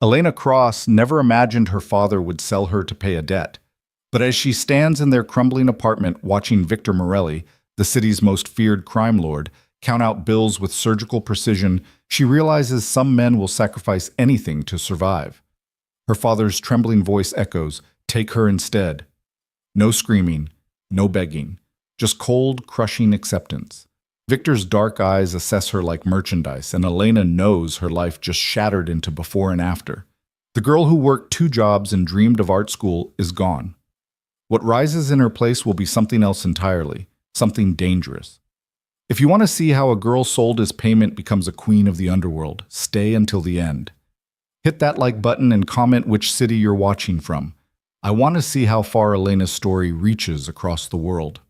Elena Cross never imagined her father would sell her to pay a debt. But as she stands in their crumbling apartment watching Victor Morelli, the city's most feared crime lord, count out bills with surgical precision, she realizes some men will sacrifice anything to survive. Her father's trembling voice echoes, "Take her instead." No screaming, no begging, just cold, crushing acceptance. Victor's dark eyes assess her like merchandise, and Elena knows her life just shattered into before and after. The girl who worked 2 jobs and dreamed of art school is gone. What rises in her place will be something else entirely, something dangerous. If you want to see how a girl sold as payment becomes a queen of the underworld, stay until the end. Hit that like button and comment which city you're watching from. I want to see how far Elena's story reaches across the world.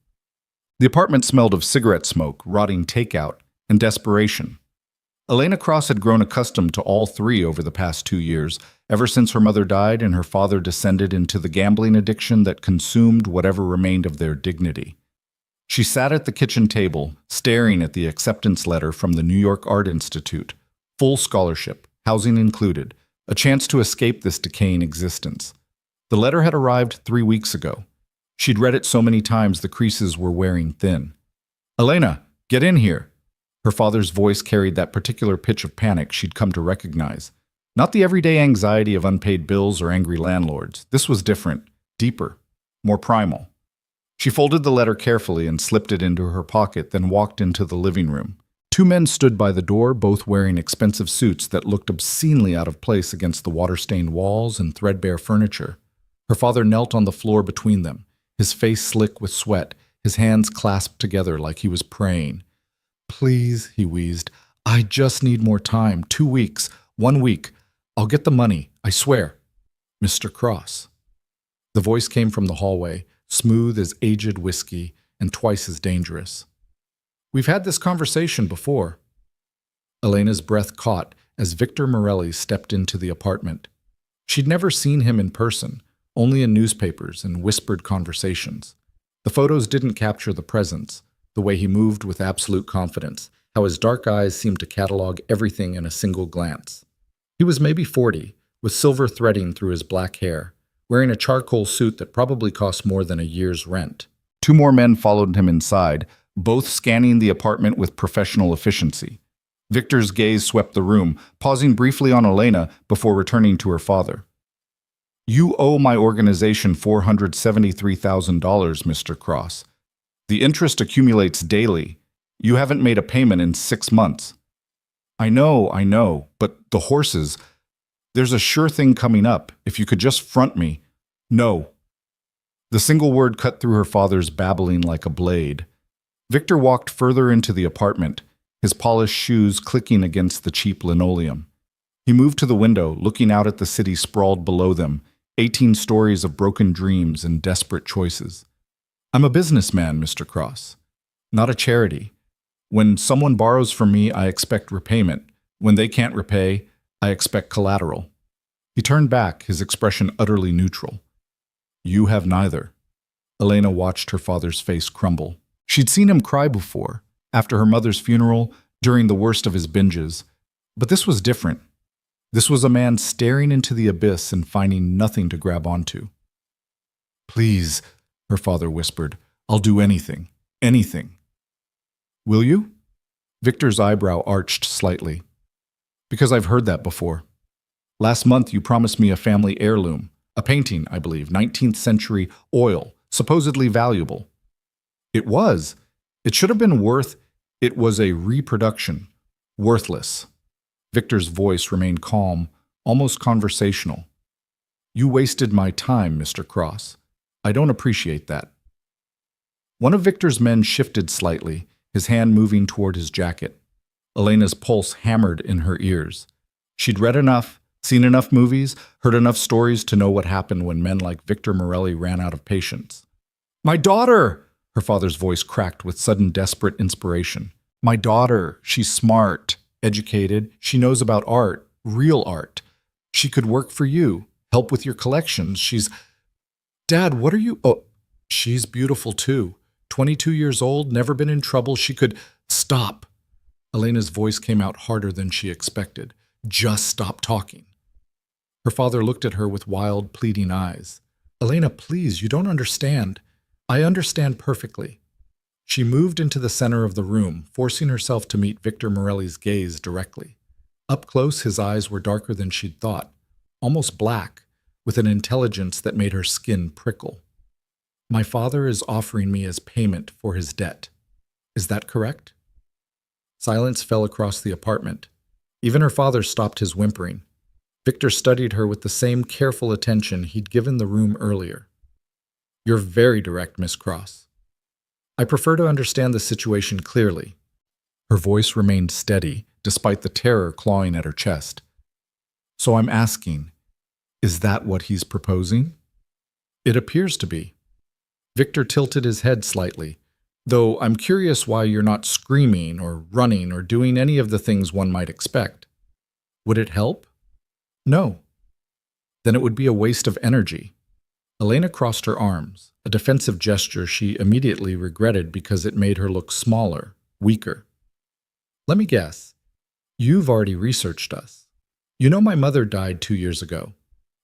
The apartment smelled of cigarette smoke, rotting takeout, and desperation. Elena Cross had grown accustomed to all three over the past 2 years, ever since her mother died and her father descended into the gambling addiction that consumed whatever remained of their dignity. She sat at the kitchen table, staring at the acceptance letter from the New York Art Institute. Full scholarship, housing included, a chance to escape this decaying existence. The letter had arrived 3 weeks ago. She'd read it so many times the creases were wearing thin. "Elena, get in here." Her father's voice carried that particular pitch of panic she'd come to recognize. Not the everyday anxiety of unpaid bills or angry landlords. This was different, deeper, more primal. She folded the letter carefully and slipped it into her pocket, then walked into the living room. 2 men stood by the door, both wearing expensive suits that looked obscenely out of place against the water-stained walls and threadbare furniture. Her father knelt on the floor between them, his face slick with sweat, his hands clasped together like he was praying. "Please," he wheezed, "I just need more time. 2 weeks. 1 week. I'll get the money, I swear." "Mr. Cross." The voice came from the hallway, smooth as aged whiskey and twice as dangerous. "We've had this conversation before." Elena's breath caught as Victor Morelli stepped into the apartment. She'd never seen him in person, only in newspapers and whispered conversations. The photos didn't capture the presence, the way he moved with absolute confidence, how his dark eyes seemed to catalog everything in a single glance. He was maybe 40, with silver threading through his black hair, wearing a charcoal suit that probably cost more than a year's rent. 2 more men followed him inside, both scanning the apartment with professional efficiency. Victor's gaze swept the room, pausing briefly on Elena before returning to her father. "You owe my organization $473,000, Mr. Cross. The interest accumulates daily. You haven't made a payment in 6 months." I know, but the horses. There's a sure thing coming up, if you could just front me." "No." The single word cut through her father's babbling like a blade. Victor walked further into the apartment, his polished shoes clicking against the cheap linoleum. He moved to the window, looking out at the city sprawled below them, 18 stories of broken dreams and desperate choices. "I'm a businessman, Mr. Cross, not a charity. When someone borrows from me, I expect repayment. When they can't repay, I expect collateral." He turned back, his expression utterly neutral. "You have neither." Elena watched her father's face crumble. She'd seen him cry before, after her mother's funeral, during the worst of his binges. But this was different. This was a man staring into the abyss and finding nothing to grab onto. "Please," her father whispered, "I'll do anything. Anything." "Will you?" Victor's eyebrow arched slightly. "Because I've heard that before. Last month you promised me a family heirloom, a painting, I believe, 19th century oil, supposedly valuable." "It was. It should have been worth. It was a reproduction. Worthless." Victor's voice remained calm, almost conversational. "You wasted my time, Mr. Cross. I don't appreciate that." One of Victor's men shifted slightly, his hand moving toward his jacket. Elena's pulse hammered in her ears. She'd read enough, seen enough movies, heard enough stories to know what happened when men like Victor Morelli ran out of patience. "My daughter!" Her father's voice cracked with sudden desperate inspiration. "My daughter, she's smart, educated, she knows about art, real art. She could work for you, help with your collections. She's..." "Dad, what are you..." "Oh, she's beautiful too. 22 years old, never been in trouble. She could..." "Stop." Elena's voice came out harder than she expected. "Just stop talking." Her father looked at her with wild, pleading eyes. Elena, please, you don't understand. I understand perfectly. She moved into the center of the room, forcing herself to meet Victor Morelli's gaze directly. Up close, his eyes were darker than she'd thought, almost black, with an intelligence that made her skin prickle. My father is offering me as payment for his debt. Is that correct? Silence fell across the apartment. Even her father stopped his whimpering. Victor studied her with the same careful attention he'd given the room earlier. You're very direct, Miss Cross. I prefer to understand the situation clearly. Her voice remained steady, despite the terror clawing at her chest. So I'm asking, is that what he's proposing? It appears to be. Victor tilted his head slightly, though I'm curious why you're not screaming or running or doing any of the things one might expect. Would it help? No. Then it would be a waste of energy. Elena crossed her arms, a defensive gesture she immediately regretted because it made her look smaller, weaker. Let me guess. You've already researched us. You know my mother died 2 years ago.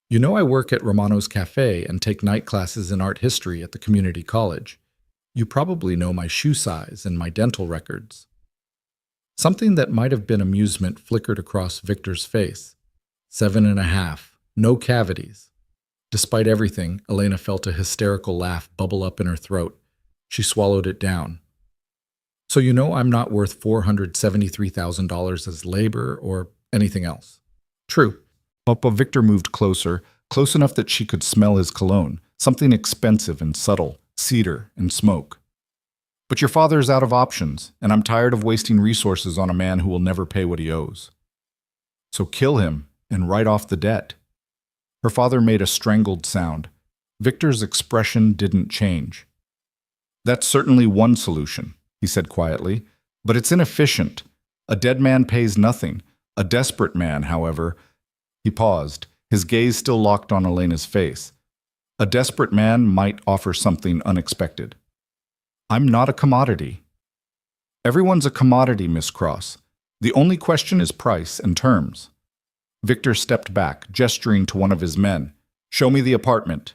You know I work at Romano's Cafe and take night classes in art history at the community college. You probably know my shoe size and my dental records. Something that might have been amusement flickered across Victor's face. 7.5. No cavities. Despite everything, Elena felt a hysterical laugh bubble up in her throat. She swallowed it down. So you know I'm not worth $473,000 as labor or anything else. True. But Victor moved closer, close enough that she could smell his cologne, something expensive and subtle, cedar and smoke. But your father's out of options, and I'm tired of wasting resources on a man who will never pay what he owes. So kill him and write off the debt. Her father made a strangled sound. Victor's expression didn't change. That's certainly one solution, he said quietly, but it's inefficient. A dead man pays nothing. A desperate man, however. He paused, his gaze still locked on Elena's face. A desperate man might offer something unexpected. I'm not a commodity. Everyone's a commodity, Miss Cross. The only question is price and terms. Victor stepped back, gesturing to one of his men. Show me the apartment.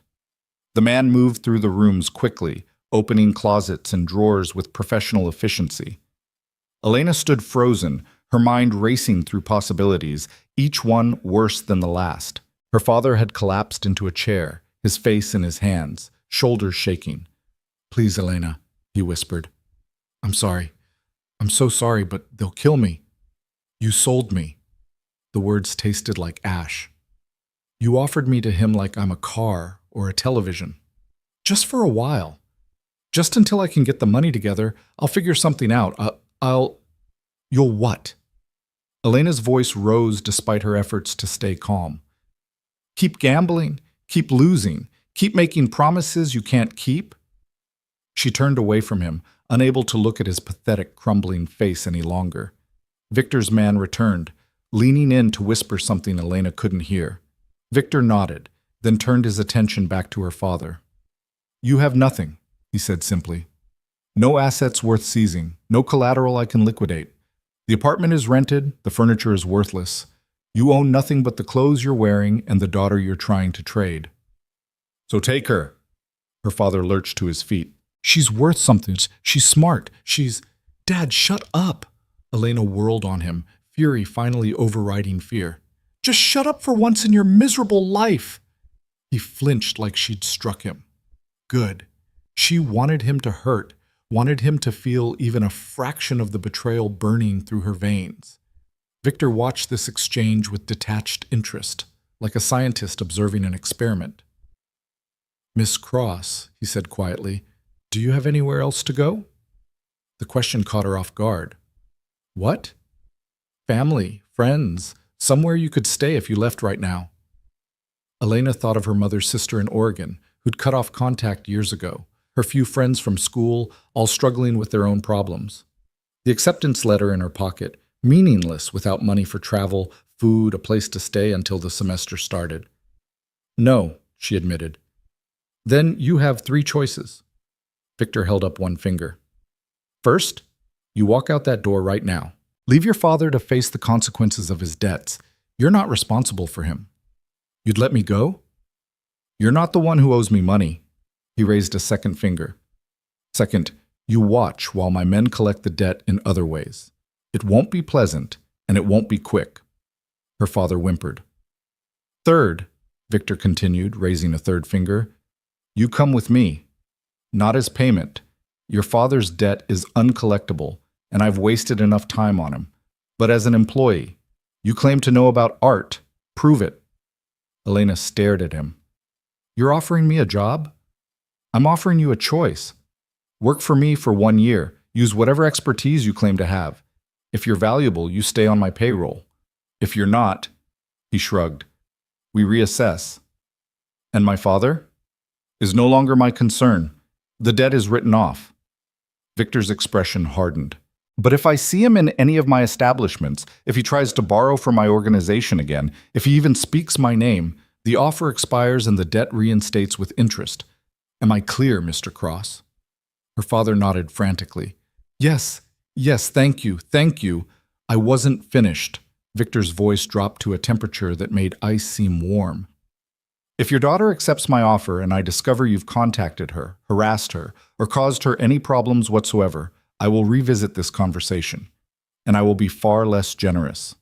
The man moved through the rooms quickly, opening closets and drawers with professional efficiency. Elena stood frozen, her mind racing through possibilities, each one worse than the last. Her father had collapsed into a chair, his face in his hands, shoulders shaking. Please, Elena, he whispered. I'm sorry. I'm so sorry, but they'll kill me. You sold me. The words tasted like ash. You offered me to him like I'm a car or a television. Just for a while. Just until I can get the money together, I'll figure something out. You'll what? Elena's voice rose despite her efforts to stay calm. Keep gambling, keep losing, keep making promises you can't keep? She turned away from him, unable to look at his pathetic, crumbling face any longer. Victor's man returned, leaning in to whisper something Elena couldn't hear. Victor nodded, then turned his attention back to her father. You have nothing, he said simply. No assets worth seizing, no collateral I can liquidate. The apartment is rented, the furniture is worthless. You own nothing but the clothes you're wearing and the daughter you're trying to trade. So take her. Her father lurched to his feet. She's worth something. She's smart. Dad, shut up. Elena whirled on him, fury finally overriding fear. Just shut up for once in your miserable life. He flinched like she'd struck him. Good. She wanted him to hurt, wanted him to feel even a fraction of the betrayal burning through her veins. Victor watched this exchange with detached interest, like a scientist observing an experiment. Miss Cross, he said quietly, do you have anywhere else to go? The question caught her off guard. What? Family, friends, somewhere you could stay if you left right now. Elena thought of her mother's sister in Oregon, who'd cut off contact years ago, her few friends from school, all struggling with their own problems. The acceptance letter in her pocket, meaningless without money for travel, food, a place to stay until the semester started. No, she admitted. Then you have 3 choices. Victor held up one finger. First, you walk out that door right now. Leave your father to face the consequences of his debts. You're not responsible for him. You'd let me go? You're not the one who owes me money. He raised a second finger. Second, you watch while my men collect the debt in other ways. It won't be pleasant, and it won't be quick. Her father whimpered. Third, Victor continued, raising a third finger, you come with me. Not as payment. Your father's debt is uncollectible, and I've wasted enough time on him. But as an employee, you claim to know about art. Prove it. Elena stared at him. You're offering me a job? I'm offering you a choice. Work for me for 1 year. Use whatever expertise you claim to have. If you're valuable, you stay on my payroll. If you're not, he shrugged, we reassess. And my father? Is no longer my concern. The debt is written off. Victor's expression hardened. But if I see him in any of my establishments, if he tries to borrow from my organization again, if he even speaks my name, the offer expires and the debt reinstates with interest. Am I clear, Mr. Cross? Her father nodded frantically. Yes, thank you. I wasn't finished. Victor's voice dropped to a temperature that made ice seem warm. If your daughter accepts my offer and I discover you've contacted her, harassed her, or caused her any problems whatsoever, I will revisit this conversation, and I will be far less generous.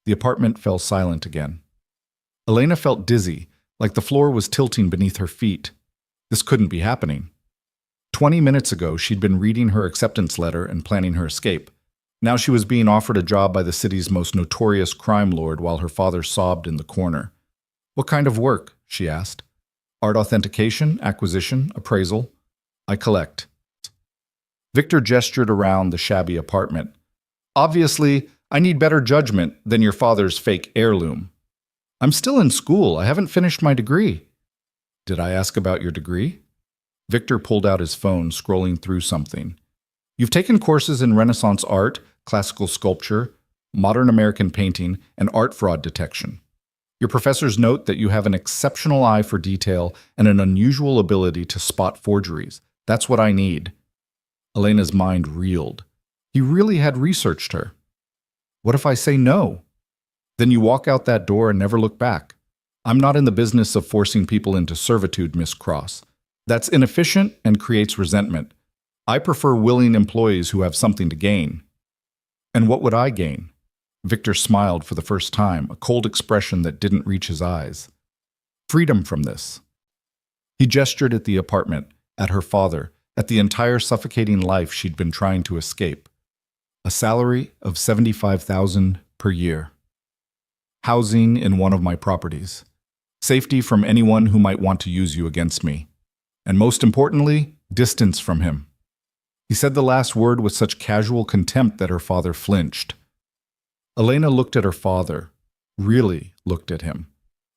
The apartment fell silent again. Elena felt dizzy, like the floor was tilting beneath her feet. This couldn't be happening. 20 minutes ago, she'd been reading her acceptance letter and planning her escape. Now she was being offered a job by the city's most notorious crime lord while her father sobbed in the corner. What kind of work? She asked. Art authentication, acquisition, appraisal. I collect. Victor gestured around the shabby apartment. Obviously, I need better judgment than your father's fake heirloom. I'm still in school. I haven't finished my degree. Did I ask about your degree? Victor pulled out his phone, scrolling through something. You've taken courses in Renaissance art, classical sculpture, modern American painting, and art fraud detection. Your professors note that you have an exceptional eye for detail and an unusual ability to spot forgeries. That's what I need. Elena's mind reeled. He really had researched her. What if I say no? Then you walk out that door and never look back. I'm not in the business of forcing people into servitude, Miss Cross. That's inefficient and creates resentment. I prefer willing employees who have something to gain. And what would I gain? Victor smiled for the first time, a cold expression that didn't reach his eyes. Freedom from this. He gestured at the apartment, at her father, at the entire suffocating life she'd been trying to escape. A salary of $75,000 per year. Housing in one of my properties. Safety from anyone who might want to use you against me. And most importantly, distance from him. He said the last word with such casual contempt that her father flinched. Elena looked at her father, really looked at him.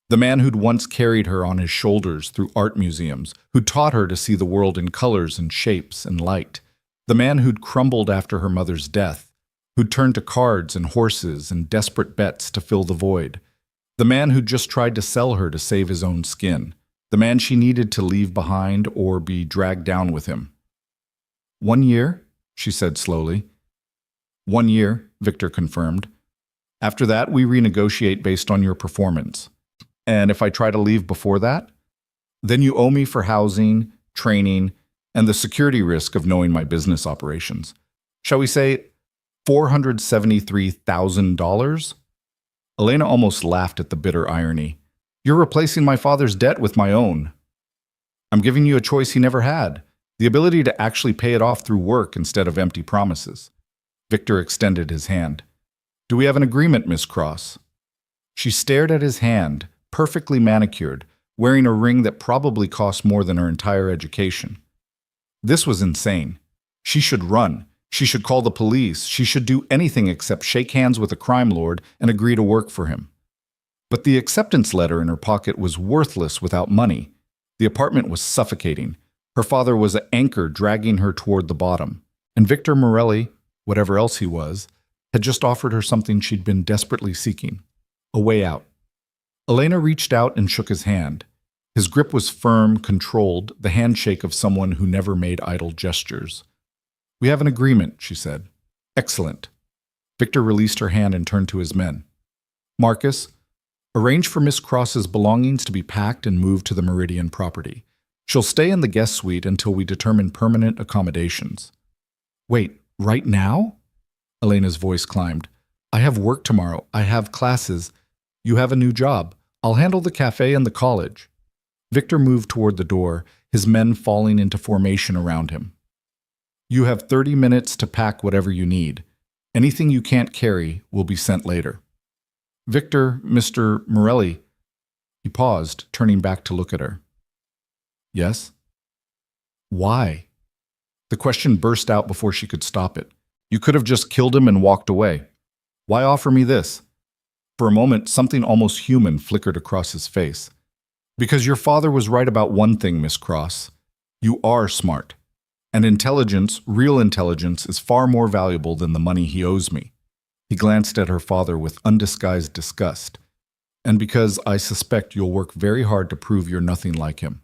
The man who'd once carried her on his shoulders through art museums, who'd taught her to see the world in colors and shapes and light. The man who'd crumbled after her mother's death, who'd turned to cards and horses and desperate bets to fill the void. The man who'd just tried to sell her to save his own skin. The man she needed to leave behind or be dragged down with him. 1 year, she said slowly. 1 year, Victor confirmed. After that, we renegotiate based on your performance. And if I try to leave before that, then you owe me for housing, training, and the security risk of knowing my business operations. Shall we say $473,000? Elena almost laughed at the bitter irony. You're replacing my father's debt with my own. I'm giving you a choice he never had, the ability to actually pay it off through work instead of empty promises. Victor extended his hand. Do we have an agreement, Miss Cross? She stared at his hand, perfectly manicured, wearing a ring that probably cost more than her entire education. This was insane. She should run. She should call the police. She should do anything except shake hands with a crime lord and agree to work for him. But the acceptance letter in her pocket was worthless without money. The apartment was suffocating. Her father was an anchor dragging her toward the bottom. And Victor Morelli, whatever else he was, had just offered her something she'd been desperately seeking. A way out. Elena reached out and shook his hand. His grip was firm, controlled, the handshake of someone who never made idle gestures. We have an agreement, she said. Excellent. Victor released her hand and turned to his men. Marcus, Arrange for Miss Cross's belongings to be packed and moved to the Meridian property. She'll stay in the guest suite until we determine permanent accommodations. Wait, right now? Elena's voice climbed. I have work tomorrow. I have classes. You have a new job. I'll handle the cafe and the college. Victor moved toward the door, his men falling into formation around him. You have 30 minutes to pack whatever you need. Anything you can't carry will be sent later. Victor, Mr. Morelli. He paused, turning back to look at her. Yes? Why? The question burst out before she could stop it. You could have just killed him and walked away. Why offer me this? For a moment, something almost human flickered across his face. Because your father was right about one thing, Miss Cross. You are smart. And intelligence, real intelligence, is far more valuable than the money he owes me. He glanced at her father with undisguised disgust. And because I suspect you'll work very hard to prove you're nothing like him.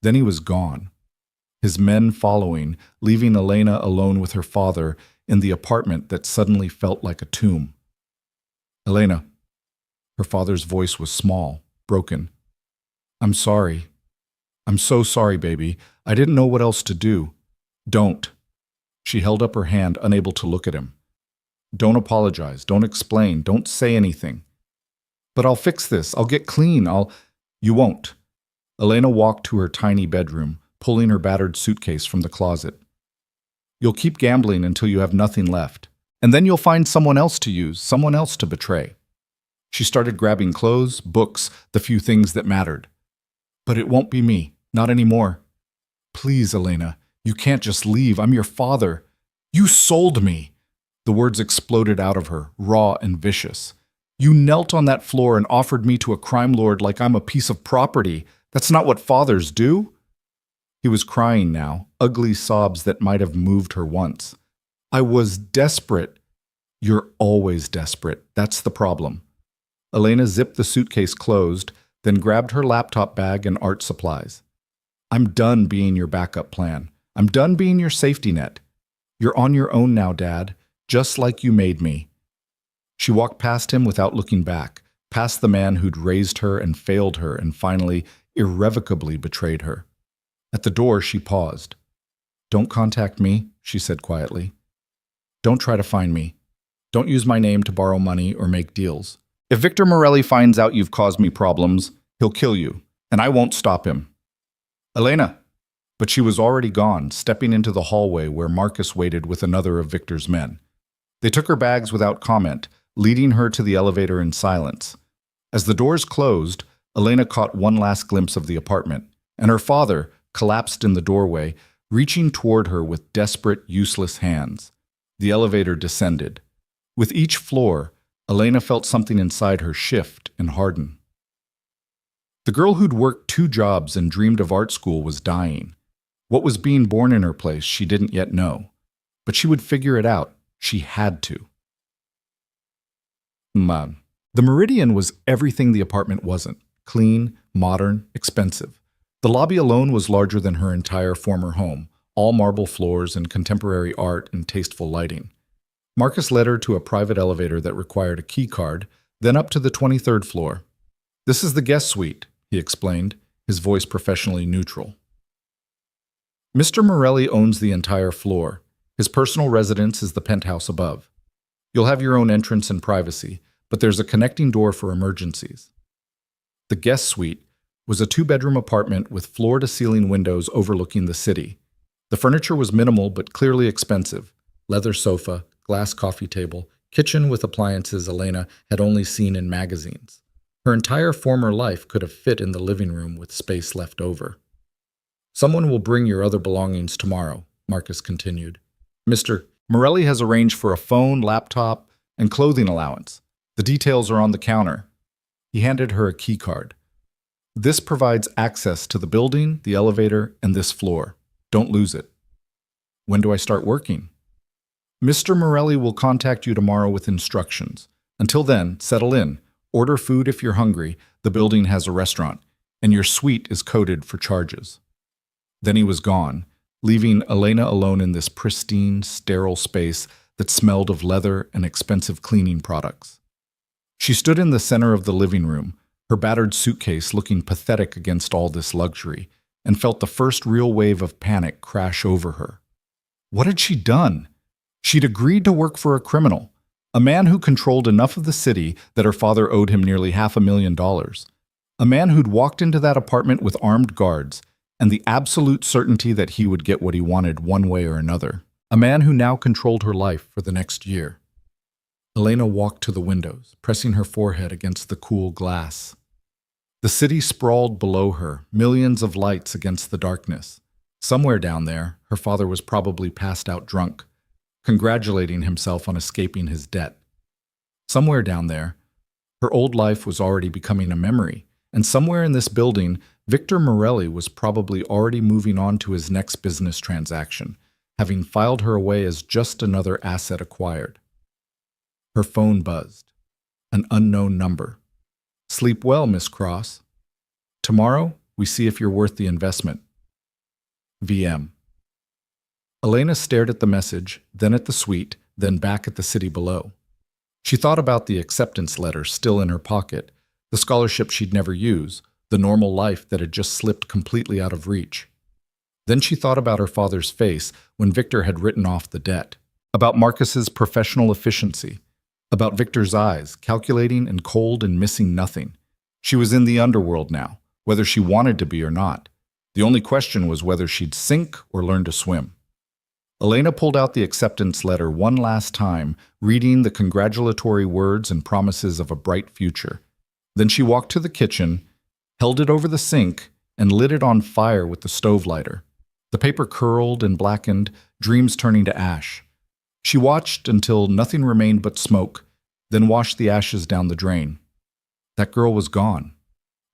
Then he was gone, his men following, leaving Elena alone with her father in the apartment that suddenly felt like a tomb. Elena. Her father's voice was small, broken. I'm sorry. I'm so sorry, baby. I didn't know what else to do. Don't. She held up her hand, unable to look at him. Don't apologize. Don't explain. Don't say anything. But I'll fix this. I'll get clean. You won't. Elena walked to her tiny bedroom, pulling her battered suitcase from the closet. You'll keep gambling until you have nothing left. And then you'll find someone else to use, someone else to betray. She started grabbing clothes, books, the few things that mattered. But it won't be me. Not anymore. Please, Elena. You can't just leave. I'm your father. You sold me. The words exploded out of her, raw and vicious. You knelt on that floor and offered me to a crime lord like I'm a piece of property. That's not what fathers do. He was crying now, ugly sobs that might have moved her once. I was desperate. You're always desperate. That's the problem. Elena zipped the suitcase closed, then grabbed her laptop bag and art supplies. I'm done being your backup plan. I'm done being your safety net. You're on your own now, Dad, just like you made me. She walked past him without looking back, past the man who'd raised her and failed her and finally, irrevocably betrayed her. At the door, she paused. Don't contact me, she said quietly. Don't try to find me. Don't use my name to borrow money or make deals. If Victor Morelli finds out you've caused me problems, he'll kill you, and I won't stop him. Elena! But she was already gone, stepping into the hallway where Marcus waited with another of Victor's men. They took her bags without comment, leading her to the elevator in silence. As the doors closed, Elena caught one last glimpse of the apartment, and her father, collapsed in the doorway, reaching toward her with desperate, useless hands. The elevator descended. With each floor, Elena felt something inside her shift and harden. The girl who'd worked 2 jobs and dreamed of art school was dying. What was being born in her place she didn't yet know. But she would figure it out. She had to. The Meridian was everything the apartment wasn't. Clean, modern, expensive. The lobby alone was larger than her entire former home, all marble floors and contemporary art and tasteful lighting. Marcus led her to a private elevator that required a key card, then up to the 23rd floor. This is the guest suite, he explained, his voice professionally neutral. Mr. Morelli owns the entire floor. His personal residence is the penthouse above. You'll have your own entrance and privacy, but there's a connecting door for emergencies. The guest suite was a 2-bedroom apartment with floor-to-ceiling windows overlooking the city. The furniture was minimal but clearly expensive. Leather sofa, glass coffee table, kitchen with appliances Elena had only seen in magazines. Her entire former life could have fit in the living room with space left over. Someone will bring your other belongings tomorrow, Marcus continued. Mr. Morelli has arranged for a phone, laptop, and clothing allowance. The details are on the counter. He handed her a key card. This provides access to the building, the elevator, and this floor. Don't lose it. When do I start working? Mr. Morelli will contact you tomorrow with instructions. Until then, settle in. Order food if you're hungry. The building has a restaurant, and your suite is coded for charges. Then he was gone, leaving Elena alone in this pristine, sterile space that smelled of leather and expensive cleaning products. She stood in the center of the living room, her battered suitcase looking pathetic against all this luxury, and felt the first real wave of panic crash over her. What had she done? She'd agreed to work for a criminal, a man who controlled enough of the city that her father owed him nearly $500,000. A man who'd walked into that apartment with armed guards and the absolute certainty that he would get what he wanted one way or another. A man who now controlled her life for the next year. Elena walked to the windows, pressing her forehead against the cool glass. The city sprawled below her, millions of lights against the darkness. Somewhere down there, her father was probably passed out drunk, congratulating himself on escaping his debt. Somewhere down there, her old life was already becoming a memory, and somewhere in this building, Victor Morelli was probably already moving on to his next business transaction, having filed her away as just another asset acquired. Her phone buzzed. An unknown number. "Sleep well, Miss Cross. Tomorrow, we see if you're worth the investment. VM." Elena stared at the message, then at the suite, then back at the city below. She thought about the acceptance letter still in her pocket, the scholarship she'd never use, the normal life that had just slipped completely out of reach. Then she thought about her father's face when Victor had written off the debt, about Marcus's professional efficiency, about Victor's eyes, calculating and cold and missing nothing. She was in the underworld now, whether she wanted to be or not. The only question was whether she'd sink or learn to swim. Elena pulled out the acceptance letter one last time, reading the congratulatory words and promises of a bright future. Then she walked to the kitchen, held it over the sink, and lit it on fire with the stove lighter. The paper curled and blackened, dreams turning to ash. She watched until nothing remained but smoke, then washed the ashes down the drain. That girl was gone.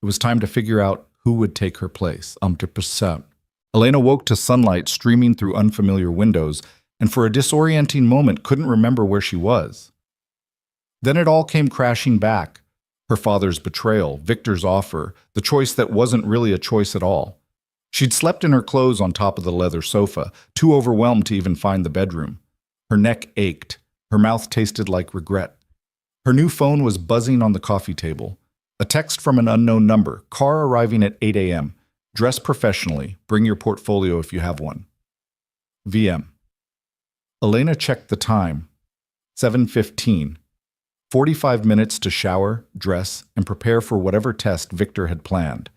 It was time to figure out who would take her place. Elena woke to sunlight streaming through unfamiliar windows, and for a disorienting moment couldn't remember where she was. Then it all came crashing back. Her father's betrayal, Victor's offer, the choice that wasn't really a choice at all. She'd slept in her clothes on top of the leather sofa, too overwhelmed to even find the bedroom. Her neck ached. Her mouth tasted like regret. Her new phone was buzzing on the coffee table. A text from an unknown number, car arriving at 8 a.m. Dress professionally. Bring your portfolio if you have one. VM. Elena checked the time. 7:15. 45 minutes to shower, dress, and prepare for whatever test Victor had planned.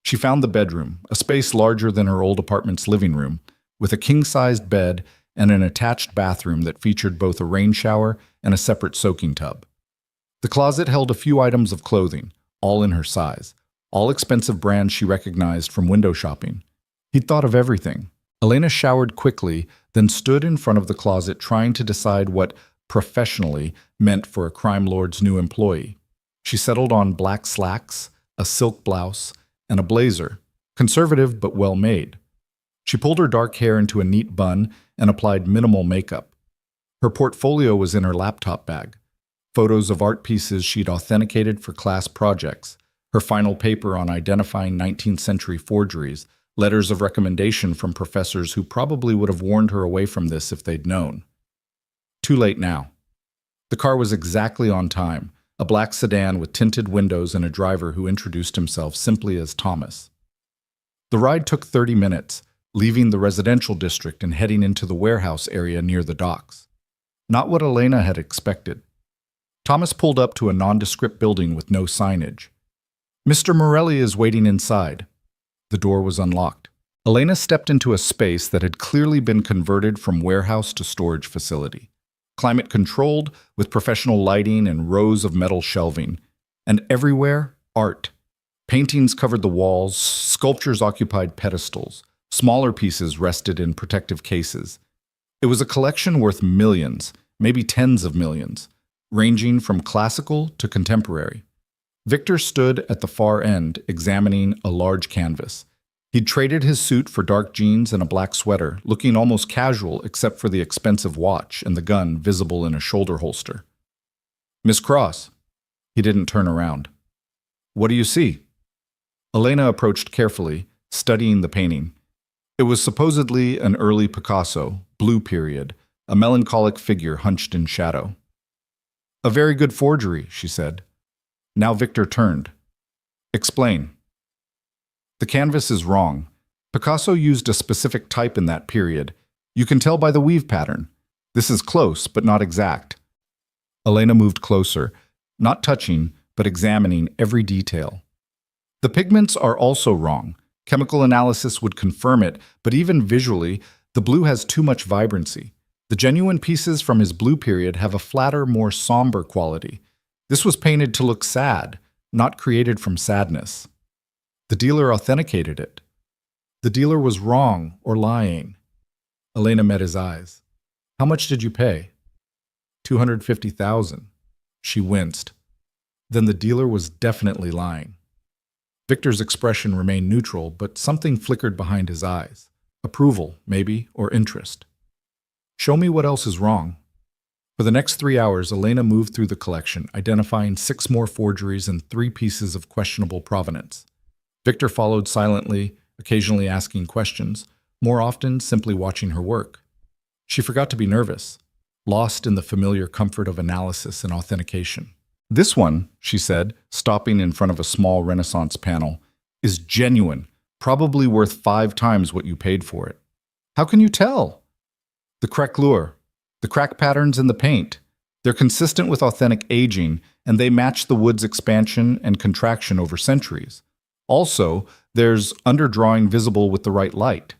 She found the bedroom, a space larger than her old apartment's living room, with a king-sized bed and an attached bathroom that featured both a rain shower and a separate soaking tub. The closet held a few items of clothing, all in her size, all expensive brands she recognized from window shopping. He'd thought of everything. Elena showered quickly, then stood in front of the closet trying to decide what professionally meant for a crime lord's new employee. She settled on black slacks, a silk blouse, and a blazer, conservative but well-made. She pulled her dark hair into a neat bun and applied minimal makeup. Her portfolio was in her laptop bag, photos of art pieces she'd authenticated for class projects, her final paper on identifying 19th century forgeries, letters of recommendation from professors who probably would have warned her away from this if they'd known. Too late now. The car was exactly on time, a black sedan with tinted windows and a driver who introduced himself simply as Thomas. The ride took 30 minutes, leaving the residential district and heading into the warehouse area near the docks. Not what Elena had expected. Thomas pulled up to a nondescript building with no signage. "Mr. Morelli is waiting inside." The door was unlocked. Elena stepped into a space that had clearly been converted from warehouse to storage facility. Climate-controlled, with professional lighting and rows of metal shelving. And everywhere, art. Paintings covered the walls, sculptures occupied pedestals, smaller pieces rested in protective cases. It was a collection worth millions, maybe tens of millions, ranging from classical to contemporary. Victor stood at the far end, examining a large canvas. He'd traded his suit for dark jeans and a black sweater, looking almost casual except for the expensive watch and the gun visible in a shoulder holster. "Miss Cross." He didn't turn around. "What do you see?" Elena approached carefully, studying the painting. It was supposedly an early Picasso, blue period, a melancholic figure hunched in shadow. "A very good forgery," she said. Now Victor turned. Explain. The canvas is wrong. Picasso used a specific type in that period. You can tell by the weave pattern. This is close, but not exact. Elena moved closer, not touching, but examining every detail. The pigments are also wrong. Chemical analysis would confirm it, but even visually, the blue has too much vibrancy. The genuine pieces from his blue period have a flatter, more somber quality. This was painted to look sad, not created from sadness. The dealer authenticated it. The dealer was wrong or lying. Elena met his eyes. How much did you pay? $250,000. She winced. Then the dealer was definitely lying. Victor's expression remained neutral, but something flickered behind his eyes. Approval, maybe, or interest. Show me what else is wrong. For the next 3 hours, Elena moved through the collection, identifying 6 more forgeries and 3 pieces of questionable provenance. Victor followed silently, occasionally asking questions, more often simply watching her work. She forgot to be nervous, lost in the familiar comfort of analysis and authentication. This one, she said, stopping in front of a small Renaissance panel, is genuine, probably worth 5 times what you paid for it. How can you tell? The craquelure, the crack patterns in the paint. They're consistent with authentic aging, and they match the wood's expansion and contraction over centuries. Also, there's underdrawing visible with the right light.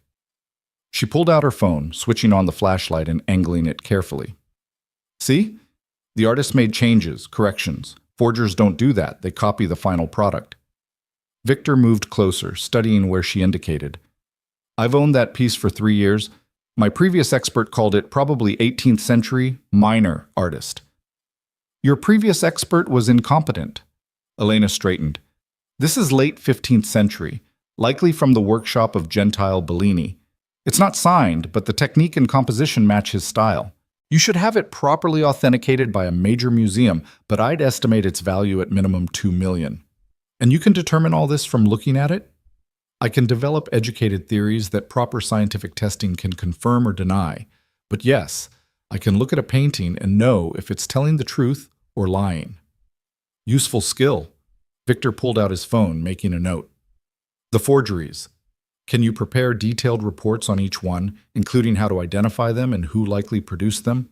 She pulled out her phone, switching on the flashlight and angling it carefully. See? The artist made changes, corrections. Forgers don't do that. They copy the final product. Victor moved closer, studying where she indicated. I've owned that piece for 3 years. My previous expert called it probably 18th century minor artist. Your previous expert was incompetent. Elena straightened. This is late 15th century, likely from the workshop of Gentile Bellini. It's not signed, but the technique and composition match his style. You should have it properly authenticated by a major museum, but I'd estimate its value at minimum $2 million. And you can determine all this from looking at it? I can develop educated theories that proper scientific testing can confirm or deny. But yes, I can look at a painting and know if it's telling the truth or lying. Useful skill. Victor pulled out his phone, making a note. The forgeries. Can you prepare detailed reports on each one, including how to identify them and who likely produced them?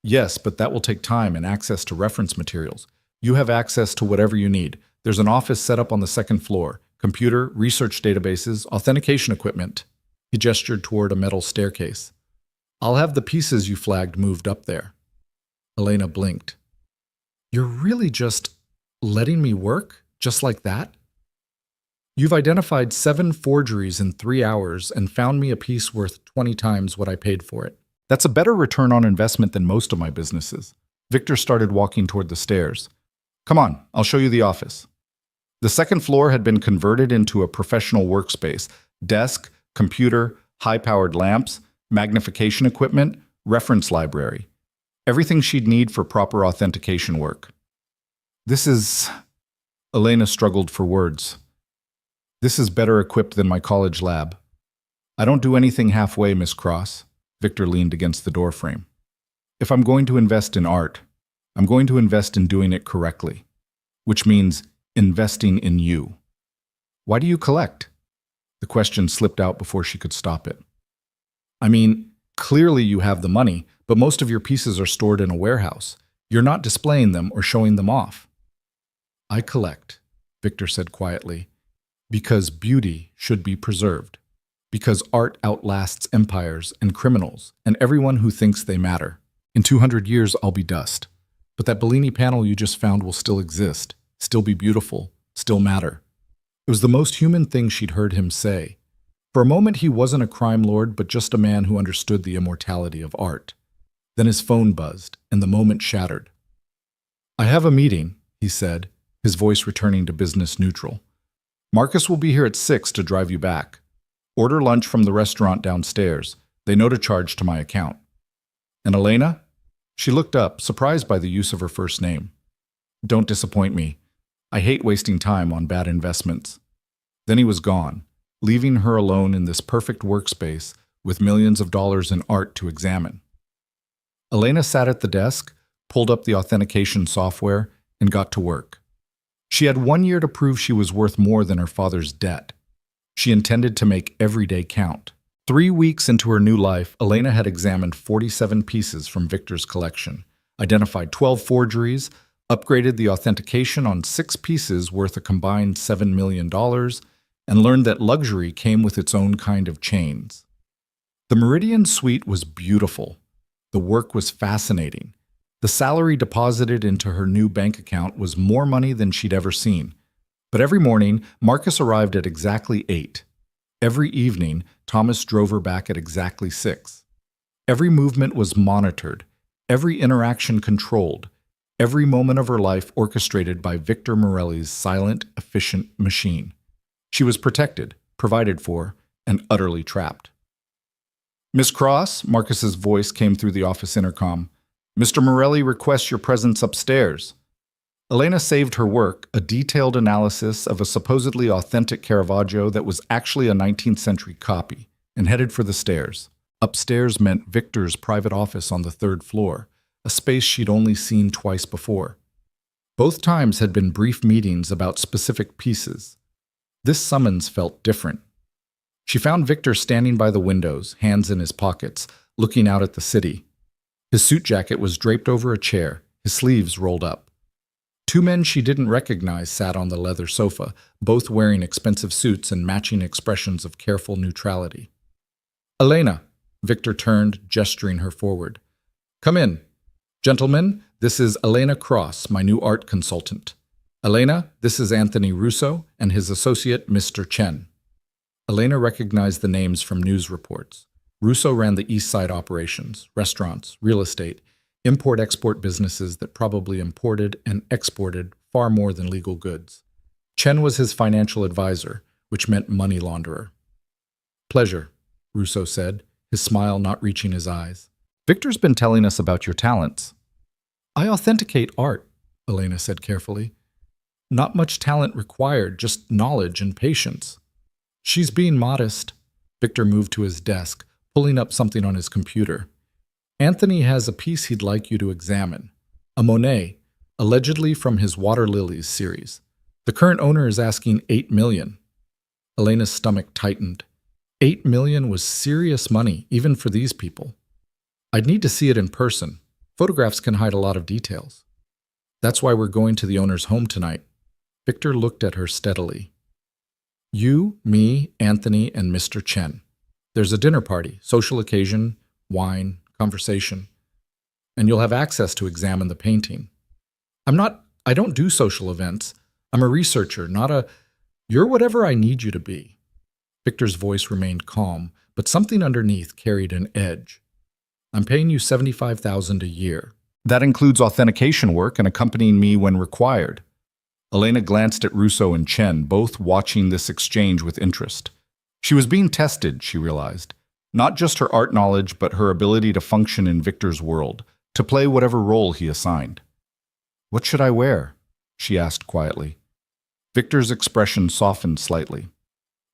Yes, but that will take time and access to reference materials. You have access to whatever you need. There's an office set up on the 2nd floor. Computer, research databases, authentication equipment. He gestured toward a metal staircase. I'll have the pieces you flagged moved up there. Elena blinked. You're really just letting me work? Just like that? You've identified 7 forgeries in 3 hours and found me a piece worth 20 times what I paid for it. That's a better return on investment than most of my businesses. Victor started walking toward the stairs. Come on, I'll show you the office. The 2nd floor had been converted into a professional workspace. Desk, computer, high-powered lamps, magnification equipment, reference library. Everything she'd need for proper authentication work. This is... Elena struggled for words. This is better equipped than my college lab. I don't do anything halfway, Miss Cross. Victor leaned against the doorframe. If I'm going to invest in art, I'm going to invest in doing it correctly, which means investing in you. Why do you collect? The question slipped out before she could stop it. I mean, clearly you have the money, but most of your pieces are stored in a warehouse. You're not displaying them or showing them off. I collect, Victor said quietly, because beauty should be preserved. Because art outlasts empires and criminals and everyone who thinks they matter. In 200 years, I'll be dust. But that Bellini panel you just found will still exist, still be beautiful, still matter. It was the most human thing she'd heard him say. For a moment, he wasn't a crime lord, but just a man who understood the immortality of art. Then his phone buzzed, and the moment shattered. I have a meeting, he said, his voice returning to business neutral. Marcus will be here at 6 to drive you back. Order lunch from the restaurant downstairs. They know to charge to my account. And Elena? She looked up, surprised by the use of her first name. Don't disappoint me. I hate wasting time on bad investments. Then he was gone, leaving her alone in this perfect workspace with millions of dollars in art to examine. Elena sat at the desk, pulled up the authentication software, and got to work. She had 1 year to prove she was worth more than her father's debt. She intended to make every day count. 3 weeks into her new life, Elena had examined 47 pieces from Victor's collection, identified 12 forgeries, upgraded the authentication on 6 pieces worth a combined $7 million, and learned that luxury came with its own kind of chains. The Meridian suite was beautiful. The work was fascinating. The salary deposited into her new bank account was more money than she'd ever seen. But every morning, Marcus arrived at exactly 8. Every evening, Thomas drove her back at exactly 6. Every movement was monitored, every interaction controlled, every moment of her life orchestrated by Victor Morelli's silent, efficient machine. She was protected, provided for, and utterly trapped. "Miss Cross," Marcus's voice came through the office intercom. "Mr. Morelli requests your presence upstairs." Elena saved her work, a detailed analysis of a supposedly authentic Caravaggio that was actually a 19th century copy, and headed for the stairs. Upstairs meant Victor's private office on the 3rd floor, a space she'd only seen twice before. Both times had been brief meetings about specific pieces. This summons felt different. She found Victor standing by the windows, hands in his pockets, looking out at the city. His suit jacket was draped over a chair, his sleeves rolled up. 2 men she didn't recognize sat on the leather sofa, both wearing expensive suits and matching expressions of careful neutrality. "Elena," Victor turned, gesturing her forward. "Come in. Gentlemen, this is Elena Cross, my new art consultant. Elena, this is Anthony Russo and his associate, Mr. Chen." Elena recognized the names from news reports. Russo ran the East Side operations, restaurants, real estate, import-export businesses that probably imported and exported far more than legal goods. Chen was his financial advisor, which meant money launderer. "Pleasure," Russo said, his smile not reaching his eyes. "Victor's been telling us about your talents." "I authenticate art," Elena said carefully. "Not much talent required, just knowledge and patience." "She's being modest." Victor moved to his desk, pulling up something on his computer. "Anthony has a piece he'd like you to examine. A Monet, allegedly from his Water Lilies series. The current owner is asking $8 million. Elena's stomach tightened. $8 million was serious money, even for these people. "I'd need to see it in person. Photographs can hide a lot of details." "That's why we're going to the owner's home tonight." Victor looked at her steadily. "You, me, Anthony, and Mr. Chen. There's a dinner party, social occasion, wine, conversation. And you'll have access to examine the painting. I don't do social events. I'm a researcher, not a, you're whatever I need you to be." Victor's voice remained calm, but something underneath carried an edge. "I'm paying you $75,000 a year. That includes authentication work and accompanying me when required." Elena glanced at Russo and Chen, both watching this exchange with interest. She was being tested, she realized. Not just her art knowledge, but her ability to function in Victor's world, to play whatever role he assigned. "What should I wear?" she asked quietly. Victor's expression softened slightly.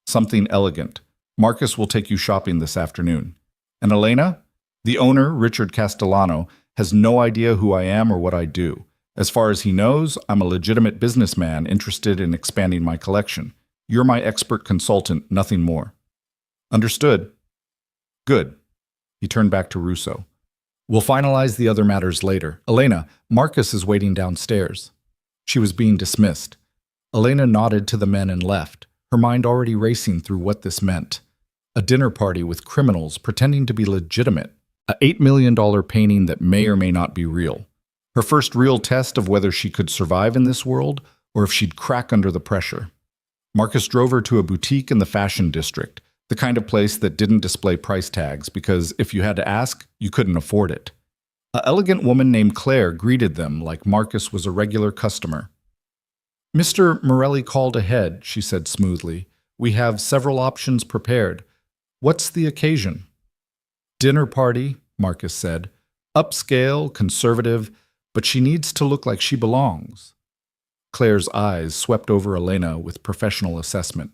"Something elegant. Marcus will take you shopping this afternoon. And Elena? The owner, Richard Castellano, has no idea who I am or what I do. As far as he knows, I'm a legitimate businessman interested in expanding my collection. You're my expert consultant, nothing more." "Understood." "Good." He turned back to Russo. "We'll finalize the other matters later. Elena, Marcus is waiting downstairs." She was being dismissed. Elena nodded to the men and left, her mind already racing through what this meant. A dinner party with criminals pretending to be legitimate. A $8 million painting that may or may not be real. Her first real test of whether she could survive in this world or if she'd crack under the pressure. Marcus drove her to a boutique in the fashion district, the kind of place that didn't display price tags because if you had to ask, you couldn't afford it. An elegant woman named Claire greeted them like Marcus was a regular customer. "Mr. Morelli called ahead," she said smoothly. "We have several options prepared. What's the occasion?" "Dinner party," Marcus said. "Upscale, conservative, but she needs to look like she belongs." Claire's eyes swept over Elena with professional assessment.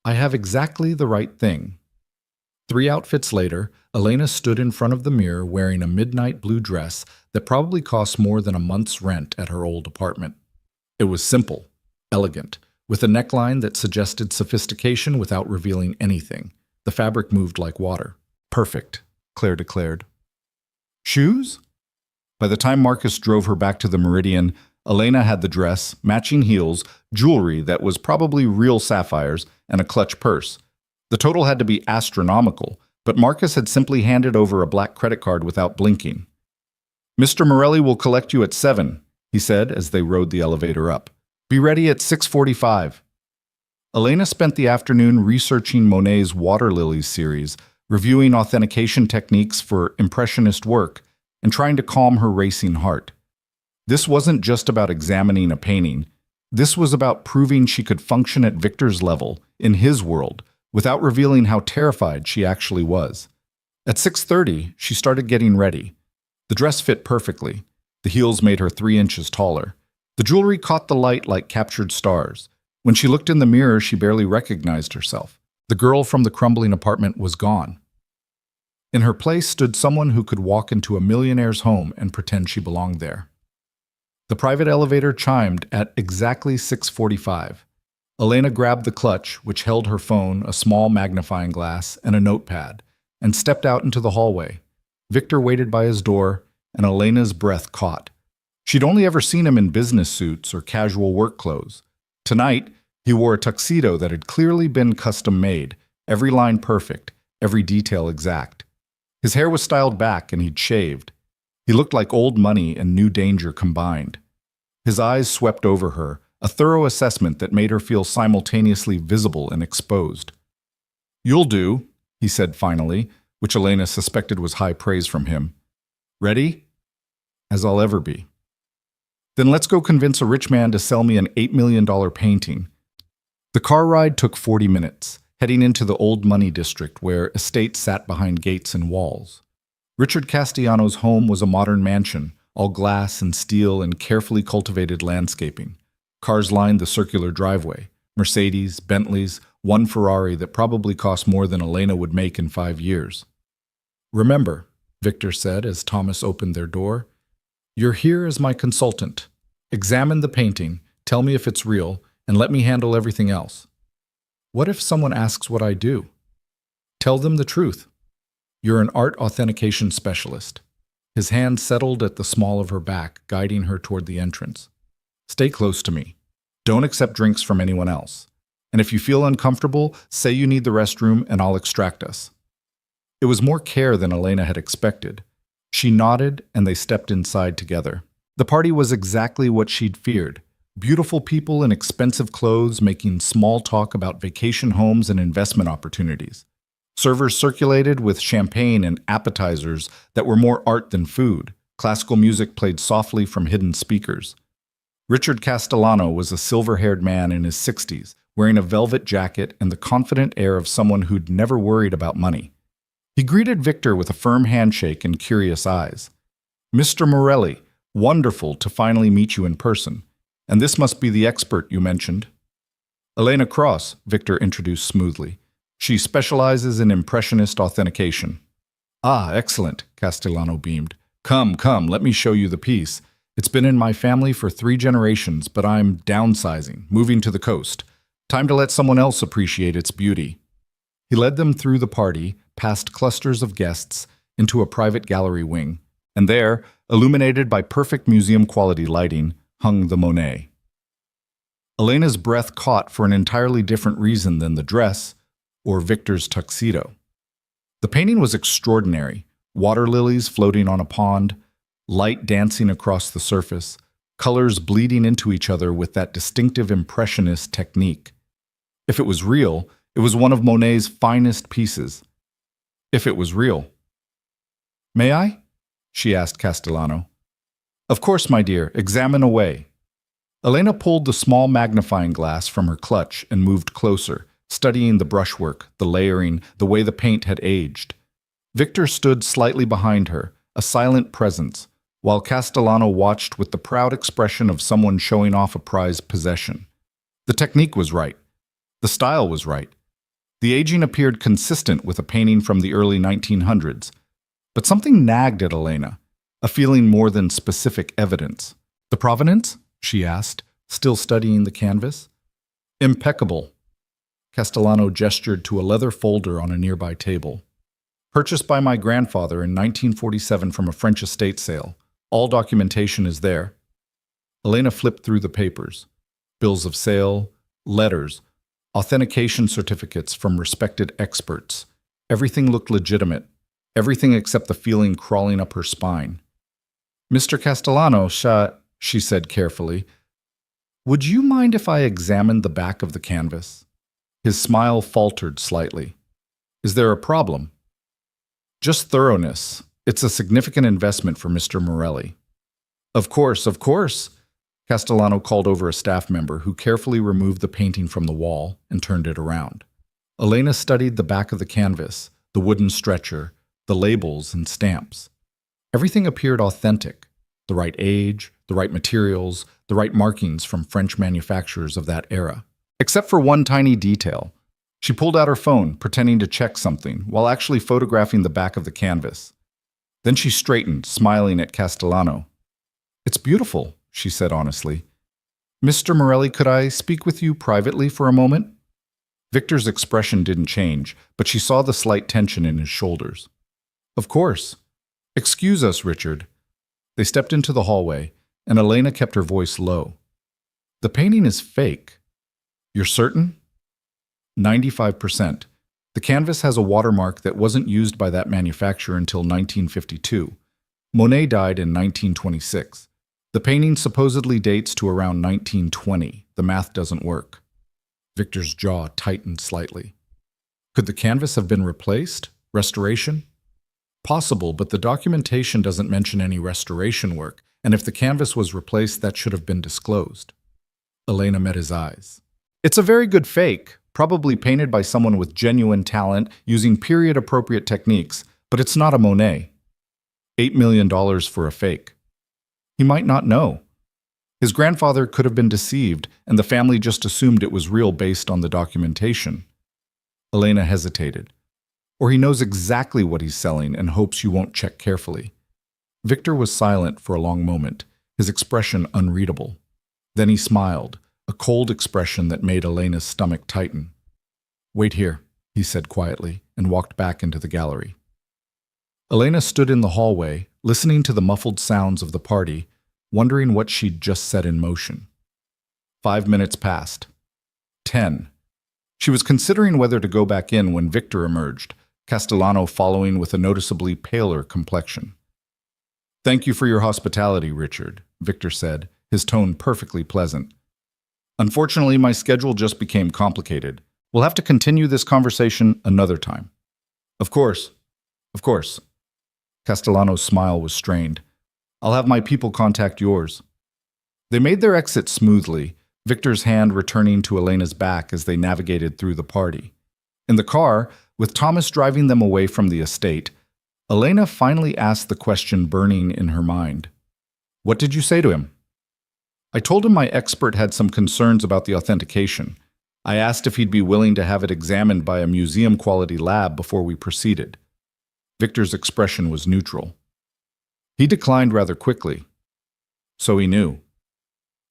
"I have exactly the right thing." 3 outfits later, Elena stood in front of the mirror wearing a midnight blue dress that probably cost more than a month's rent at her old apartment. It was simple, elegant, with a neckline that suggested sophistication without revealing anything. The fabric moved like water. Perfect, Claire declared. Shoes? By the time Marcus drove her back to the Meridian, Elena had the dress, matching heels, jewelry that was probably real sapphires, and a clutch purse. The total had to be astronomical, but Marcus had simply handed over a black credit card without blinking. Mr. Morelli will collect you at 7, he said as they rode the elevator up. Be ready at 6:45. Elena spent the afternoon researching Monet's Water Lilies series, reviewing authentication techniques for impressionist work, and trying to calm her racing heart. This wasn't just about examining a painting. This was about proving she could function at Victor's level, in his world, without revealing how terrified she actually was. At 6:30, she started getting ready. The dress fit perfectly. The heels made her 3 inches taller. The jewelry caught the light like captured stars. When she looked in the mirror, she barely recognized herself. The girl from the crumbling apartment was gone. In her place stood someone who could walk into a millionaire's home and pretend she belonged there. The private elevator chimed at exactly 6:45. Elena grabbed the clutch, which held her phone, a small magnifying glass, and a notepad, and stepped out into the hallway. Victor waited by his door, and Elena's breath caught. She'd only ever seen him in business suits or casual work clothes. Tonight, he wore a tuxedo that had clearly been custom-made, every line perfect, every detail exact. His hair was styled back and he'd shaved. He looked like old money and new danger combined. His eyes swept over her, a thorough assessment that made her feel simultaneously visible and exposed. "You'll do," he said finally, which Elena suspected was high praise from him. "Ready?" "As I'll ever be." "Then let's go convince a rich man to sell me an $8 million painting." The car ride took 40 minutes, heading into the old money district where estates sat behind gates and walls. Richard Castellano's home was a modern mansion, all glass and steel and carefully cultivated landscaping. Cars lined the circular driveway, Mercedes, Bentleys, one Ferrari that probably cost more than Elena would make in 5 years. "Remember," Victor said as Thomas opened their door, "you're here as my consultant. Examine the painting, tell me if it's real, and let me handle everything else." "What if someone asks what I do?" "Tell them the truth. You're an art authentication specialist." His hand settled at the small of her back, guiding her toward the entrance. "Stay close to me. Don't accept drinks from anyone else. And if you feel uncomfortable, say you need the restroom and I'll extract us." It was more care than Elena had expected. She nodded and they stepped inside together. The party was exactly what she'd feared. Beautiful people in expensive clothes making small talk about vacation homes and investment opportunities. Servers circulated with champagne and appetizers that were more art than food. Classical music played softly from hidden speakers. Richard Castellano was a silver-haired man in his 60s, wearing a velvet jacket and the confident air of someone who'd never worried about money. He greeted Victor with a firm handshake and curious eyes. "Mr. Morelli, wonderful to finally meet you in person. And this must be the expert you mentioned." "Elena Cross," Victor introduced smoothly. "She specializes in impressionist authentication." "Ah, excellent," Castellano beamed. Come, let me show you the piece. It's been in my family for 3 generations, but I'm downsizing, moving to the coast. Time to let someone else appreciate its beauty." He led them through the party, past clusters of guests, into a private gallery wing. And there, illuminated by perfect museum-quality lighting, hung the Monet. Elena's breath caught for an entirely different reason than the dress or Victor's tuxedo. The painting was extraordinary. Water lilies floating on a pond, light dancing across the surface, colors bleeding into each other with that distinctive impressionist technique. If it was real, it was one of Monet's finest pieces. If it was real. "May I?" she asked Castellano. "Of course, my dear, examine away." Elena pulled the small magnifying glass from her clutch and moved closer, studying the brushwork, the layering, the way the paint had aged. Victor stood slightly behind her, a silent presence, while Castellano watched with the proud expression of someone showing off a prized possession. The technique was right. The style was right. The aging appeared consistent with a painting from the early 1900s. But something nagged at Elena, a feeling more than specific evidence. "The provenance?" she asked, Still studying the canvas? Impeccable. Castellano gestured to a leather folder on a nearby table. Purchased by my grandfather in 1947 from a French estate sale. All documentation is there. Elena flipped through the papers. Bills of sale, letters, authentication certificates from respected experts. Everything looked legitimate. Everything except the feeling crawling up her spine. Mr. Castellano, she said carefully, would you mind if I examined the back of the canvas? His smile faltered slightly. Is there a problem? Just thoroughness. It's a significant investment for Mr. Morelli. Of course, of course. Castellano called over a staff member who carefully removed the painting from the wall and turned it around. Elena studied the back of the canvas, the wooden stretcher, the labels and stamps. Everything appeared authentic. The right age, the right materials, the right markings from French manufacturers of that era. Except for one tiny detail. She pulled out her phone, pretending to check something, while actually photographing the back of the canvas. Then she straightened, smiling at Castellano. It's beautiful, she said honestly. Mr. Morelli, could I speak with you privately for a moment? Victor's expression didn't change, but she saw the slight tension in his shoulders. Of course. Excuse us, Richard. They stepped into the hallway, and Elena kept her voice low. The painting is fake. You're certain? 95%. The canvas has a watermark that wasn't used by that manufacturer until 1952. Monet died in 1926. The painting supposedly dates to around 1920. The math doesn't work. Victor's jaw tightened slightly. Could the canvas have been replaced? Restoration? Possible, but the documentation doesn't mention any restoration work, and if the canvas was replaced, that should have been disclosed. Elena met his eyes. It's a very good fake, probably painted by someone with genuine talent using period-appropriate techniques, but it's not a Monet. $8 million for a fake. He might not know. His grandfather could have been deceived, and the family just assumed it was real based on the documentation. Elena hesitated. Or he knows exactly what he's selling and hopes you won't check carefully. Victor was silent for a long moment, his expression unreadable. Then he smiled, a cold expression that made Elena's stomach tighten. Wait here, he said quietly, and walked back into the gallery. Elena stood in the hallway, listening to the muffled sounds of the party, wondering what she'd just set in motion. 5 minutes passed. 10. She was considering whether to go back in when Victor emerged, Castellano following with a noticeably paler complexion. Thank you for your hospitality, Richard, Victor said, his tone perfectly pleasant. Unfortunately, my schedule just became complicated. We'll have to continue this conversation another time. Of course. Of course. Castellano's smile was strained. I'll have my people contact yours. They made their exit smoothly, Victor's hand returning to Elena's back as they navigated through the party. In the car, with Thomas driving them away from the estate, Elena finally asked the question burning in her mind. What did you say to him? I told him my expert had some concerns about the authentication. I asked if he'd be willing to have it examined by a museum-quality lab before we proceeded. Victor's expression was neutral. He declined rather quickly. So he knew.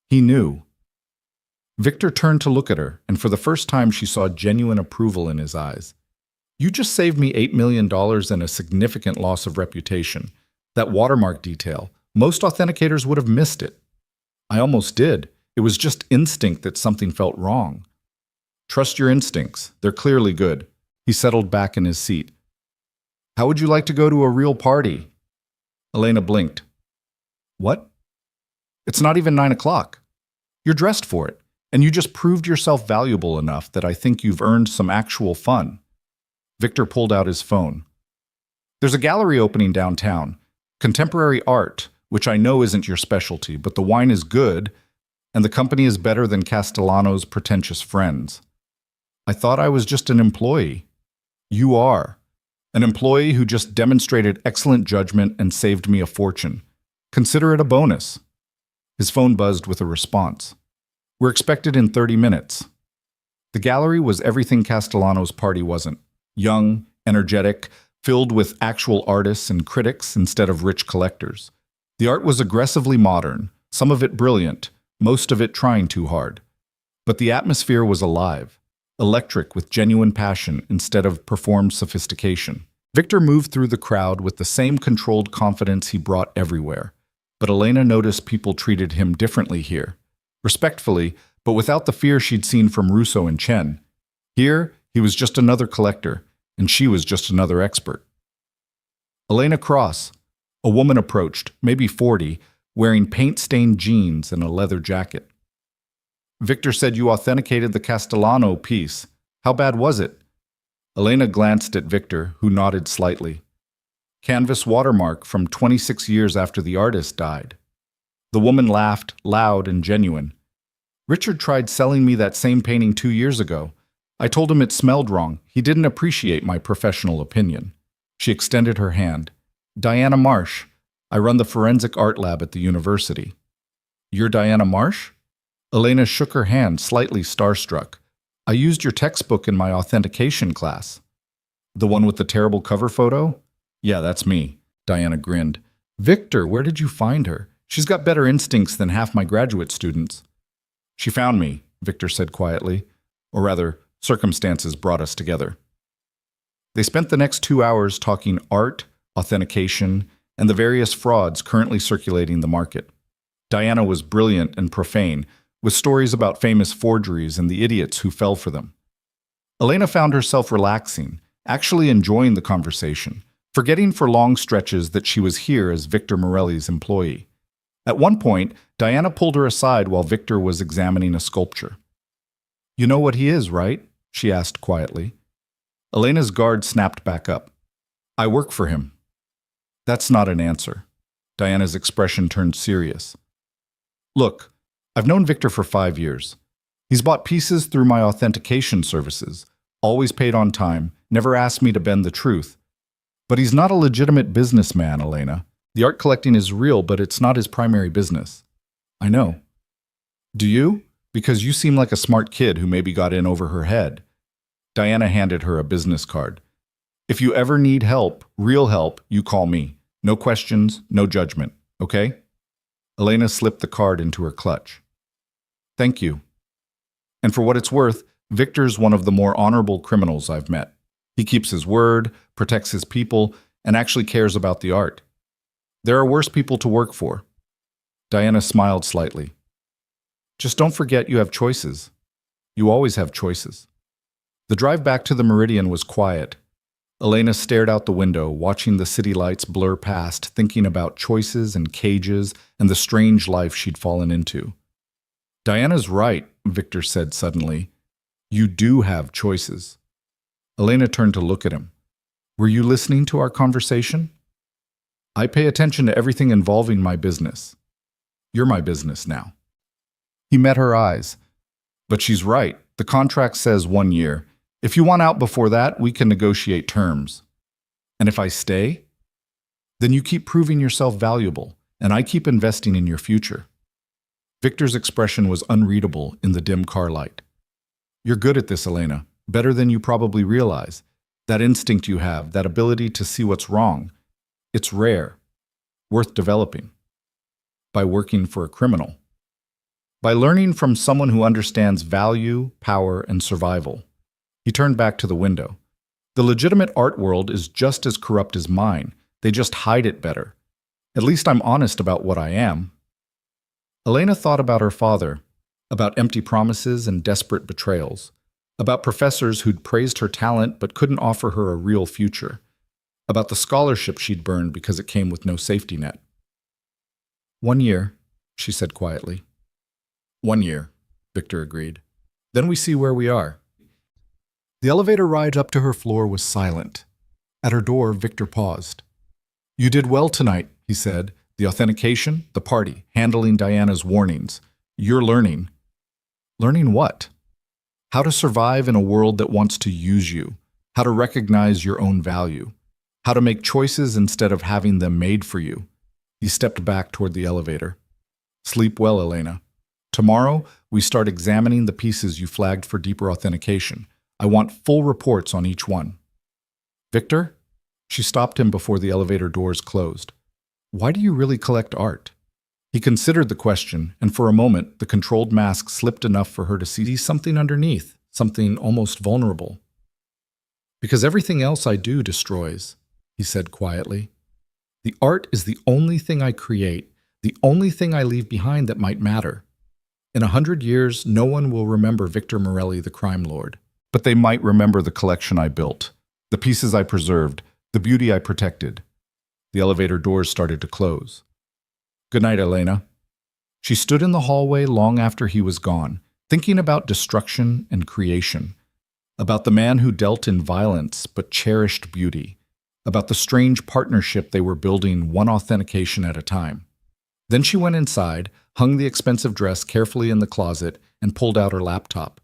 He knew. Victor turned to look at her, and for the first time she saw genuine approval in his eyes. You just saved me $8 million and a significant loss of reputation. That watermark detail, most authenticators would have missed it. I almost did. It was just instinct that something felt wrong. Trust your instincts. They're clearly good. He settled back in his seat. How would you like to go to a real party? Elena blinked. What? It's not even 9 o'clock. You're dressed for it, and you just proved yourself valuable enough that I think you've earned some actual fun. Victor pulled out his phone. There's a gallery opening downtown. Contemporary art, which I know isn't your specialty, but the wine is good, and the company is better than Castellano's pretentious friends. I thought I was just an employee. You are. An employee who just demonstrated excellent judgment and saved me a fortune. Consider it a bonus. His phone buzzed with a response. We're expected in 30 minutes. The gallery was everything Castellano's party wasn't. Young, energetic, filled with actual artists and critics instead of rich collectors. The art was aggressively modern, some of it brilliant, most of it trying too hard. But the atmosphere was alive, electric with genuine passion instead of performed sophistication. Victor moved through the crowd with the same controlled confidence he brought everywhere. But Elena noticed people treated him differently here. Respectfully, but without the fear she'd seen from Russo and Chen. Here, he was just another collector, and she was just another expert. Elena Cross, a woman approached, maybe 40, wearing paint-stained jeans and a leather jacket. Victor said you authenticated the Castellano piece. How bad was it? Elena glanced at Victor, who nodded slightly. Canvas watermark from 26 years after the artist died. The woman laughed, loud and genuine. Richard tried selling me that same painting 2 years ago. I told him it smelled wrong. He didn't appreciate my professional opinion. She extended her hand. Diana Marsh. I run the forensic art lab at the university. You're Diana Marsh? Elena shook her hand, slightly starstruck. I used your textbook in my authentication class. The one with the terrible cover photo? Yeah, that's me. Diana grinned. Victor, where did you find her? She's got better instincts than half my graduate students. She found me, Victor said quietly. Or rather, circumstances brought us together. They spent the next 2 hours talking art, authentication, and the various frauds currently circulating the market. Diana was brilliant and profane, with stories about famous forgeries and the idiots who fell for them. Elena found herself relaxing, actually enjoying the conversation, forgetting for long stretches that she was here as Victor Morelli's employee. At one point, Diana pulled her aside while Victor was examining a sculpture. You know what he is, right? She asked quietly. Elena's guard snapped back up. I work for him. That's not an answer. Diana's expression turned serious. Look, I've known Victor for 5 years. He's bought pieces through my authentication services, always paid on time, never asked me to bend the truth. But he's not a legitimate businessman, Elena. The art collecting is real, but it's not his primary business. I know. Do you? Because you seem like a smart kid who maybe got in over her head. Diana handed her a business card. If you ever need help, real help, you call me. No questions, no judgment, okay? Elena slipped the card into her clutch. Thank you. And for what it's worth, Victor's one of the more honorable criminals I've met. He keeps his word, protects his people, and actually cares about the art. There are worse people to work for. Diana smiled slightly. Just don't forget you have choices. You always have choices. The drive back to the Meridian was quiet. Elena stared out the window, watching the city lights blur past, thinking about choices and cages and the strange life she'd fallen into. Diana's right, Victor said suddenly. You do have choices. Elena turned to look at him. Were you listening to our conversation? I pay attention to everything involving my business. You're my business now. He met her eyes. But she's right. The contract says 1 year. If you want out before that, we can negotiate terms. And if I stay? Then you keep proving yourself valuable, and I keep investing in your future. Victor's expression was unreadable in the dim car light. You're good at this, Elena. Better than you probably realize. That instinct you have, that ability to see what's wrong, it's rare, worth developing. By working for a criminal. By learning from someone who understands value, power, and survival. He turned back to the window. The legitimate art world is just as corrupt as mine. They just hide it better. At least I'm honest about what I am. Elena thought about her father, about empty promises and desperate betrayals, about professors who'd praised her talent but couldn't offer her a real future, about the scholarship she'd burned because it came with no safety net. 1 year, she said quietly. 1 year, Victor agreed. Then we see where we are. The elevator ride up to her floor was silent. At her door, Victor paused. You did well tonight, he said. The authentication, the party, handling Diana's warnings. You're learning. Learning what? How to survive in a world that wants to use you. How to recognize your own value. How to make choices instead of having them made for you. He stepped back toward the elevator. Sleep well, Elena. Tomorrow, we start examining the pieces you flagged for deeper authentication. I want full reports on each one. Victor? She stopped him before the elevator doors closed. Why do you really collect art? He considered the question, and for a moment, the controlled mask slipped enough for her to see something underneath, something almost vulnerable. "Because everything else I do destroys," he said quietly. "The art is the only thing I create, the only thing I leave behind that might matter. In 100 years, no one will remember Victor Morelli, the crime lord. But they might remember the collection I built, the pieces I preserved, the beauty I protected." The elevator doors started to close. "Good night, Elena." She stood in the hallway long after he was gone, thinking about destruction and creation, about the man who dealt in violence but cherished beauty, about the strange partnership they were building one authentication at a time. Then she went inside, hung the expensive dress carefully in the closet, and pulled out her laptop.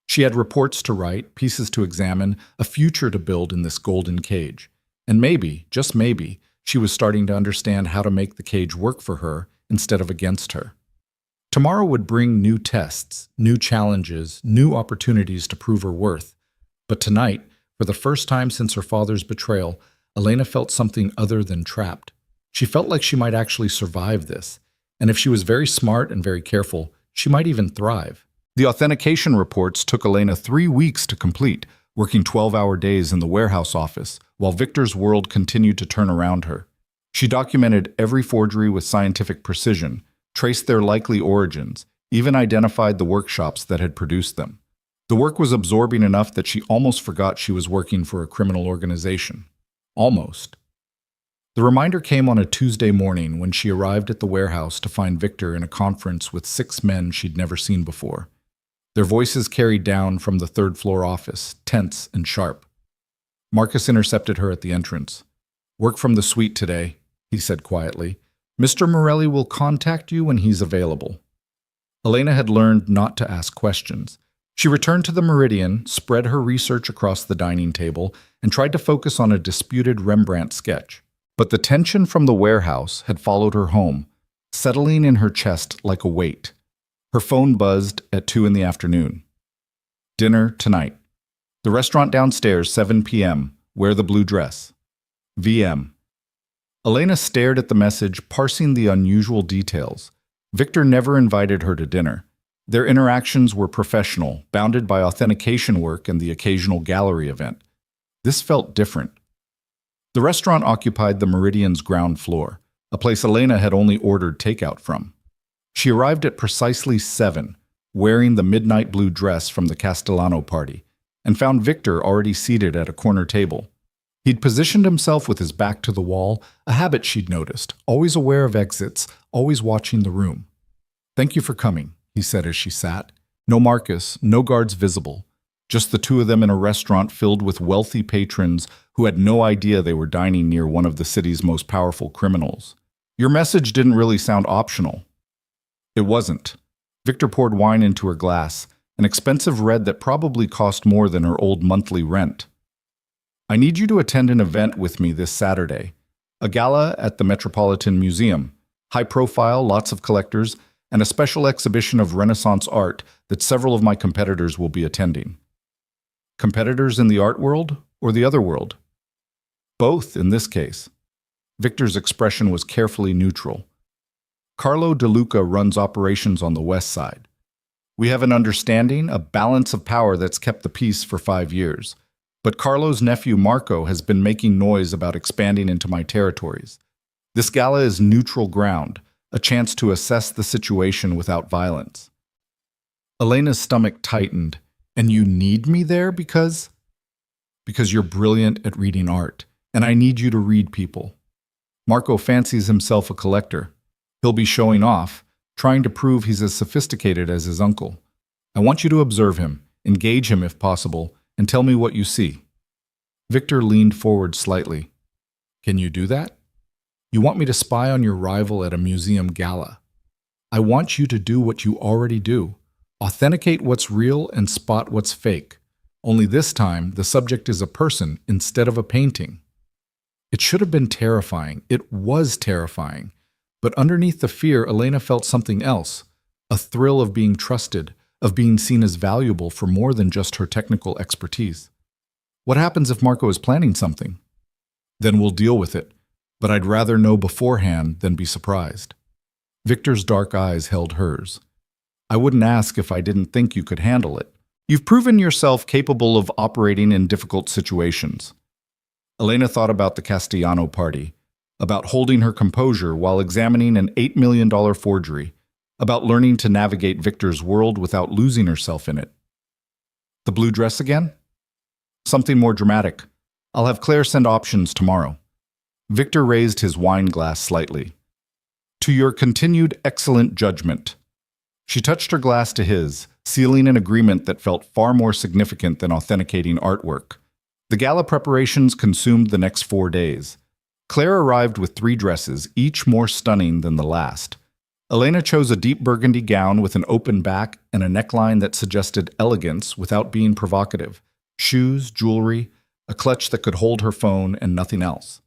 She had reports to write, pieces to examine, a future to build in this golden cage. And maybe, just maybe, she was starting to understand how to make the cage work for her instead of against her. Tomorrow would bring new tests, new challenges, new opportunities to prove her worth. But tonight, for the first time since her father's betrayal, Elena felt something other than trapped. She felt like she might actually survive this, and if she was very smart and very careful, she might even thrive. The authentication reports took Elena 3 weeks to complete, working 12-hour days in the warehouse office, while Victor's world continued to turn around her. She documented every forgery with scientific precision, traced their likely origins, even identified the workshops that had produced them. The work was absorbing enough that she almost forgot she was working for a criminal organization. Almost. The reminder came on a Tuesday morning when she arrived at the warehouse to find Victor in a conference with 6 men she'd never seen before. Their voices carried down from the third-floor office, tense and sharp. Marcus intercepted her at the entrance. "Work from the suite today," he said quietly. "Mr. Morelli will contact you when he's available." Elena had learned not to ask questions. She returned to the Meridian, spread her research across the dining table, and tried to focus on a disputed Rembrandt sketch. But the tension from the warehouse had followed her home, settling in her chest like a weight. Her phone buzzed at 2 in the afternoon. "Dinner tonight. The restaurant downstairs, 7 p.m. Wear the blue dress. VM." Elena stared at the message, parsing the unusual details. Victor never invited her to dinner. Their interactions were professional, bounded by authentication work and the occasional gallery event. This felt different. The restaurant occupied the Meridian's ground floor, a place Elena had only ordered takeout from. She arrived at precisely 7, wearing the midnight blue dress from the Castellano party, and found Victor already seated at a corner table. He'd positioned himself with his back to the wall, a habit she'd noticed, always aware of exits, always watching the room. "Thank you for coming," he said as she sat. No Marcus, no guards visible. Just the two of them in a restaurant filled with wealthy patrons who had no idea they were dining near one of the city's most powerful criminals. "Your message didn't really sound optional." It wasn't. Victor poured wine into her glass, an expensive red that probably cost more than her old monthly rent. "I need you to attend an event with me this Saturday. A gala at the Metropolitan Museum. High profile, lots of collectors, and a special exhibition of Renaissance art that several of my competitors will be attending." Competitors in the art world or the other world? Both in this case. Victor's expression was carefully neutral. "Carlo De Luca runs operations on the west side. We have an understanding, a balance of power that's kept the peace for 5 years. But Carlo's nephew Marco has been making noise about expanding into my territories. This gala is neutral ground, a chance to assess the situation without violence." Elena's stomach tightened. "And you need me there because?" "Because you're brilliant at reading art, and I need you to read people. Marco fancies himself a collector. He'll be showing off, trying to prove he's as sophisticated as his uncle. I want you to observe him, engage him if possible, and tell me what you see." Victor leaned forward slightly. "Can you do that? You want me to spy on your rival at a museum gala. I want you to do what you already do. Authenticate what's real and spot what's fake. Only this time, the subject is a person instead of a painting." It should have been terrifying. It was terrifying. But underneath the fear, Elena felt something else. A thrill of being trusted, of being seen as valuable for more than just her technical expertise. What happens if Marco is planning something? Then we'll deal with it. But I'd rather know beforehand than be surprised. Victor's dark eyes held hers. I wouldn't ask if I didn't think you could handle it. You've proven yourself capable of operating in difficult situations. Elena thought about the Castellano party, about holding her composure while examining an $8 million forgery, about learning to navigate Victor's world without losing herself in it. The blue dress again? Something more dramatic. I'll have Claire send options tomorrow. Victor raised his wine glass slightly. To your continued excellent judgment. She touched her glass to his, sealing an agreement that felt far more significant than authenticating artwork. The gala preparations consumed the next 4 days. Claire arrived with 3 dresses, each more stunning than the last. Elena chose a deep burgundy gown with an open back and a neckline that suggested elegance without being provocative. Shoes, jewelry, a clutch that could hold her phone, and nothing else.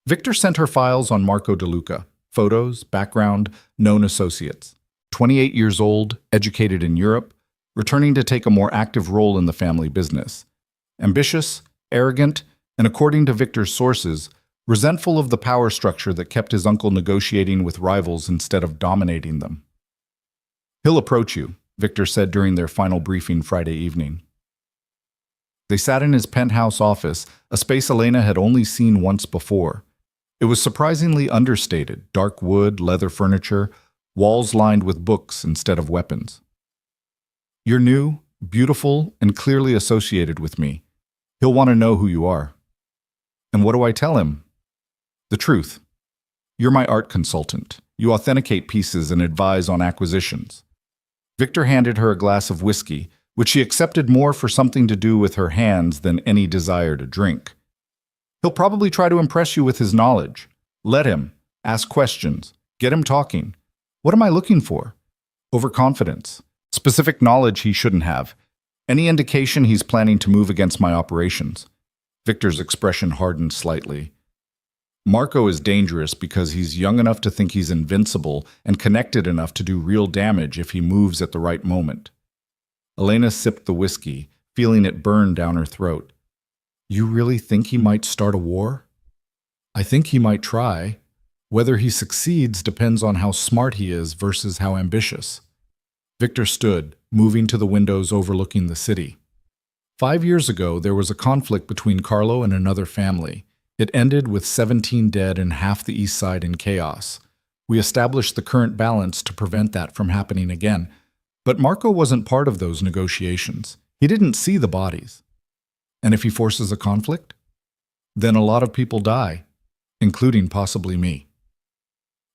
Victor sent her files on Marco De Luca. Photos, background, known associates. 28 years old, educated in Europe, returning to take a more active role in the family business. Ambitious, arrogant, and according to Victor's sources, resentful of the power structure that kept his uncle negotiating with rivals instead of dominating them. He'll approach you, Victor said during their final briefing Friday evening. They sat in his penthouse office, a space Elena had only seen once before. It was surprisingly understated, dark wood, leather furniture, walls lined with books instead of weapons. You're new, beautiful, and clearly associated with me. He'll want to know who you are. And what do I tell him? The truth. You're my art consultant. You authenticate pieces and advise on acquisitions. Victor handed her a glass of whiskey, which she accepted more for something to do with her hands than any desire to drink. He'll probably try to impress you with his knowledge. Let him. Ask questions. Get him talking. What am I looking for? Overconfidence. Specific knowledge he shouldn't have. Any indication he's planning to move against my operations. Victor's expression hardened slightly. Marco is dangerous because he's young enough to think he's invincible and connected enough to do real damage if he moves at the right moment. Elena sipped the whiskey, feeling it burn down her throat. You really think he might start a war? I think he might try. Whether he succeeds depends on how smart he is versus how ambitious. Victor stood, moving to the windows overlooking the city. 5 years ago, there was a conflict between Carlo and another family. It ended with 17 dead and half the east side in chaos. We established the current balance to prevent that from happening again. But Marco wasn't part of those negotiations. He didn't see the bodies. And if he forces a conflict? Then a lot of people die, including possibly me.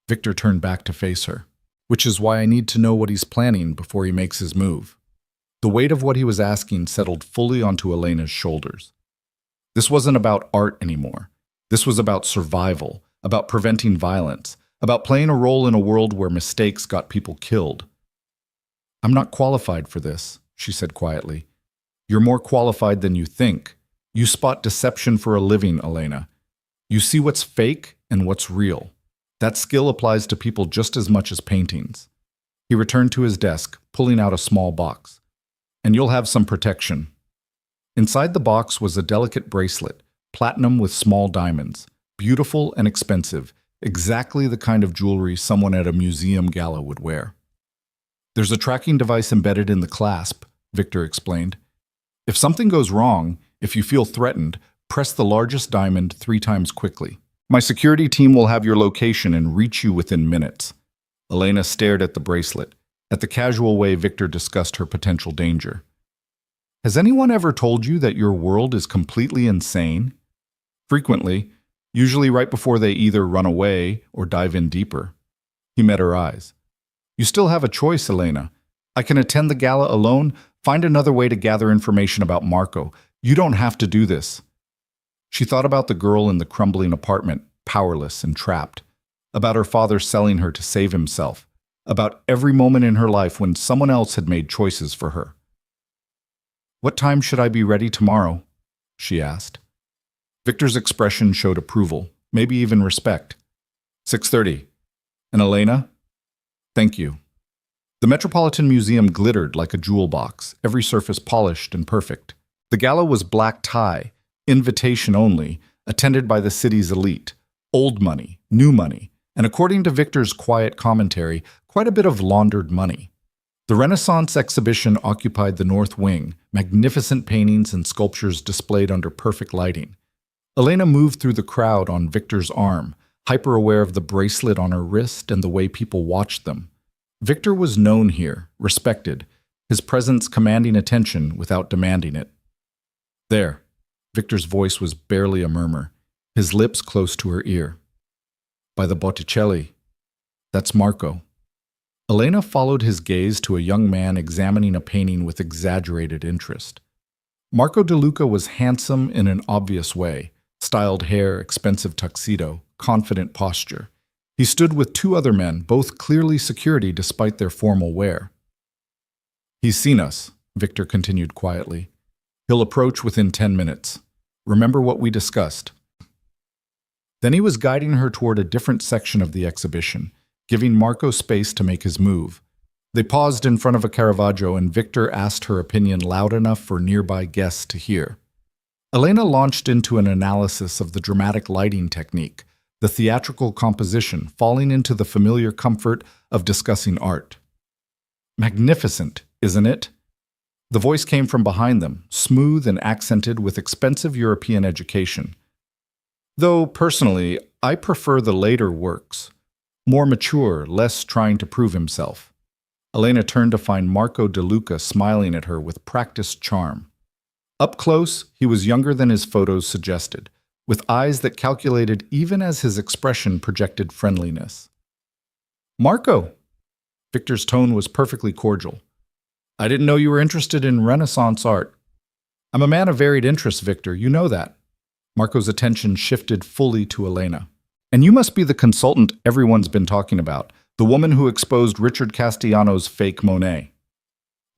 Victor turned back to face her, which is why I need to know what he's planning before he makes his move. The weight of what he was asking settled fully onto Elena's shoulders. This wasn't about art anymore. This was about survival, about preventing violence, about playing a role in a world where mistakes got people killed. I'm not qualified for this, she said quietly. You're more qualified than you think. You spot deception for a living, Elena. You see what's fake and what's real. That skill applies to people just as much as paintings. He returned to his desk, pulling out a small box. And you'll have some protection. Inside the box was a delicate bracelet, platinum with small diamonds, beautiful and expensive, exactly the kind of jewelry someone at a museum gala would wear. There's a tracking device embedded in the clasp, Victor explained. If something goes wrong, if you feel threatened, press the largest diamond 3 times quickly. My security team will have your location and reach you within minutes. Elena stared at the bracelet, at the casual way Victor discussed her potential danger. Has anyone ever told you that your world is completely insane? Frequently, usually right before they either run away or dive in deeper. He met her eyes. You still have a choice, Elena. I can attend the gala alone, find another way to gather information about Marco. You don't have to do this. She thought about the girl in the crumbling apartment, powerless and trapped, about her father selling her to save himself, about every moment in her life when someone else had made choices for her. What time should I be ready tomorrow? She asked. Victor's expression showed approval, maybe even respect. 6:30. And Elena? Thank you. The Metropolitan Museum glittered like a jewel box, every surface polished and perfect. The gala was black tie, invitation only, attended by the city's elite. Old money, new money, and according to Victor's quiet commentary, quite a bit of laundered money. The Renaissance exhibition occupied the north wing, magnificent paintings and sculptures displayed under perfect lighting. Elena moved through the crowd on Victor's arm, hyper-aware of the bracelet on her wrist and the way people watched them. Victor was known here, respected, his presence commanding attention without demanding it. There. Victor's voice was barely a murmur, his lips close to her ear. By the Botticelli. That's Marco. Elena followed his gaze to a young man examining a painting with exaggerated interest. Marco De Luca was handsome in an obvious way, styled hair, expensive tuxedo, confident posture. He stood with two other men, both clearly security despite their formal wear. He's seen us, Victor continued quietly. He'll approach within 10 minutes. Remember what we discussed. Then he was guiding her toward a different section of the exhibition, giving Marco space to make his move. They paused in front of a Caravaggio and Victor asked her opinion loud enough for nearby guests to hear. Elena launched into an analysis of the dramatic lighting technique, the theatrical composition, falling into the familiar comfort of discussing art. Magnificent, isn't it? The voice came from behind them, smooth and accented with expensive European education. Though, personally, I prefer the later works. More mature, less trying to prove himself. Elena turned to find Marco De Luca smiling at her with practiced charm. Up close, he was younger than his photos suggested, with eyes that calculated even as his expression projected friendliness. Marco! Victor's tone was perfectly cordial. I didn't know you were interested in Renaissance art. I'm a man of varied interests, Victor, you know that. Marco's attention shifted fully to Elena. And you must be the consultant everyone's been talking about, the woman who exposed Richard Castellano's fake Monet.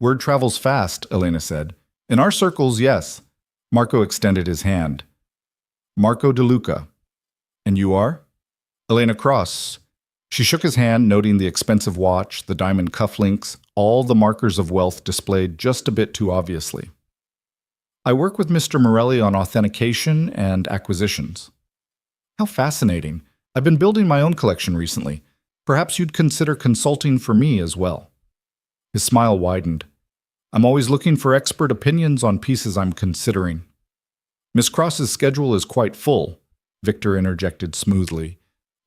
Word travels fast, Elena said. In our circles, yes. Marco extended his hand. Marco De Luca. And you are? Elena Cross. She shook his hand, noting the expensive watch, the diamond cufflinks, all the markers of wealth displayed just a bit too obviously. I work with Mr. Morelli on authentication and acquisitions. How fascinating. I've been building my own collection recently. Perhaps you'd consider consulting for me as well. His smile widened. I'm always looking for expert opinions on pieces I'm considering. Miss Cross's schedule is quite full, Victor interjected smoothly.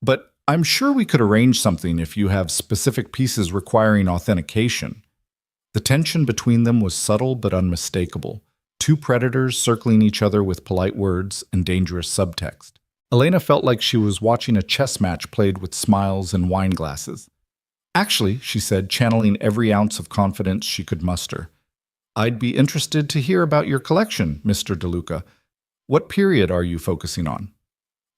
But I'm sure we could arrange something if you have specific pieces requiring authentication. The tension between them was subtle but unmistakable. Two predators circling each other with polite words and dangerous subtext. Elena felt like she was watching a chess match played with smiles and wine glasses. Actually, she said, channeling every ounce of confidence she could muster, I'd be interested to hear about your collection, Mr. De Luca. What period are you focusing on?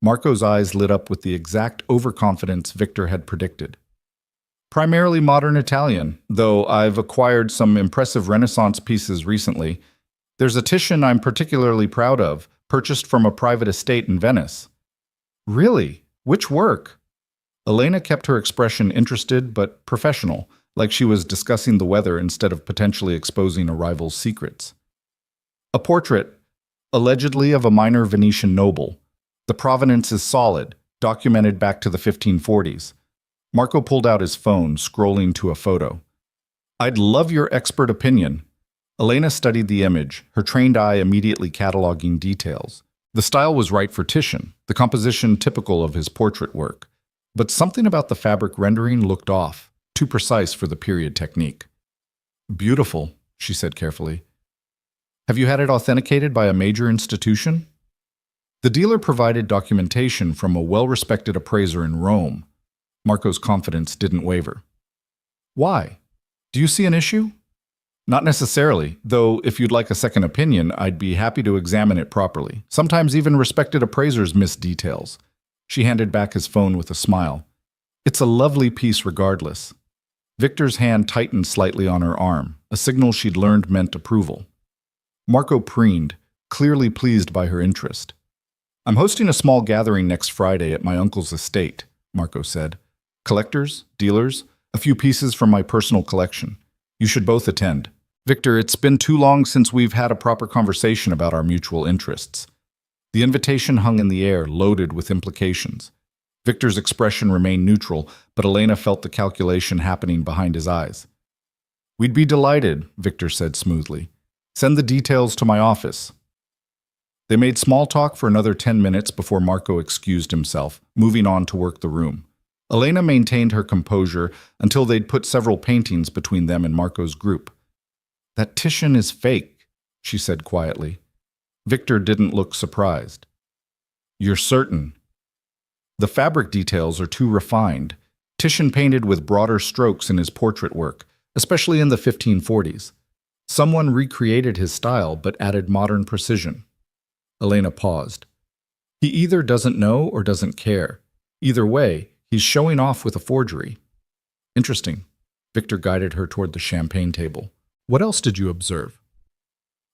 Marco's eyes lit up with the exact overconfidence Victor had predicted. Primarily modern Italian, though I've acquired some impressive Renaissance pieces recently. There's a Titian I'm particularly proud of, purchased from a private estate in Venice. Really? Which work? Elena kept her expression interested but professional, like she was discussing the weather instead of potentially exposing a rival's secrets. A portrait, allegedly of a minor Venetian noble. The provenance is solid, documented back to the 1540s. Marco pulled out his phone, scrolling to a photo. I'd love your expert opinion. Elena studied the image, her trained eye immediately cataloging details. The style was right for Titian, the composition typical of his portrait work. But something about the fabric rendering looked off, too precise for the period technique. Beautiful, she said carefully. Have you had it authenticated by a major institution? The dealer provided documentation from a well-respected appraiser in Rome. Marco's confidence didn't waver. Why? Do you see an issue? Not necessarily, though if you'd like a second opinion, I'd be happy to examine it properly. Sometimes even respected appraisers miss details. She handed back his phone with a smile. It's a lovely piece regardless. Victor's hand tightened slightly on her arm, a signal she'd learned meant approval. Marco preened, clearly pleased by her interest. I'm hosting a small gathering next Friday at my uncle's estate, Marco said. Collectors, dealers, a few pieces from my personal collection. You should both attend. Victor, it's been too long since we've had a proper conversation about our mutual interests. The invitation hung in the air, loaded with implications. Victor's expression remained neutral, but Elena felt the calculation happening behind his eyes. "We'd be delighted," Victor said smoothly. "Send the details to my office." They made small talk for another 10 minutes before Marco excused himself, moving on to work the room. Elena maintained her composure until they'd put several paintings between them and Marco's group. "That Titian is fake," she said quietly. Victor didn't look surprised. "You're certain?" "The fabric details are too refined. Titian painted with broader strokes in his portrait work, especially in the 1540s. Someone recreated his style but added modern precision." Elena paused. "He either doesn't know or doesn't care. Either way, he's showing off with a forgery." "Interesting." Victor guided her toward the champagne table. "What else did you observe?"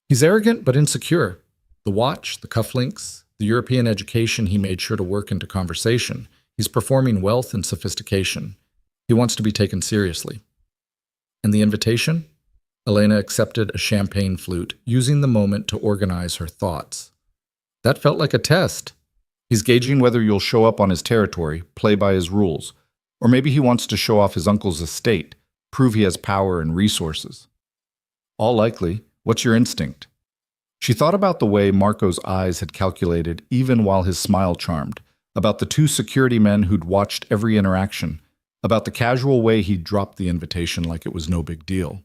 "He's arrogant but insecure. The watch, the cufflinks, the European education he made sure to work into conversation. He's performing wealth and sophistication. He wants to be taken seriously." "And the invitation?" Elena accepted a champagne flute, using the moment to organize her thoughts. "That felt like a test. He's gauging whether you'll show up on his territory, play by his rules. Or maybe he wants to show off his uncle's estate, prove he has power and resources." "All likely. What's your instinct?" She thought about the way Marco's eyes had calculated even while his smile charmed, about the two security men who'd watched every interaction, about the casual way he'd dropped the invitation like it was no big deal.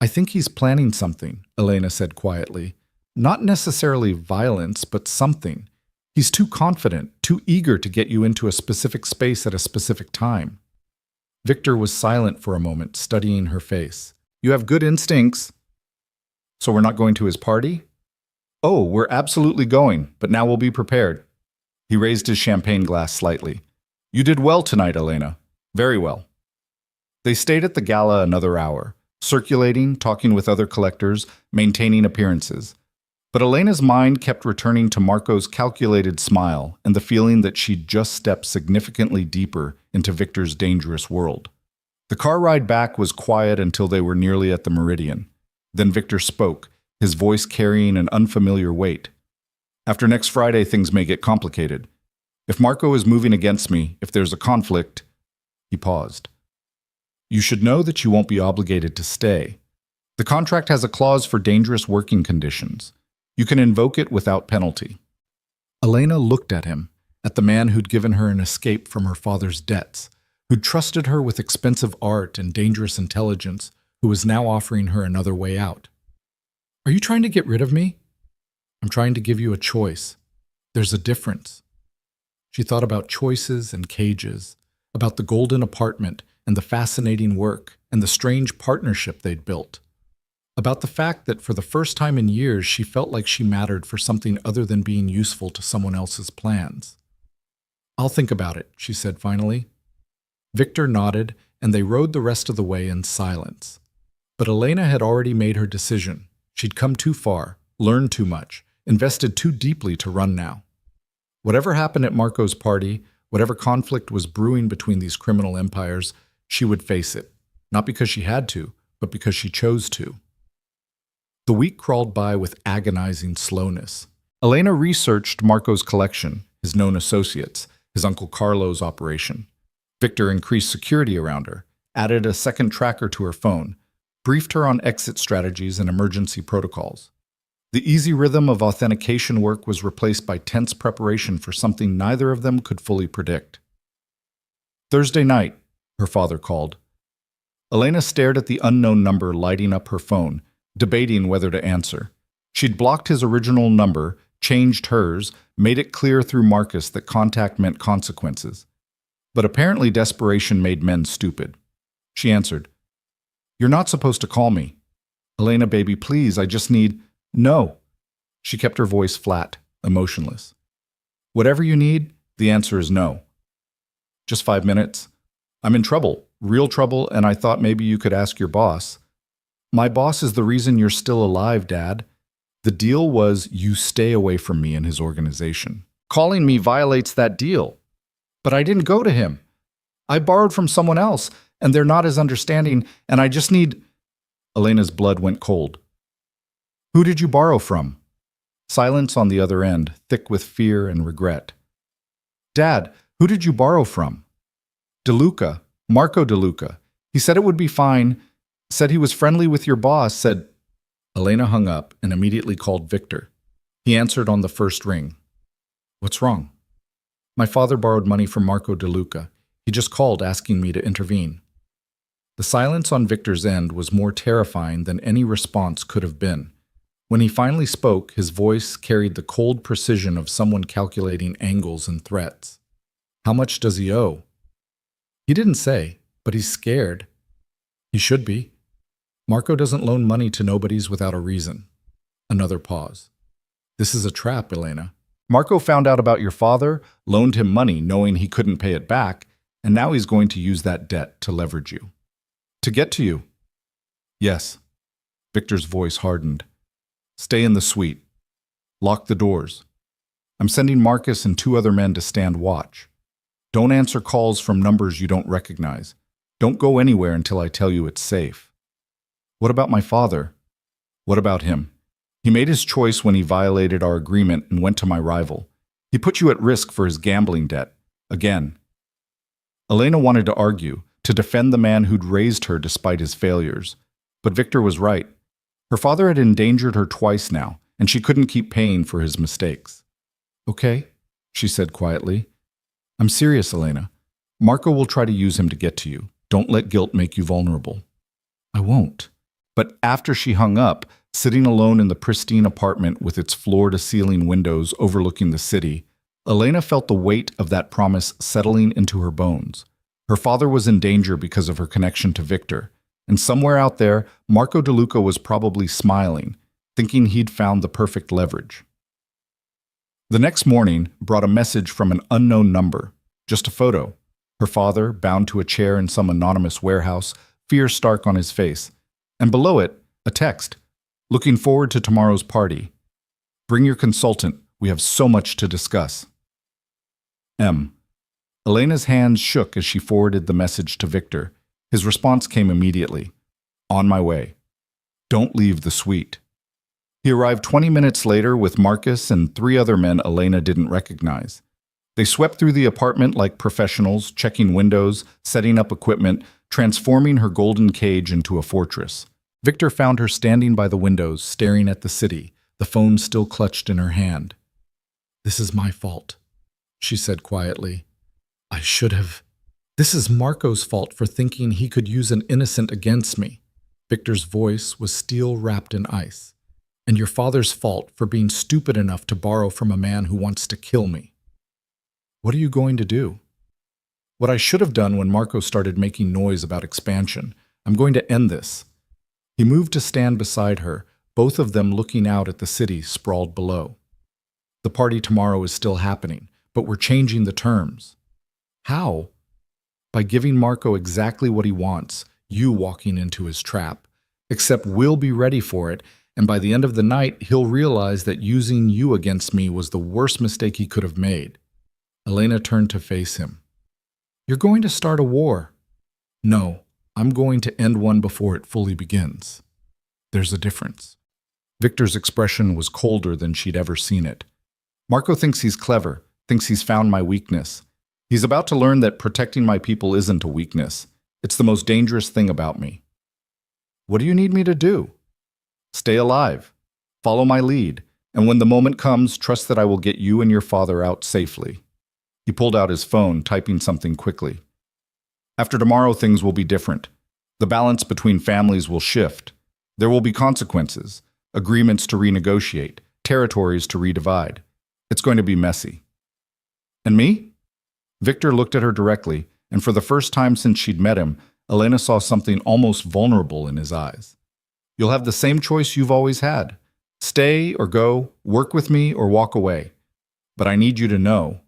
"I think he's planning something," Elena said quietly. "Not necessarily violence, but something. He's too confident, too eager to get you into a specific space at a specific time." Victor was silent for a moment, studying her face. "You have good instincts." "So we're not going to his party?" "Oh, we're absolutely going, but now we'll be prepared." He raised his champagne glass slightly. "You did well tonight, Elena. Very well." They stayed at the gala another hour, circulating, talking with other collectors, maintaining appearances. But Elena's mind kept returning to Marco's calculated smile and the feeling that she'd just stepped significantly deeper into Victor's dangerous world. The car ride back was quiet until they were nearly at the Meridian. Then Victor spoke, his voice carrying an unfamiliar weight. "After next Friday, things may get complicated. If Marco is moving against me, if there's a conflict—" He paused. "You should know that you won't be obligated to stay. The contract has a clause for dangerous working conditions. You can invoke it without penalty." Elena looked at him, at the man who'd given her an escape from her father's debts, who'd trusted her with expensive art and dangerous intelligence, who was now offering her another way out. "Are you trying to get rid of me?" "I'm trying to give you a choice. There's a difference." She thought about choices and cages, about the golden apartment and the fascinating work and the strange partnership they'd built, about the fact that for the first time in years she felt like she mattered for something other than being useful to someone else's plans. "I'll think about it," she said finally. Victor nodded, and they rode the rest of the way in silence. But Elena had already made her decision. She'd come too far, learned too much, invested too deeply to run now. Whatever happened at Marco's party, whatever conflict was brewing between these criminal empires, she would face it, not because she had to, but because she chose to. The week crawled by with agonizing slowness. Elena researched Marco's collection, his known associates, his Uncle Carlo's operation. Victor increased security around her, added a second tracker to her phone, briefed her on exit strategies and emergency protocols. The easy rhythm of authentication work was replaced by tense preparation for something neither of them could fully predict. "Thursday night," her father called. Elena stared at the unknown number lighting up her phone, debating whether to answer. She'd blocked his original number, changed hers, made it clear through Marcus that contact meant consequences. But apparently desperation made men stupid. She answered, "You're not supposed to call me." "Elena, baby, please, I just need—" "No." She kept her voice flat, emotionless. "Whatever you need, the answer is no." "Just 5 minutes. I'm in trouble, real trouble, and I thought maybe you could ask your boss." "My boss is the reason you're still alive, Dad. The deal was you stay away from me and his organization. Calling me violates that deal." "But I didn't go to him. I borrowed from someone else, and they're not as understanding, and I just need—" Elena's blood went cold. "Who did you borrow from?" Silence on the other end, thick with fear and regret. "Dad, Who did you borrow from? DeLuca, Marco DeLuca. He said it would be fine, said he was friendly with your boss, said... Elena hung up and immediately called Victor. He answered on the first ring. What's wrong? My father borrowed money from Marco DeLuca. He just called asking me to intervene. The silence on Victor's end was more terrifying than any response could have been. When he finally spoke, his voice carried the cold precision of someone calculating angles and threats. How much does he owe? He didn't say, but he's scared. He should be. Marco doesn't loan money to nobodies without a reason. Another pause. This is a trap, Elena. Marco found out about your father, loaned him money knowing he couldn't pay it back, and now he's going to use that debt to leverage you. To get to you. Yes. Victor's voice hardened. Stay in the suite. Lock the doors. I'm sending Marcus and 2 other men to stand watch. Don't answer calls from numbers you don't recognize. Don't go anywhere until I tell you it's safe. What about my father? What about him? He made his choice when he violated our agreement and went to my rival. He put you at risk for his gambling debt. Again. Elena wanted to argue, to defend the man who'd raised her despite his failures. But Victor was right. Her father had endangered her twice now, and she couldn't keep paying for his mistakes. Okay, she said quietly. I'm serious, Elena. Marco will try to use him to get to you. Don't let guilt make you vulnerable. I won't. But after she hung up, sitting alone in the pristine apartment with its floor-to-ceiling windows overlooking the city, Elena felt the weight of that promise settling into her bones. Her father was in danger because of her connection to Victor, and somewhere out there, Marco DeLuca was probably smiling, thinking he'd found the perfect leverage. The next morning brought a message from an unknown number, just a photo. Her father, bound to a chair in some anonymous warehouse, fear stark on his face, and below it, a text. Looking forward to tomorrow's party. Bring your consultant. We have so much to discuss. M. Elena's hands shook as she forwarded the message to Victor. His response came immediately. On my way. Don't leave the suite. He arrived 20 minutes later with Marcus and 3 other men Elena didn't recognize. They swept through the apartment like professionals, checking windows, setting up equipment, transforming her golden cage into a fortress. Victor found her standing by the windows, staring at the city, the phone still clutched in her hand. This is my fault, she said quietly. I should have. This is Marco's fault for thinking he could use an innocent against me. Victor's voice was steel wrapped in ice. And your father's fault for being stupid enough to borrow from a man who wants to kill me. What are you going to do? What I should have done when Marco started making noise about expansion. I'm going to end this. He moved to stand beside her, both of them looking out at the city sprawled below. The party tomorrow is still happening, but we're changing the terms. How? By giving Marco exactly what he wants, you walking into his trap. Except we'll be ready for it, and by the end of the night, he'll realize that using you against me was the worst mistake he could have made. Elena turned to face him. You're going to start a war. No. I'm going to end one before it fully begins. There's a difference. Victor's expression was colder than she'd ever seen it. Marco thinks he's clever, thinks he's found my weakness. He's about to learn that protecting my people isn't a weakness. It's the most dangerous thing about me. What do you need me to do? Stay alive. Follow my lead. And when the moment comes, trust that I will get you and your father out safely. He pulled out his phone, typing something quickly. After tomorrow, things will be different. The balance between families will shift. There will be consequences, agreements to renegotiate, territories to redivide. It's going to be messy. And me? Victor looked at her directly, and for the first time since she'd met him, Elena saw something almost vulnerable in his eyes. You'll have the same choice you've always had. Stay or go, work with me or walk away. But I need you to know,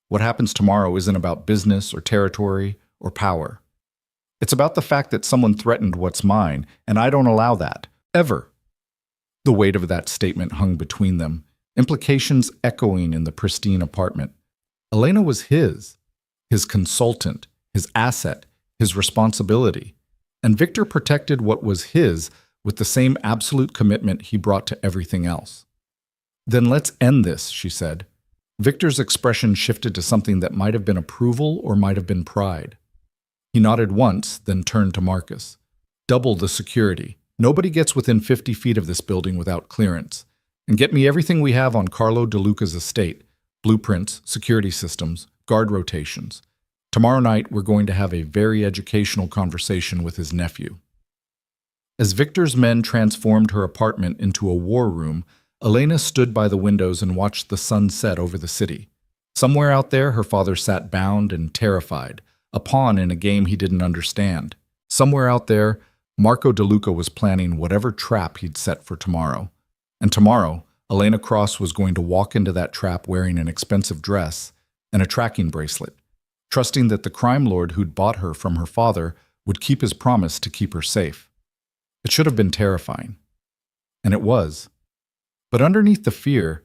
what happens tomorrow isn't about business or territory or power. It's about the fact that someone threatened what's mine, and I don't allow that, ever. The weight of that statement hung between them, implications echoing in the pristine apartment. Elena was his consultant, his asset, his responsibility, and Victor protected what was his with the same absolute commitment he brought to everything else. Then let's end this, she said. Victor's expression shifted to something that might have been approval or might have been pride. He nodded once, then turned to Marcus. Double the security. Nobody gets within 50 feet of this building without clearance. And get me everything we have on Carlo De Luca's estate. Blueprints, security systems, guard rotations. Tomorrow night, we're going to have a very educational conversation with his nephew. As Victor's men transformed her apartment into a war room, Elena stood by the windows and watched the sun set over the city. Somewhere out there, her father sat bound and terrified, a pawn in a game he didn't understand. Somewhere out there, Marco De Luca was planning whatever trap he'd set for tomorrow. And tomorrow, Elena Cross was going to walk into that trap wearing an expensive dress and a tracking bracelet, trusting that the crime lord who'd bought her from her father would keep his promise to keep her safe. It should have been terrifying. And it was. But underneath the fear,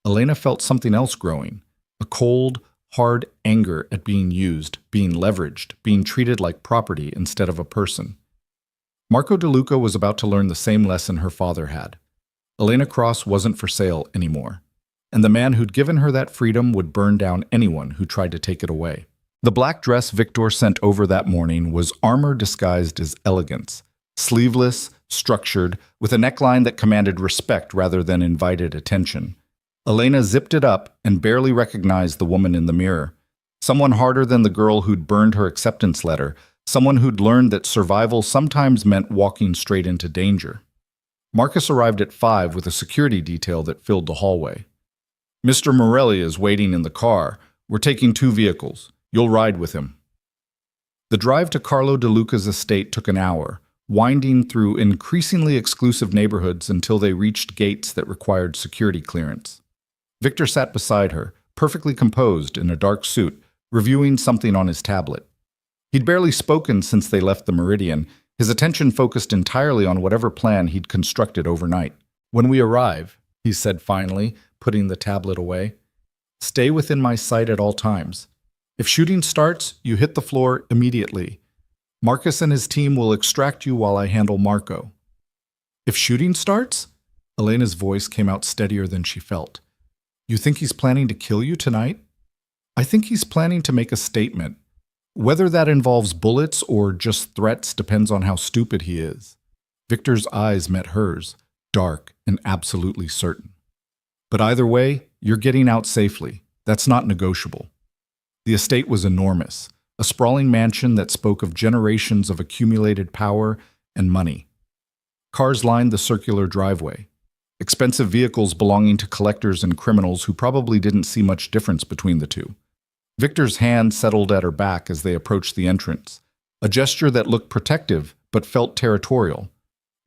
Elena felt something else growing, a cold, hard anger at being used, being leveraged, being treated like property instead of a person. Marco De Luca was about to learn the same lesson her father had. Elena Cross wasn't for sale anymore, and the man who'd given her that freedom would burn down anyone who tried to take it away. The black dress Victor sent over that morning was armor disguised as elegance, sleeveless, structured, with a neckline that commanded respect rather than invited attention. Elena zipped it up and barely recognized the woman in the mirror. Someone harder than the girl who'd burned her acceptance letter, someone who'd learned that survival sometimes meant walking straight into danger. Marcus arrived at 5 with a security detail that filled the hallway. "Mr. Morelli is waiting in the car. We're taking 2 vehicles. You'll ride with him." The drive to Carlo De Luca's estate took an hour, winding through increasingly exclusive neighborhoods until they reached gates that required security clearance. Victor sat beside her, perfectly composed in a dark suit, reviewing something on his tablet. He'd barely spoken since they left the Meridian, his attention focused entirely on whatever plan he'd constructed overnight. "When we arrive," he said finally, putting the tablet away, "stay within my sight at all times. If shooting starts, you hit the floor immediately. Marcus and his team will extract you while I handle Marco." "If shooting starts?" Elena's voice came out steadier than she felt. "You think he's planning to kill you tonight?" "I think he's planning to make a statement. Whether that involves bullets or just threats depends on how stupid he is." Victor's eyes met hers, dark and absolutely certain. "But either way, you're getting out safely. That's not negotiable." The estate was enormous, a sprawling mansion that spoke of generations of accumulated power and money. Cars lined the circular driveway, expensive vehicles belonging to collectors and criminals who probably didn't see much difference between the two. Victor's hand settled at her back as they approached the entrance, a gesture that looked protective but felt territorial.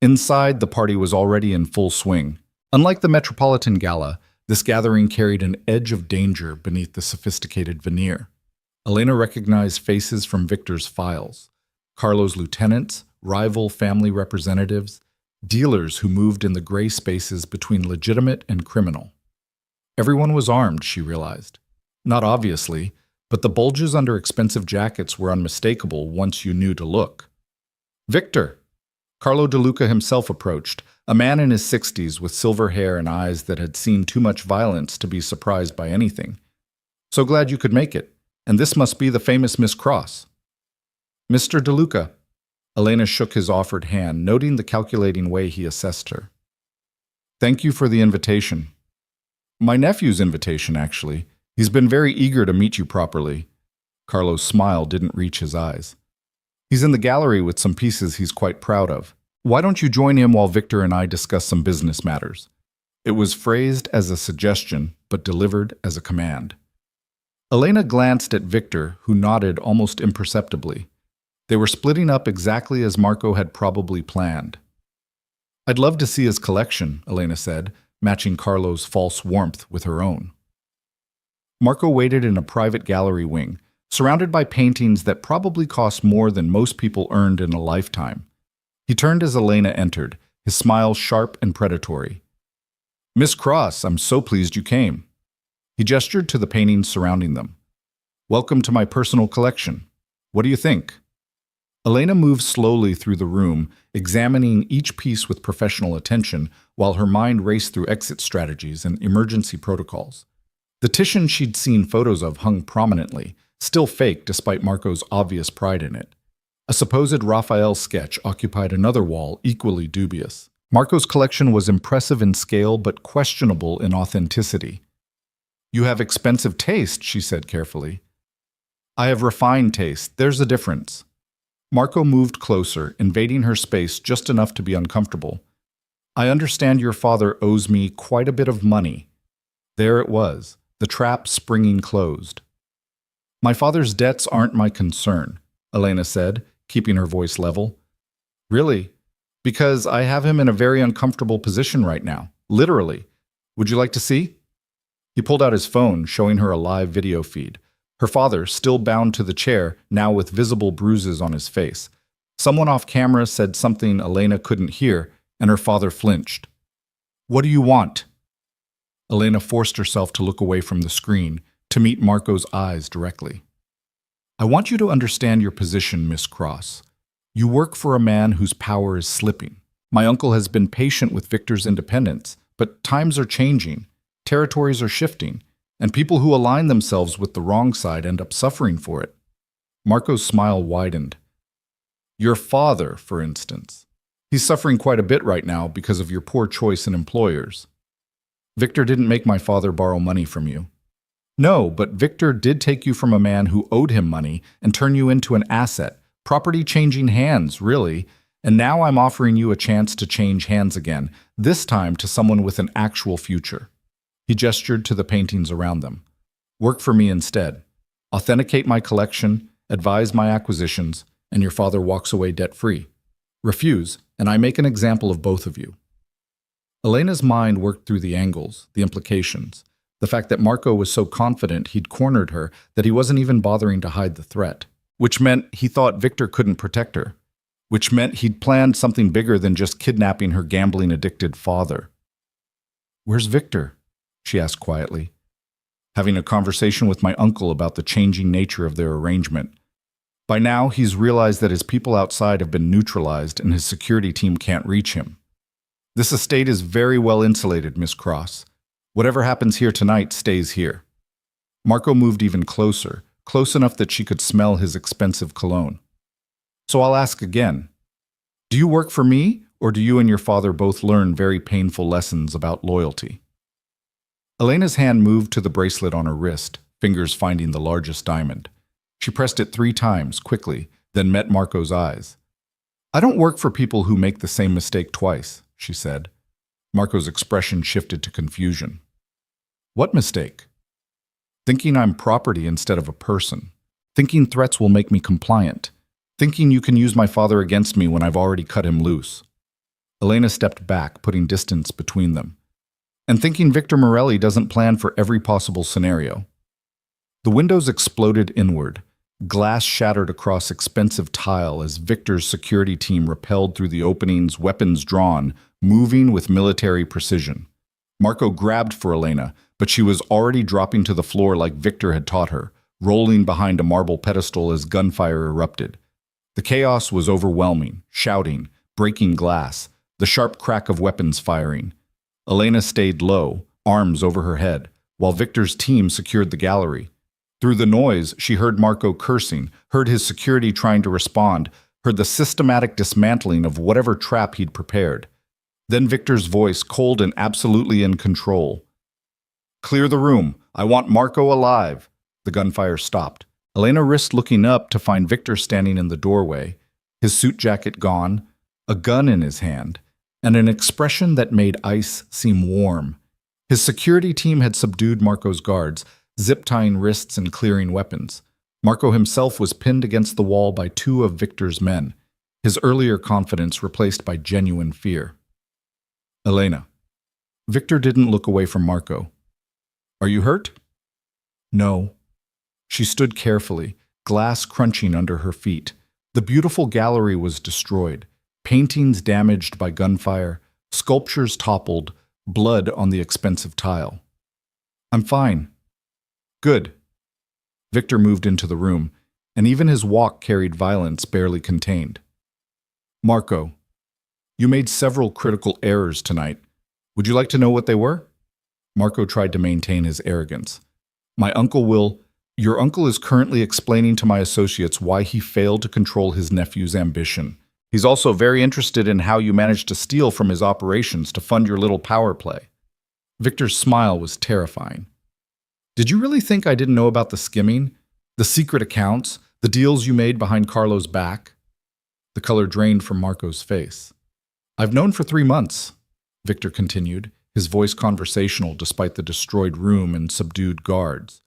Inside, the party was already in full swing. Unlike the Metropolitan Gala, this gathering carried an edge of danger beneath the sophisticated veneer. Elena recognized faces from Victor's files, Carlo's lieutenants, rival family representatives, dealers who moved in the gray spaces between legitimate and criminal. Everyone was armed, she realized. Not obviously, but the bulges under expensive jackets were unmistakable once you knew to look. "Victor!" Carlo De Luca himself approached, a man in his 60s with silver hair and eyes that had seen too much violence to be surprised by anything. "So glad you could make it, and this must be the famous Miss Cross." "Mr. De Luca." Elena shook his offered hand, noting the calculating way he assessed her. "Thank you for the invitation." "My nephew's invitation, actually. He's been very eager to meet you properly." Carlo's smile didn't reach his eyes. "He's in the gallery with some pieces he's quite proud of. Why don't you join him while Victor and I discuss some business matters?" It was phrased as a suggestion, but delivered as a command. Elena glanced at Victor, who nodded almost imperceptibly. They were splitting up exactly as Marco had probably planned. "I'd love to see his collection," Elena said, matching Carlo's false warmth with her own. Marco waited in a private gallery wing, surrounded by paintings that probably cost more than most people earned in a lifetime. He turned as Elena entered, his smile sharp and predatory. "Miss Cross, I'm so pleased you came." He gestured to the paintings surrounding them. "Welcome to my personal collection. What do you think?" Elena moved slowly through the room, examining each piece with professional attention while her mind raced through exit strategies and emergency protocols. The Titian she'd seen photos of hung prominently, still fake despite Marco's obvious pride in it. A supposed Raphael sketch occupied another wall, equally dubious. Marco's collection was impressive in scale but questionable in authenticity. "You have expensive taste," she said carefully. "I have refined taste. There's a difference." Marco moved closer, invading her space just enough to be uncomfortable. "I understand your father owes me quite a bit of money." There it was, the trap springing closed. "My father's debts aren't my concern," Elena said, keeping her voice level. "Really? Because I have him in a very uncomfortable position right now. Literally. Would you like to see?" He pulled out his phone, showing her a live video feed. Her father, still bound to the chair, now with visible bruises on his face. Someone off camera said something Elena couldn't hear, and her father flinched. "What do you want?" Elena forced herself to look away from the screen, to meet Marco's eyes directly. "I want you to understand your position, Miss Cross. You work for a man whose power is slipping. My uncle has been patient with Victor's independence, but times are changing, territories are shifting, and people who align themselves with the wrong side end up suffering for it." Marco's smile widened. "Your father, for instance. He's suffering quite a bit right now because of your poor choice in employers." "Victor didn't make my father borrow money from you." "No, but Victor did take you from a man who owed him money and turn you into an asset. Property changing hands, really. And now I'm offering you a chance to change hands again, this time to someone with an actual future." He gestured to the paintings around them. "Work for me instead. Authenticate my collection, advise my acquisitions, and your father walks away debt-free. Refuse, and I make an example of both of you." Elena's mind worked through the angles, the implications. The fact that Marco was so confident he'd cornered her that he wasn't even bothering to hide the threat. Which meant he thought Victor couldn't protect her. Which meant he'd planned something bigger than just kidnapping her gambling-addicted father. "Where's Victor?" she asked quietly. "Having a conversation with my uncle about the changing nature of their arrangement. By now, he's realized that his people outside have been neutralized and his security team can't reach him. This estate is very well insulated, Miss Cross. Whatever happens here tonight stays here." Marco moved even closer, close enough that she could smell his expensive cologne. "So I'll ask again. Do you work for me, or do you and your father both learn very painful lessons about loyalty?" Elena's hand moved to the bracelet on her wrist, fingers finding the largest diamond. She pressed it 3 times, quickly, then met Marco's eyes. "I don't work for people who make the same mistake twice," she said. Marco's expression shifted to confusion. "What mistake?" "Thinking I'm property instead of a person. Thinking threats will make me compliant. Thinking you can use my father against me when I've already cut him loose." Elena stepped back, putting distance between them. "And thinking Victor Morelli doesn't plan for every possible scenario." The windows exploded inward. Glass shattered across expensive tile as Victor's security team rappelled through the openings, weapons drawn, moving with military precision. Marco grabbed for Elena, but she was already dropping to the floor like Victor had taught her, rolling behind a marble pedestal as gunfire erupted. The chaos was overwhelming, shouting, breaking glass, the sharp crack of weapons firing. Elena stayed low, arms over her head, while Victor's team secured the gallery. Through the noise, she heard Marco cursing, heard his security trying to respond, heard the systematic dismantling of whatever trap he'd prepared. Then Victor's voice, cold and absolutely in control. "Clear the room. I want Marco alive." The gunfire stopped. Elena risked looking up to find Victor standing in the doorway, his suit jacket gone, a gun in his hand, and an expression that made ice seem warm. His security team had subdued Marco's guards, zip-tying wrists and clearing weapons. Marco himself was pinned against the wall by 2 of Victor's men, his earlier confidence replaced by genuine fear. "Elena." Victor didn't look away from Marco. "Are you hurt?" "No." She stood carefully, glass crunching under her feet. The beautiful gallery was destroyed, paintings damaged by gunfire, sculptures toppled, blood on the expensive tile. "I'm fine." "Good." Victor moved into the room, and even his walk carried violence barely contained. "Marco, you made several critical errors tonight. Would you like to know what they were?" Marco tried to maintain his arrogance. My uncle will... Your uncle is currently explaining to my associates why he failed to control his nephew's ambition. He's also very interested in how you managed to steal from his operations to fund your little power play. Victor's smile was terrifying. Did you really think I didn't know about the skimming? The secret accounts? The deals you made behind Carlo's back? The color drained from Marco's face. I've known for 3 months, Victor continued, his voice conversational despite the destroyed room and subdued guards.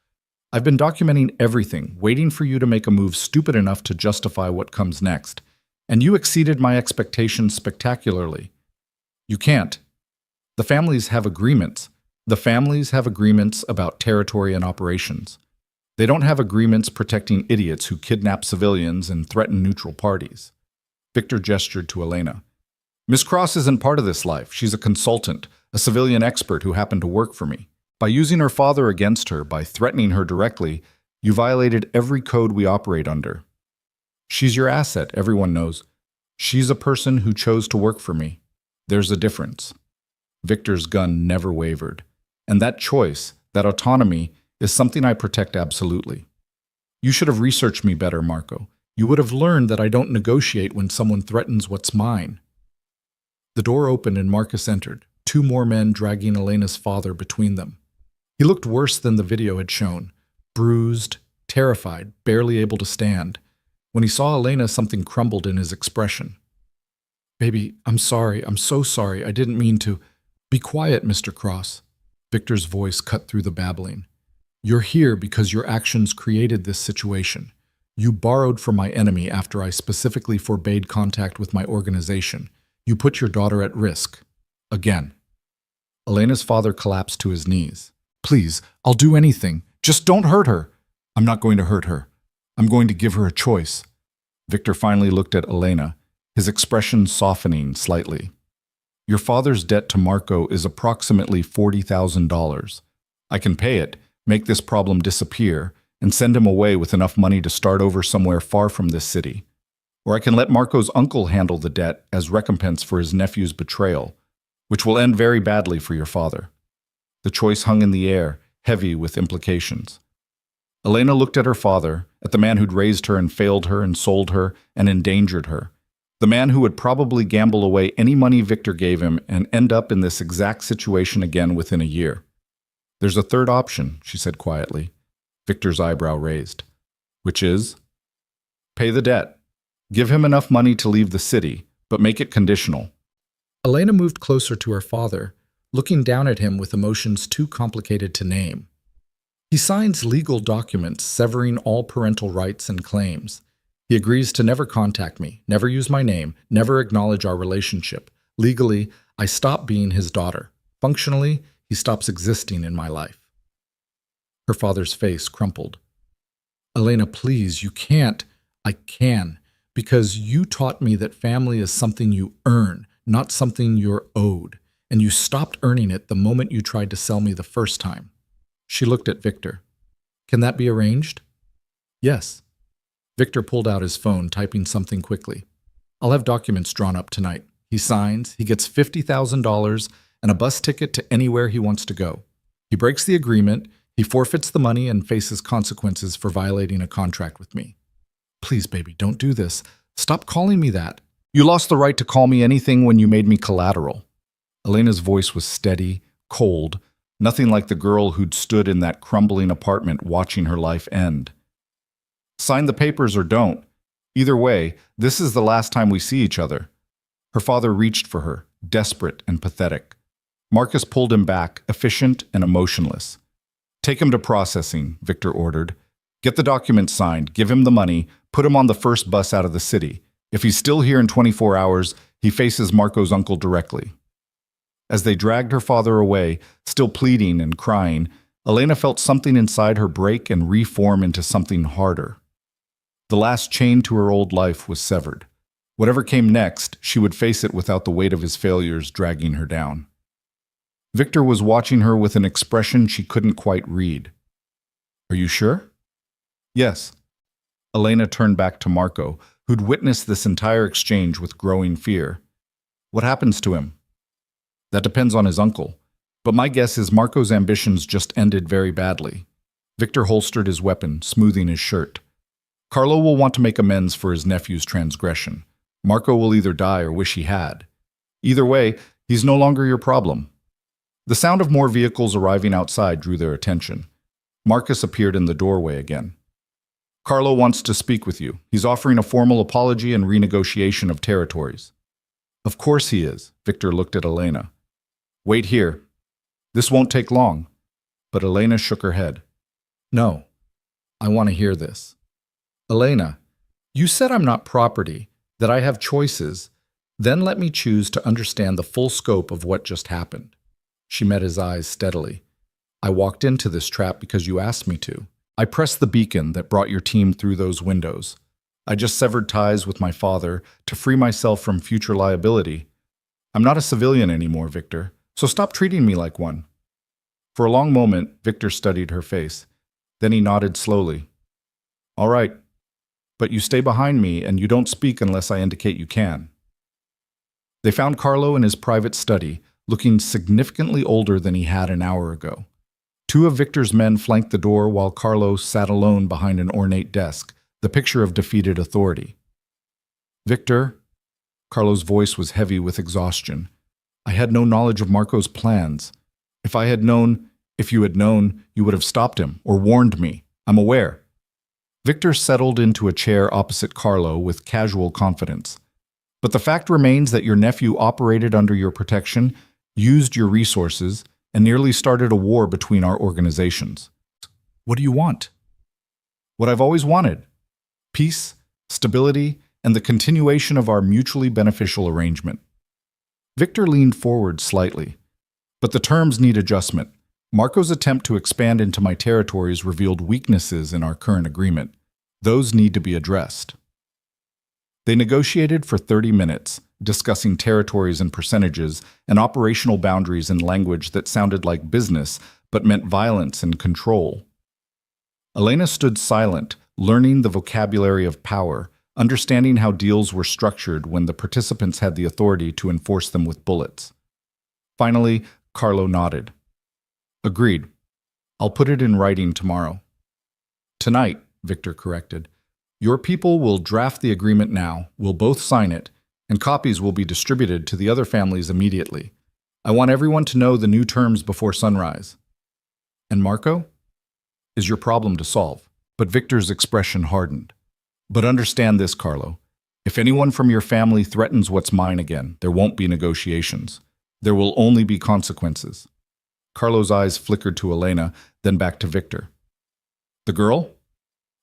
I've been documenting everything, waiting for you to make a move stupid enough to justify what comes next. And you exceeded my expectations spectacularly. You can't. The families have agreements. The families have agreements about territory and operations. They don't have agreements protecting idiots who kidnap civilians and threaten neutral parties. Victor gestured to Elena. Miss Cross isn't part of this life. She's a consultant, a civilian expert who happened to work for me. By using her father against her, by threatening her directly, you violated every code we operate under. She's your asset, everyone knows. She's a person who chose to work for me. There's a difference. Victor's gun never wavered. And that choice, that autonomy, is something I protect absolutely. You should have researched me better, Marco. You would have learned that I don't negotiate when someone threatens what's mine. The door opened and Marcus entered, 2 more men dragging Elena's father between them. He looked worse than the video had shown, bruised, terrified, barely able to stand. When he saw Elena, something crumbled in his expression. Baby, I'm sorry. I'm so sorry. I didn't mean to. Be quiet, Mr. Cross. Victor's voice cut through the babbling. You're here because your actions created this situation. You borrowed from my enemy after I specifically forbade contact with my organization. You put your daughter at risk. Again. Elena's father collapsed to his knees. Please, I'll do anything. Just don't hurt her. I'm not going to hurt her. I'm going to give her a choice. Victor finally looked at Elena, his expression softening slightly. Your father's debt to Marco is approximately $40,000. I can pay it, make this problem disappear, and send him away with enough money to start over somewhere far from this city. Or I can let Marco's uncle handle the debt as recompense for his nephew's betrayal, which will end very badly for your father. The choice hung in the air, heavy with implications. Elena looked at her father, at the man who'd raised her and failed her and sold her and endangered her. The man who would probably gamble away any money Victor gave him and end up in this exact situation again within a year. There's a third option, she said quietly. Victor's eyebrow raised. Which is? Pay the debt. Give him enough money to leave the city, but make it conditional. Elena moved closer to her father, looking down at him with emotions too complicated to name. He signs legal documents severing all parental rights and claims. He agrees to never contact me, never use my name, never acknowledge our relationship. Legally, I stop being his daughter. Functionally, he stops existing in my life. Her father's face crumpled. Elena, please, you can't. I can, because you taught me that family is something you earn, not something you're owed. And you stopped earning it the moment you tried to sell me the first time. She looked at Victor. Can that be arranged? Yes. Victor pulled out his phone, typing something quickly. I'll have documents drawn up tonight. He signs, he gets $50,000 and a bus ticket to anywhere he wants to go. He breaks the agreement, he forfeits the money and faces consequences for violating a contract with me. Please, baby, don't do this. Stop calling me that. You lost the right to call me anything when you made me collateral. Elena's voice was steady, cold, nothing like the girl who'd stood in that crumbling apartment watching her life end. Sign the papers or don't. Either way, this is the last time we see each other. Her father reached for her, desperate and pathetic. Marcus pulled him back, efficient and emotionless. Take him to processing, Victor ordered. Get the documents signed, give him the money, put him on the first bus out of the city. If he's still here in 24 hours, he faces Marco's uncle directly. As they dragged her father away, still pleading and crying, Elena felt something inside her break and reform into something harder. The last chain to her old life was severed. Whatever came next, she would face it without the weight of his failures dragging her down. Victor was watching her with an expression she couldn't quite read. Are you sure? Yes. Elena turned back to Marco, who'd witnessed this entire exchange with growing fear. What happens to him? That depends on his uncle, but my guess is Marco's ambitions just ended very badly. Victor holstered his weapon, smoothing his shirt. Carlo will want to make amends for his nephew's transgression. Marco will either die or wish he had. Either way, he's no longer your problem. The sound of more vehicles arriving outside drew their attention. Marcus appeared in the doorway again. Carlo wants to speak with you. He's offering a formal apology and renegotiation of territories. Of course he is. Victor looked at Elena. Wait here. This won't take long. But Elena shook her head. No, I want to hear this. Elena, you said I'm not property, that I have choices. Then let me choose to understand the full scope of what just happened. She met his eyes steadily. I walked into this trap because you asked me to. I pressed the beacon that brought your team through those windows. I just severed ties with my father to free myself from future liability. I'm not a civilian anymore, Victor, so stop treating me like one. For a long moment, Victor studied her face. Then he nodded slowly. All right, but you stay behind me and you don't speak unless I indicate you can. They found Carlo in his private study, looking significantly older than he had an hour ago. Two of Victor's men flanked the door while Carlo sat alone behind an ornate desk, the picture of defeated authority. Victor, Carlo's voice was heavy with exhaustion. I had no knowledge of Marco's plans. If you had known, you would have stopped him or warned me. I'm aware. Victor settled into a chair opposite Carlo with casual confidence. But the fact remains that your nephew operated under your protection, used your resources, and nearly started a war between our organizations. What do you want? What I've always wanted. Peace, stability, and the continuation of our mutually beneficial arrangement. Victor leaned forward slightly. But the terms need adjustment. Marco's attempt to expand into my territories revealed weaknesses in our current agreement. Those need to be addressed. They negotiated for 30 minutes, discussing territories and percentages and operational boundaries in language that sounded like business but meant violence and control. Elena stood silent, learning the vocabulary of power, understanding how deals were structured when the participants had the authority to enforce them with bullets. Finally, Carlo nodded. Agreed. I'll put it in writing tomorrow. Tonight, Victor corrected. Your people will draft the agreement now, we'll both sign it, and copies will be distributed to the other families immediately. I want everyone to know the new terms before sunrise. And Marco? Is your problem to solve. But Victor's expression hardened. But understand this, Carlo. If anyone from your family threatens what's mine again, there won't be negotiations. There will only be consequences. Carlo's eyes flickered to Elena, then back to Victor. The girl?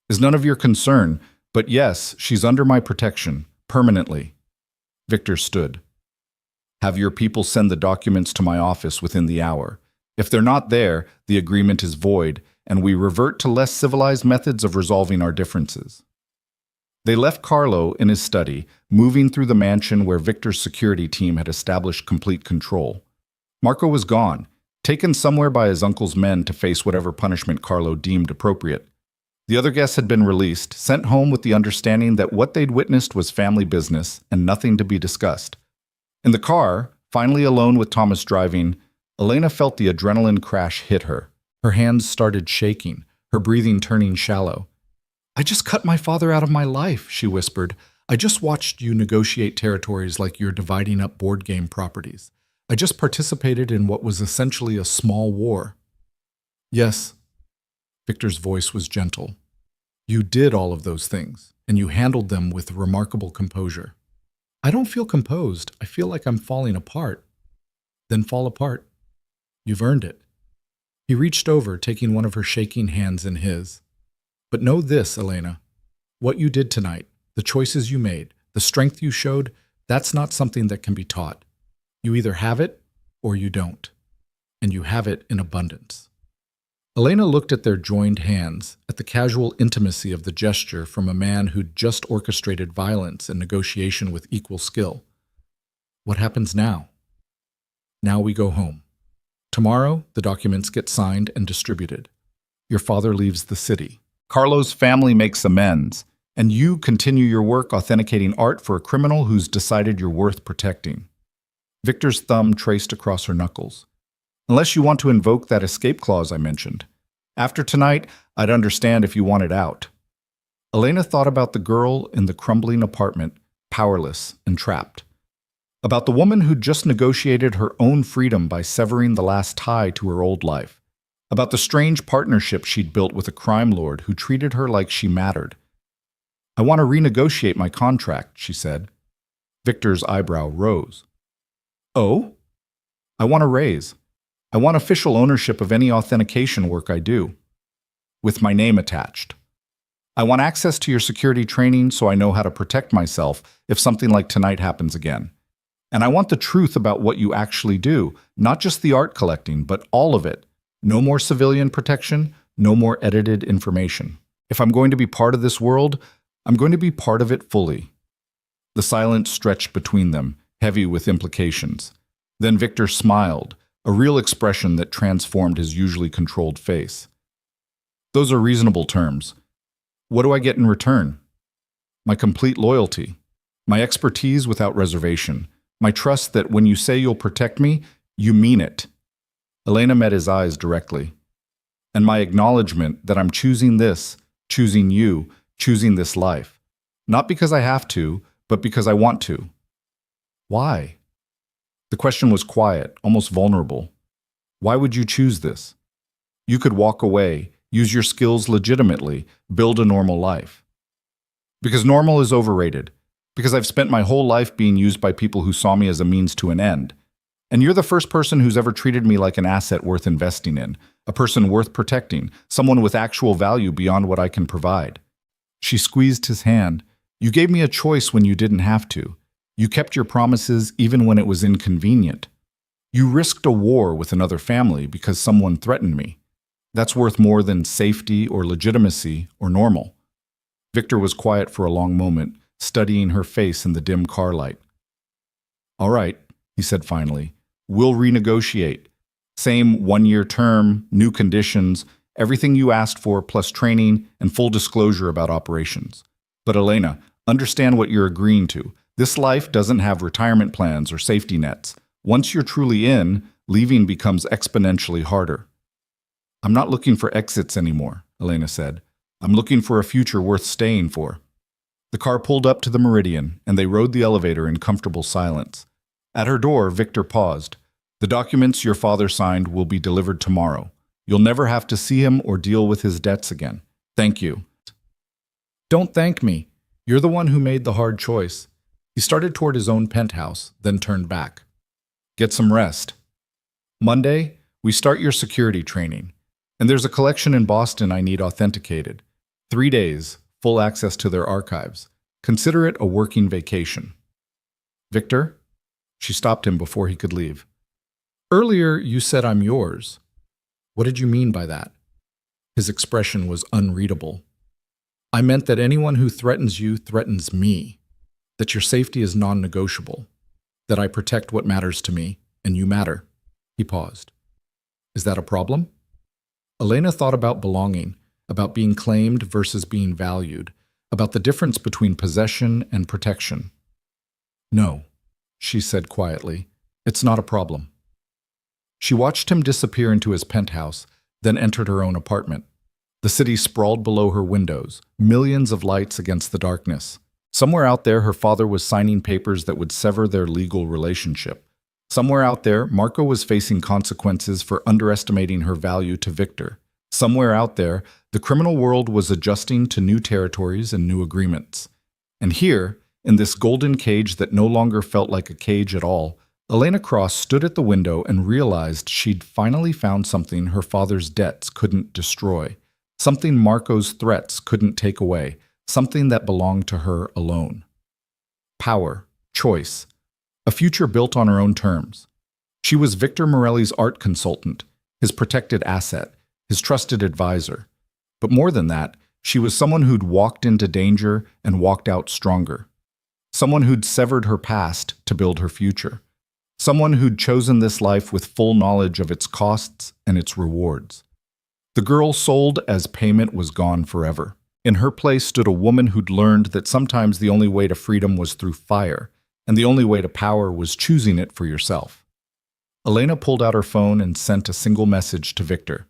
Is none of your concern, but yes, she's under my protection, permanently. Victor stood. Have your people send the documents to my office within the hour. If they're not there, the agreement is void, and we revert to less civilized methods of resolving our differences. They left Carlo in his study, moving through the mansion where Victor's security team had established complete control. Marco was gone, taken somewhere by his uncle's men to face whatever punishment Carlo deemed appropriate. The other guests had been released, sent home with the understanding that what they'd witnessed was family business and nothing to be discussed. In the car, finally alone with Thomas driving, Elena felt the adrenaline crash hit her. Her hands started shaking, her breathing turning shallow. I just cut my father out of my life, she whispered. I just watched you negotiate territories like you're dividing up board game properties. I just participated in what was essentially a small war. Yes. Victor's voice was gentle. You did all of those things, and you handled them with remarkable composure. I don't feel composed. I feel like I'm falling apart. Then fall apart. You've earned it. He reached over, taking one of her shaking hands in his. But know this, Elena. What you did tonight, the choices you made, the strength you showed, that's not something that can be taught. You either have it or you don't. And you have it in abundance. Elena looked at their joined hands, at the casual intimacy of the gesture from a man who'd just orchestrated violence and negotiation with equal skill. What happens now? Now we go home. Tomorrow, the documents get signed and distributed. Your father leaves the city. Carlo's family makes amends, and you continue your work authenticating art for a criminal who's decided you're worth protecting. Victor's thumb traced across her knuckles. Unless you want to invoke that escape clause I mentioned. After tonight, I'd understand if you wanted out. Elena thought about the girl in the crumbling apartment, powerless and trapped. About the woman who'd just negotiated her own freedom by severing the last tie to her old life. About the strange partnership she'd built with a crime lord who treated her like she mattered. I want to renegotiate my contract, she said. Victor's eyebrow rose. Oh? I want a raise. I want official ownership of any authentication work I do, with my name attached. I want access to your security training so I know how to protect myself if something like tonight happens again. And I want the truth about what you actually do, not just the art collecting, but all of it. No more civilian protection, no more edited information. If I'm going to be part of this world, I'm going to be part of it fully. The silence stretched between them, heavy with implications. Then Victor smiled, a real expression that transformed his usually controlled face. Those are reasonable terms. What do I get in return? My complete loyalty, my expertise without reservation, my trust that when you say you'll protect me, you mean it. Elena met his eyes directly. And my acknowledgement that I'm choosing this, choosing you, choosing this life. Not because I have to, but because I want to. Why? The question was quiet, almost vulnerable. Why would you choose this? You could walk away, use your skills legitimately, build a normal life. Because normal is overrated. Because I've spent my whole life being used by people who saw me as a means to an end. And you're the first person who's ever treated me like an asset worth investing in, a person worth protecting, someone with actual value beyond what I can provide. She squeezed his hand. You gave me a choice when you didn't have to. You kept your promises even when it was inconvenient. You risked a war with another family because someone threatened me. That's worth more than safety or legitimacy or normal. Victor was quiet for a long moment, studying her face in the dim car light. All right, he said finally. We'll renegotiate. Same one-year term, new conditions, everything you asked for plus training and full disclosure about operations. But Elena, understand what you're agreeing to. This life doesn't have retirement plans or safety nets. Once you're truly in, leaving becomes exponentially harder. I'm not looking for exits anymore, Elena said. I'm looking for a future worth staying for. The car pulled up to the Meridian, and they rode the elevator in comfortable silence. At her door, Victor paused. The documents your father signed will be delivered tomorrow. You'll never have to see him or deal with his debts again. Thank you. Don't thank me. You're the one who made the hard choice. He started toward his own penthouse, then turned back. Get some rest. Monday, we start your security training. And there's a collection in Boston I need authenticated. 3 days, full access to their archives. Consider it a working vacation. Victor? She stopped him before he could leave. Earlier, you said I'm yours. What did you mean by that? His expression was unreadable. I meant that anyone who threatens you threatens me. That your safety is non-negotiable. That I protect what matters to me, and you matter. He paused. Is that a problem? Elena thought about belonging, about being claimed versus being valued, about the difference between possession and protection. No, she said quietly. It's not a problem. She watched him disappear into his penthouse, then entered her own apartment. The city sprawled below her windows, millions of lights against the darkness. Somewhere out there, her father was signing papers that would sever their legal relationship. Somewhere out there, Marco was facing consequences for underestimating her value to Victor. Somewhere out there, the criminal world was adjusting to new territories and new agreements. And here, in this golden cage that no longer felt like a cage at all, Elena Cross stood at the window and realized she'd finally found something her father's debts couldn't destroy, something Marco's threats couldn't take away, something that belonged to her alone. Power, choice, a future built on her own terms. She was Victor Morelli's art consultant, his protected asset, his trusted advisor. But more than that, she was someone who'd walked into danger and walked out stronger. Someone who'd severed her past to build her future. Someone who'd chosen this life with full knowledge of its costs and its rewards. The girl sold as payment was gone forever. In her place stood a woman who'd learned that sometimes the only way to freedom was through fire, and the only way to power was choosing it for yourself. Elena pulled out her phone and sent a single message to Victor.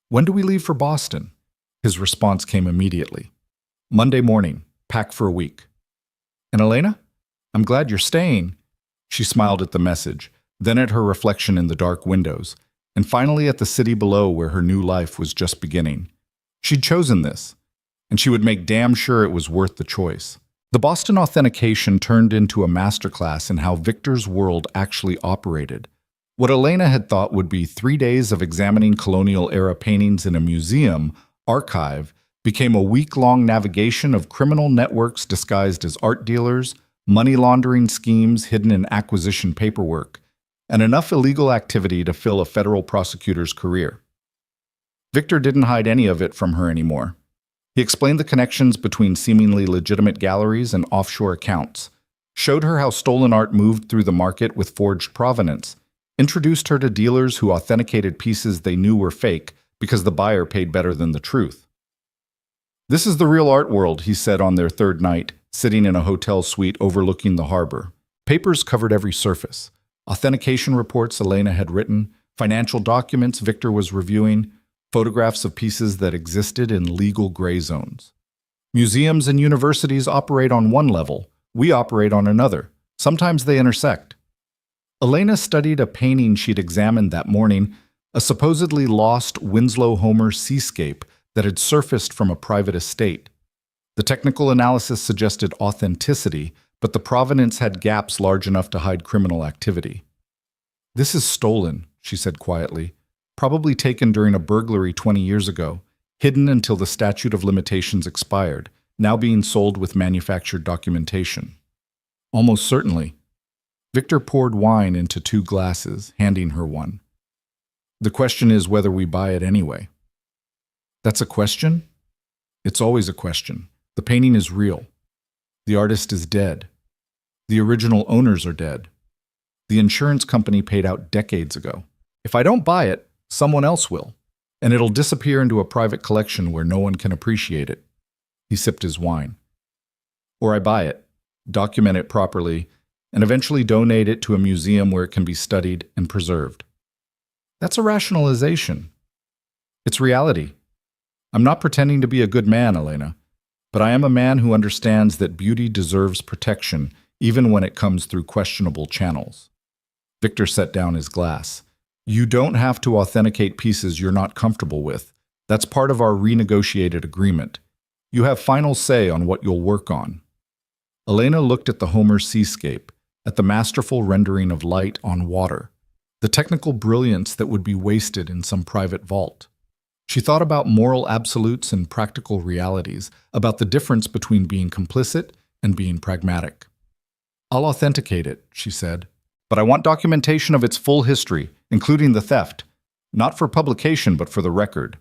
When do we leave for Boston? His response came immediately. Monday morning, pack for a week. And Elena? I'm glad you're staying. She smiled at the message, then at her reflection in the dark windows, and finally at the city below where her new life was just beginning. She'd chosen this, and she would make damn sure it was worth the choice. The Boston authentication turned into a masterclass in how Victor's world actually operated. What Elena had thought would be 3 days of examining colonial-era paintings in a museum archive became a week-long navigation of criminal networks disguised as art dealers, money laundering schemes hidden in acquisition paperwork, and enough illegal activity to fill a federal prosecutor's career. Victor didn't hide any of it from her anymore. He explained the connections between seemingly legitimate galleries and offshore accounts, showed her how stolen art moved through the market with forged provenance, introduced her to dealers who authenticated pieces they knew were fake because the buyer paid better than the truth. This is the real art world, he said on their third night, sitting in a hotel suite overlooking the harbor. Papers covered every surface. Authentication reports Elena had written, financial documents Victor was reviewing, photographs of pieces that existed in legal gray zones. Museums and universities operate on one level. We operate on another. Sometimes they intersect. Elena studied a painting she'd examined that morning, a supposedly lost Winslow Homer seascape that had surfaced from a private estate. The technical analysis suggested authenticity, but the provenance had gaps large enough to hide criminal activity. This is stolen, she said quietly, probably taken during a burglary 20 years ago, hidden until the statute of limitations expired, now being sold with manufactured documentation. Almost certainly. Victor poured wine into 2 glasses, handing her one. The question is whether we buy it anyway. That's a question? It's always a question. The painting is real. The artist is dead. The original owners are dead. The insurance company paid out decades ago. If I don't buy it, someone else will, and it'll disappear into a private collection where no one can appreciate it. He sipped his wine. Or I buy it, document it properly, and eventually donate it to a museum where it can be studied and preserved. That's a rationalization. It's reality. I'm not pretending to be a good man, Elena, but I am a man who understands that beauty deserves protection even when it comes through questionable channels. Victor set down his glass. You don't have to authenticate pieces you're not comfortable with. That's part of our renegotiated agreement. You have final say on what you'll work on. Elena looked at the Homer seascape, at the masterful rendering of light on water, the technical brilliance that would be wasted in some private vault. She thought about moral absolutes and practical realities, about the difference between being complicit and being pragmatic. I'll authenticate it, she said, but I want documentation of its full history, including the theft, not for publication but for the record.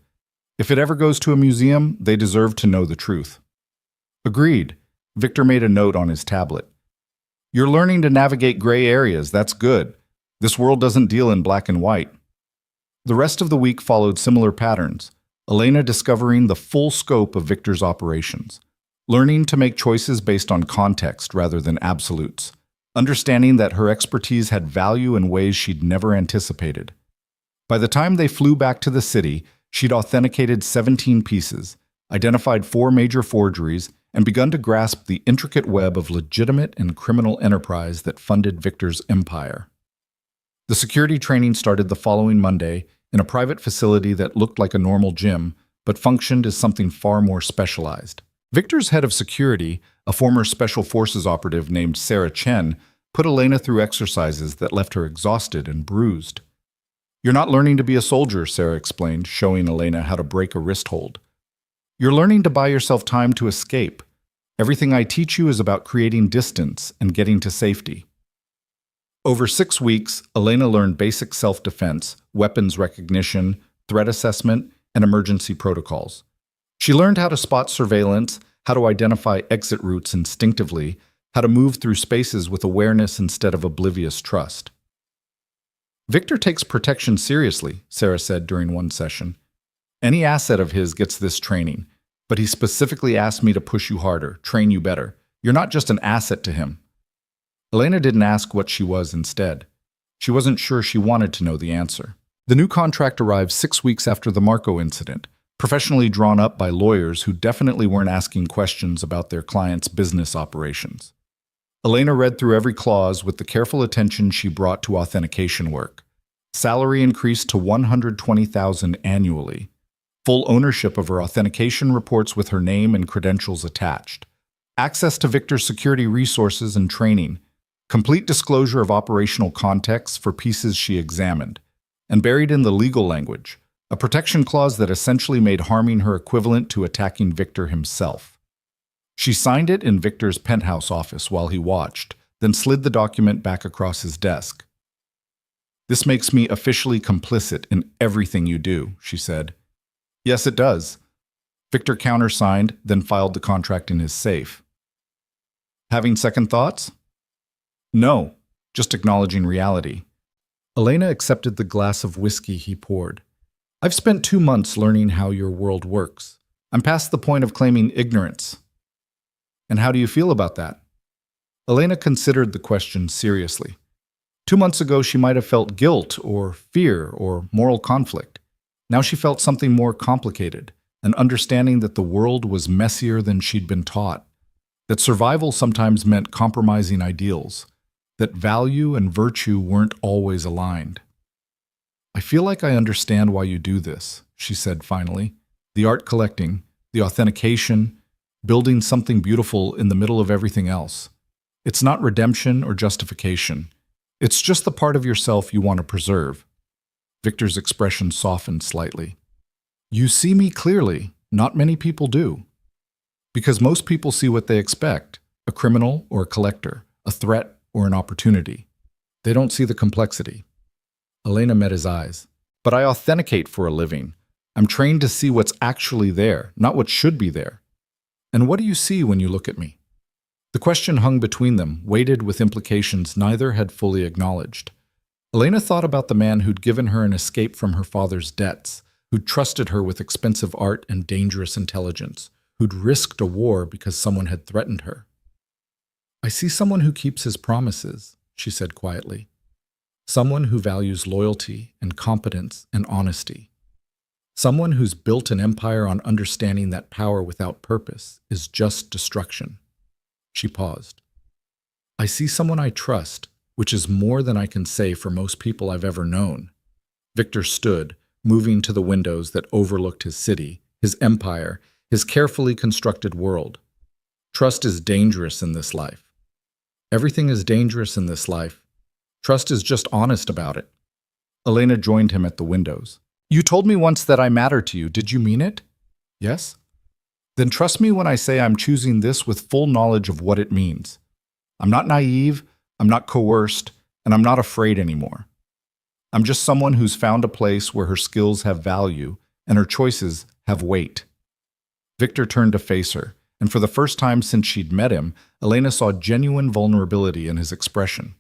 If it ever goes to a museum, they deserve to know the truth. Agreed. Victor made a note on his tablet. You're learning to navigate gray areas, that's good. This world doesn't deal in black and white. The rest of the week followed similar patterns, Elena discovering the full scope of Victor's operations, learning to make choices based on context rather than absolutes, understanding that her expertise had value in ways she'd never anticipated. By the time they flew back to the city, she'd authenticated 17 pieces, identified 4 major forgeries, and begun to grasp the intricate web of legitimate and criminal enterprise that funded Victor's empire. The security training started the following Monday in a private facility that looked like a normal gym, but functioned as something far more specialized. Victor's head of security, a former Special Forces operative named Sarah Chen, put Elena through exercises that left her exhausted and bruised. You're not learning to be a soldier, Sarah explained, showing Elena how to break a wrist hold. You're learning to buy yourself time to escape. Everything I teach you is about creating distance and getting to safety. Over 6 weeks, Elena learned basic self-defense, weapons recognition, threat assessment, and emergency protocols. She learned how to spot surveillance, how to identify exit routes instinctively, how to move through spaces with awareness instead of oblivious trust. Victor takes protection seriously, Sarah said during one session. Any asset of his gets this training, but he specifically asked me to push you harder, train you better. You're not just an asset to him. Elena didn't ask what she was instead. She wasn't sure she wanted to know the answer. The new contract arrived 6 weeks after the Marco incident, professionally drawn up by lawyers who definitely weren't asking questions about their clients' business operations. Elena read through every clause with the careful attention she brought to authentication work. Salary increased to $120,000 annually. Full ownership of her authentication reports with her name and credentials attached. Access to Victor's security resources and training. Complete disclosure of operational context for pieces she examined. And buried in the legal language, a protection clause that essentially made harming her equivalent to attacking Victor himself. She signed it in Victor's penthouse office while he watched, then slid the document back across his desk. "This makes me officially complicit in everything you do," she said. "Yes, it does." Victor countersigned, then filed the contract in his safe. "Having second thoughts?" "No, just acknowledging reality." Elena accepted the glass of whiskey he poured. "I've spent 2 months learning how your world works. I'm past the point of claiming ignorance." "And how do you feel about that?" Elena considered the question seriously. 2 months ago, she might have felt guilt or fear or moral conflict. Now she felt something more complicated, an understanding that the world was messier than she'd been taught, that survival sometimes meant compromising ideals, that value and virtue weren't always aligned. "I feel like I understand why you do this," she said finally. "The art collecting, the authentication, building something beautiful in the middle of everything else. It's not redemption or justification. It's just the part of yourself you want to preserve." Victor's expression softened slightly. "You see me clearly. Not many people do. Because most people see what they expect, a criminal or a collector, a threat or an opportunity. They don't see the complexity." Elena met his eyes. "But I authenticate for a living. I'm trained to see what's actually there, not what should be there." "And what do you see when you look at me?" The question hung between them, weighted with implications neither had fully acknowledged. Elena thought about the man who'd given her an escape from her father's debts, who'd trusted her with expensive art and dangerous intelligence, who'd risked a war because someone had threatened her. "I see someone who keeps his promises," she said quietly. "Someone who values loyalty and competence and honesty. Someone who's built an empire on understanding that power without purpose is just destruction." She paused. "I see someone I trust, which is more than I can say for most people I've ever known." Victor stood, moving to the windows that overlooked his city, his empire, his carefully constructed world. "Trust is dangerous in this life. Everything is dangerous in this life. Trust is just honest about it." Elena joined him at the windows. "You told me once that I matter to you. Did you mean it?" "Yes." "Then trust me when I say I'm choosing this with full knowledge of what it means. I'm not naive, I'm not coerced, and I'm not afraid anymore. I'm just someone who's found a place where her skills have value and her choices have weight." Victor turned to face her, and for the first time since she'd met him, Elena saw genuine vulnerability in his expression.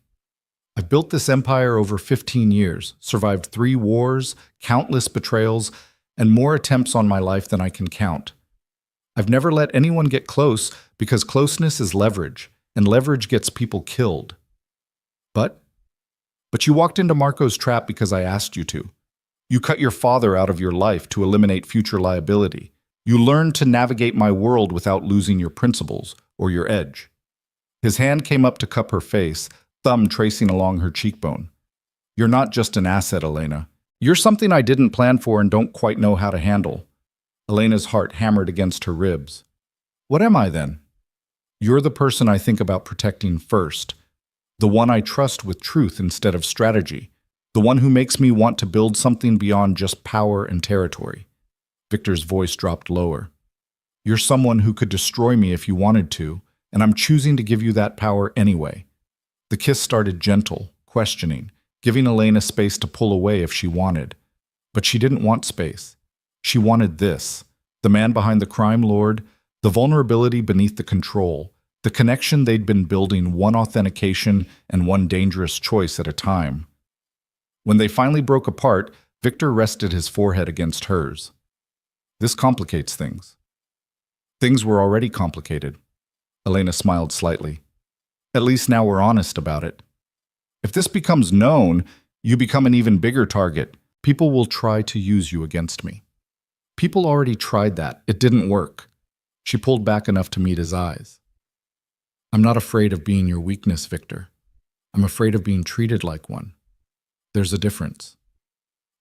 "I've built this empire over 15 years, survived 3 wars, countless betrayals, and more attempts on my life than I can count. I've never let anyone get close because closeness is leverage, and leverage gets people killed. But you walked into Marco's trap because I asked you to. You cut your father out of your life to eliminate future liability. You learned to navigate my world without losing your principles or your edge." His hand came up to cup her face, thumb tracing along her cheekbone. "You're not just an asset, Elena. You're something I didn't plan for and don't quite know how to handle." Elena's heart hammered against her ribs. "What am I then?" "You're the person I think about protecting first. The one I trust with truth instead of strategy. The one who makes me want to build something beyond just power and territory." Victor's voice dropped lower. "You're someone who could destroy me if you wanted to, and I'm choosing to give you that power anyway." The kiss started gentle, questioning, giving Elena space to pull away if she wanted. But she didn't want space. She wanted this: the man behind the crime lord, the vulnerability beneath the control, the connection they'd been building one authentication and one dangerous choice at a time. When they finally broke apart, Victor rested his forehead against hers. "This complicates things." "Things were already complicated." Elena smiled slightly. "At least now we're honest about it. If this becomes known, you become an even bigger target. People will try to use you against me. People already tried that. It didn't work. She pulled back enough to meet his eyes. I'm not afraid of being your weakness, Victor. I'm afraid of being treated like one. There's a difference.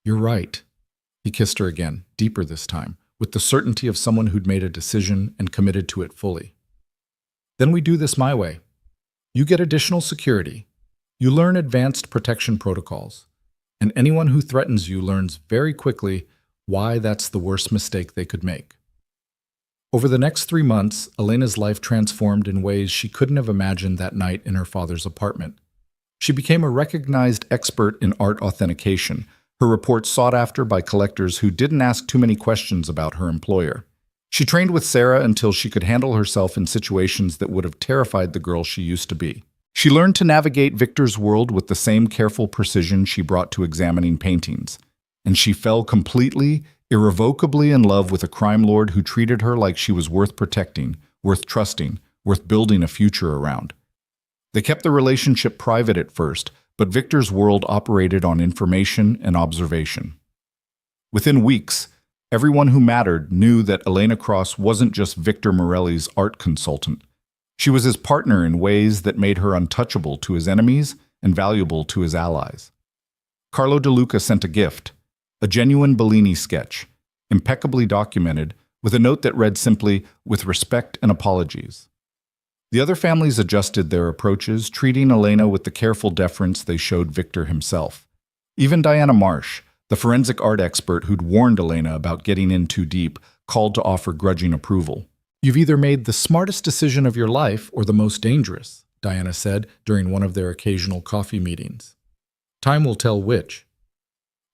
You're right. He kissed her again, deeper this time, with the certainty of someone who'd made a decision and committed to it fully. Then we do this my way. You get additional security. You learn advanced protection protocols. And anyone who threatens you learns very quickly why that's the worst mistake they could make. Over the next 3 months, Elena's life transformed in ways she couldn't have imagined that night in her father's apartment. She became a recognized expert in art authentication, her reports sought after by collectors who didn't ask too many questions about her employer. She trained with Sarah until she could handle herself in situations that would have terrified the girl she used to be. She learned to navigate Victor's world with the same careful precision she brought to examining paintings, and she fell completely, irrevocably in love with a crime lord who treated her like she was worth protecting, worth trusting, worth building a future around. They kept the relationship private at first, but Victor's world operated on information and observation. Within weeks, everyone who mattered knew that Elena Cross wasn't just Victor Morelli's art consultant. She was his partner in ways that made her untouchable to his enemies and valuable to his allies. Carlo De Luca sent a gift, a genuine Bellini sketch, impeccably documented, with a note that read simply, "With respect and apologies." The other families adjusted their approaches, treating Elena with the careful deference they showed Victor himself. Even Diana Marsh, the forensic art expert who'd warned Elena about getting in too deep, called to offer grudging approval. "You've either made the smartest decision of your life or the most dangerous," Diana said during one of their occasional coffee meetings. "Time will tell which."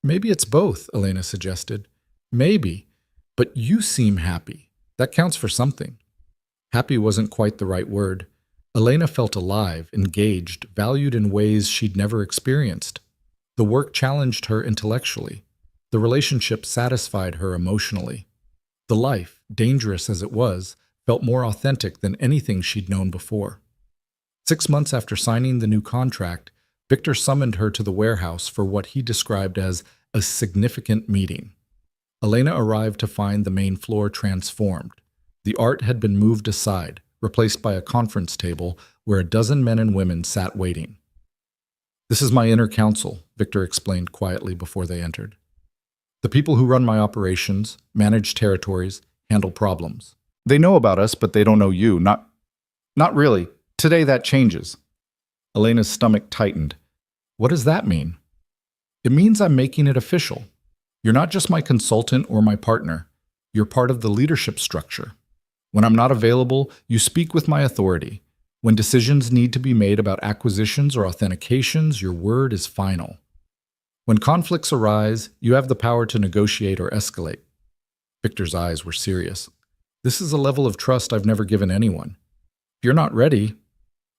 "Maybe it's both," Elena suggested. "Maybe, but you seem happy. That counts for something." Happy wasn't quite the right word. Elena felt alive, engaged, valued in ways she'd never experienced. The work challenged her intellectually. The relationship satisfied her emotionally. The life, dangerous as it was, felt more authentic than anything she'd known before. 6 months after signing the new contract, Victor summoned her to the warehouse for what he described as a significant meeting. Elena arrived to find the main floor transformed. The art had been moved aside, replaced by a conference table where a dozen men and women sat waiting. "This is my inner council," Victor explained quietly before they entered. "The people who run my operations, manage territories, handle problems. They know about us, but they don't know you. Not really. Today that changes." Elena's stomach tightened. "What does that mean?" "It means I'm making it official. You're not just my consultant or my partner. You're part of the leadership structure. When I'm not available, you speak with my authority. When decisions need to be made about acquisitions or authentications, your word is final. When conflicts arise, you have the power to negotiate or escalate." Victor's eyes were serious. "This is a level of trust I've never given anyone. If you're not ready..."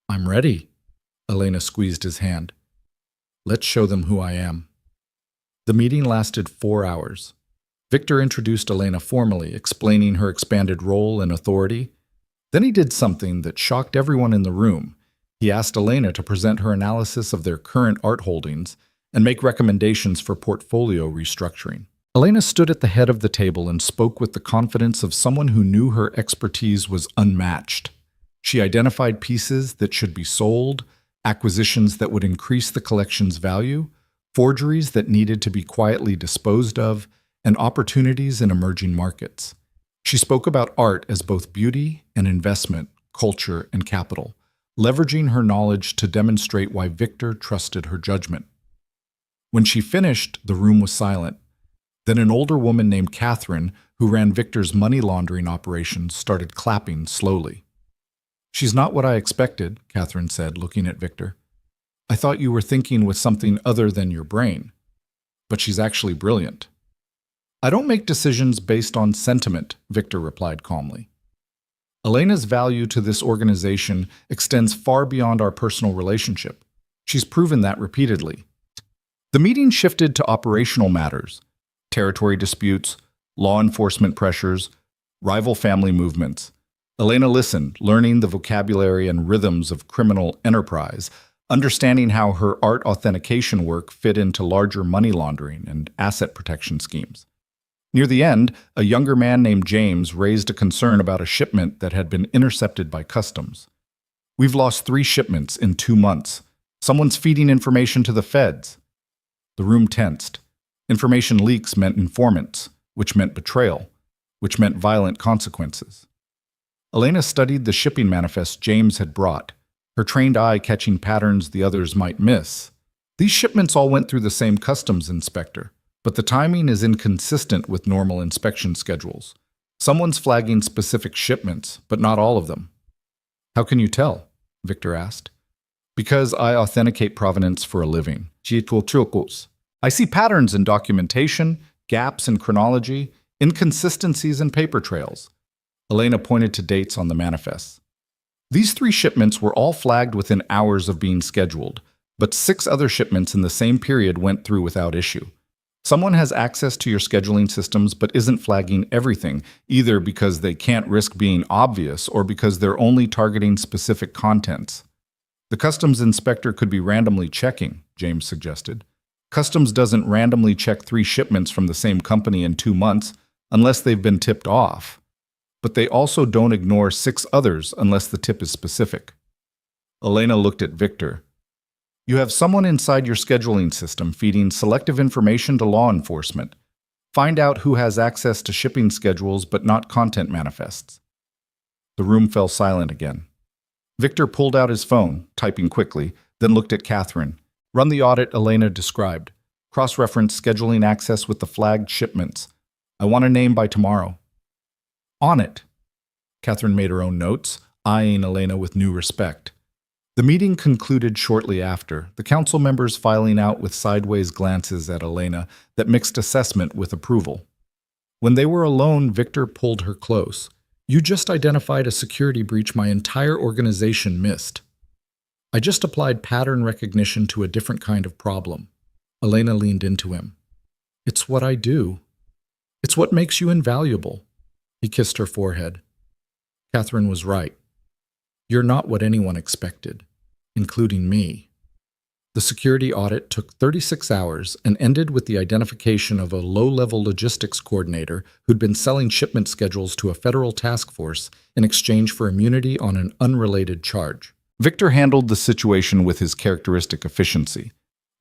"I'm ready." Elena squeezed his hand. "Let's show them who I am." The meeting lasted 4 hours. Victor introduced Elena formally, explaining her expanded role and authority. Then he did something that shocked everyone in the room. He asked Elena to present her analysis of their current art holdings and make recommendations for portfolio restructuring. Elena stood at the head of the table and spoke with the confidence of someone who knew her expertise was unmatched. She identified pieces that should be sold, acquisitions that would increase the collection's value, forgeries that needed to be quietly disposed of, and opportunities in emerging markets. She spoke about art as both beauty and investment, culture and capital, leveraging her knowledge to demonstrate why Victor trusted her judgment. When she finished, the room was silent. Then an older woman named Catherine, who ran Victor's money laundering operations, started clapping slowly. "She's not what I expected," Catherine said, looking at Victor. "I thought you were thinking with something other than your brain. But she's actually brilliant." "I don't make decisions based on sentiment," Victor replied calmly. "Elena's value to this organization extends far beyond our personal relationship. She's proven that repeatedly." The meeting shifted to operational matters: territory disputes, law enforcement pressures, rival family movements. Elena listened, learning the vocabulary and rhythms of criminal enterprise, understanding how her art authentication work fit into larger money laundering and asset protection schemes. Near the end, a younger man named James raised a concern about a shipment that had been intercepted by customs. "We've lost 3 shipments in 2 months. Someone's feeding information to the feds." The room tensed. Information leaks meant informants, which meant betrayal, which meant violent consequences. Elena studied the shipping manifest James had brought, her trained eye catching patterns the others might miss. These shipments all went through the same customs inspector, but the timing is inconsistent with normal inspection schedules. Someone's flagging specific shipments, but not all of them. "How can you tell?" Victor asked. "Because I authenticate provenance for a living. I see patterns in documentation, gaps in chronology, inconsistencies in paper trails." Elena pointed to dates on the manifests. These 3 shipments were all flagged within hours of being scheduled, but 6 other shipments in the same period went through without issue. Someone has access to your scheduling systems but isn't flagging everything, either because they can't risk being obvious or because they're only targeting specific contents. "The customs inspector could be randomly checking," James suggested. "Customs doesn't randomly check 3 shipments from the same company in 2 months unless they've been tipped off. But they also don't ignore 6 others unless the tip is specific." Elena looked at Victor. "You have someone inside your scheduling system feeding selective information to law enforcement. Find out who has access to shipping schedules but not content manifests." The room fell silent again. Victor pulled out his phone, typing quickly, then looked at Catherine. "Run the audit Elena described. Cross-reference scheduling access with the flagged shipments. I want a name by tomorrow." "On it." Catherine made her own notes, eyeing Elena with new respect. The meeting concluded shortly after, the council members filing out with sideways glances at Elena that mixed assessment with approval. When they were alone, Victor pulled her close. "You just identified a security breach my entire organization missed. I just applied pattern recognition to a different kind of problem." Elena leaned into him. "It's what I do. It's what makes you invaluable." He kissed her forehead. Catherine was right. "You're not what anyone expected, including me." The security audit took 36 hours and ended with the identification of a low-level logistics coordinator who'd been selling shipment schedules to a federal task force in exchange for immunity on an unrelated charge. Victor handled the situation with his characteristic efficiency.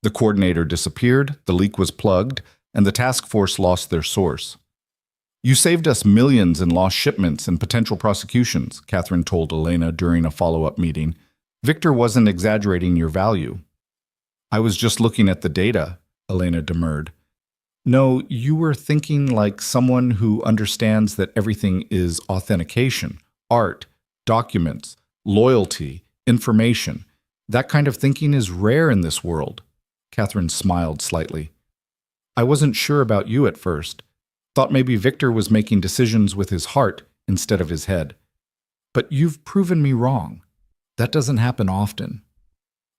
The coordinator disappeared, the leak was plugged, and the task force lost their source. "You saved us millions in lost shipments and potential prosecutions," Catherine told Elena during a follow-up meeting. "Victor wasn't exaggerating your value." "I was just looking at the data," Elena demurred. "No, you were thinking like someone who understands that everything is authentication, art, documents, loyalty, information. That kind of thinking is rare in this world." Catherine smiled slightly. "I wasn't sure about you at first. Thought maybe Victor was making decisions with his heart instead of his head. But you've proven me wrong. That doesn't happen often."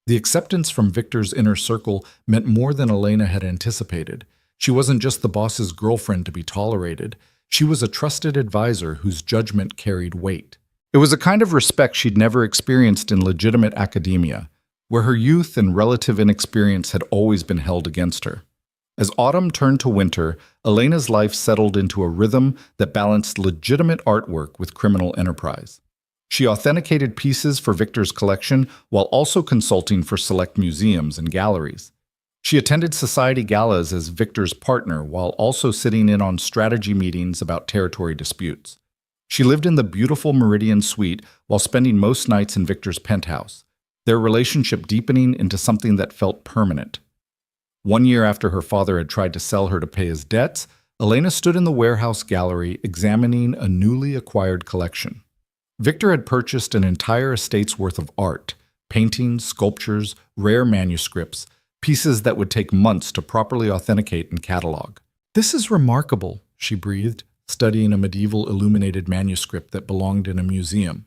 The acceptance from Victor's inner circle meant more than Elena had anticipated. She wasn't just the boss's girlfriend to be tolerated. She was a trusted advisor whose judgment carried weight. It was a kind of respect she'd never experienced in legitimate academia, where her youth and relative inexperience had always been held against her. As autumn turned to winter, Elena's life settled into a rhythm that balanced legitimate artwork with criminal enterprise. She authenticated pieces for Victor's collection while also consulting for select museums and galleries. She attended society galas as Victor's partner while also sitting in on strategy meetings about territory disputes. She lived in the beautiful Meridian suite while spending most nights in Victor's penthouse, their relationship deepening into something that felt permanent. 1 year after her father had tried to sell her to pay his debts, Elena stood in the warehouse gallery examining a newly acquired collection. Victor had purchased an entire estate's worth of art, paintings, sculptures, rare manuscripts, pieces that would take months to properly authenticate and catalog. "This is remarkable," she breathed, studying a medieval illuminated manuscript that belonged in a museum.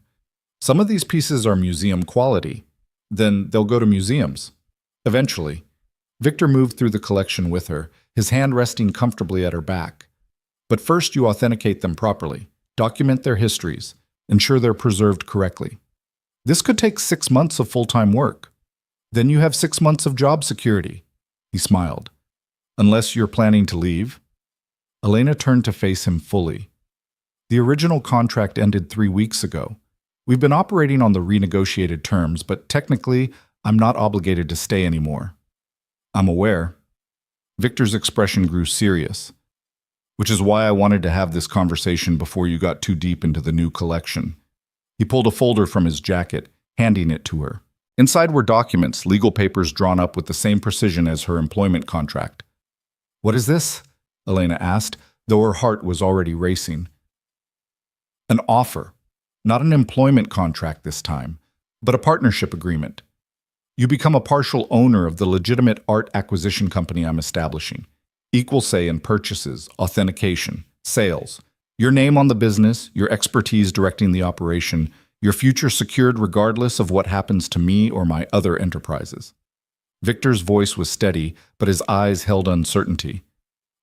"Some of these pieces are museum quality. Then they'll go to museums. Eventually." Victor moved through the collection with her, his hand resting comfortably at her back. "But first you authenticate them properly, document their histories, ensure they're preserved correctly. This could take 6 months of full-time work. Then you have 6 months of job security." He smiled. "Unless you're planning to leave." Elena turned to face him fully. The original contract ended 3 weeks ago. We've been operating on the renegotiated terms, but technically, I'm not obligated to stay anymore. I'm aware. Victor's expression grew serious, which is why I wanted to have this conversation before you got too deep into the new collection. He pulled a folder from his jacket, handing it to her. Inside were documents, legal papers drawn up with the same precision as her employment contract. What is this? Elena asked, though her heart was already racing. An offer. Not an employment contract this time, but a partnership agreement. You become a partial owner of the legitimate art acquisition company I'm establishing. Equal say in purchases, authentication, sales. Your name on the business, your expertise directing the operation, your future secured regardless of what happens to me or my other enterprises. Victor's voice was steady, but his eyes held uncertainty.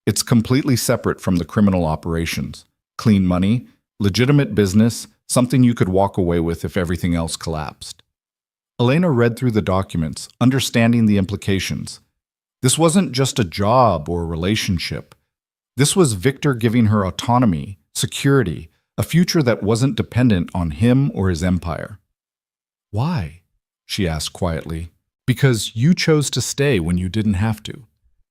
It's completely separate from the criminal operations. Clean money, legitimate business, something you could walk away with if everything else collapsed. Elena read through the documents, understanding the implications. This wasn't just a job or a relationship. This was Victor giving her autonomy, security, a future that wasn't dependent on him or his empire. Why? She asked quietly. Because you chose to stay when you didn't have to.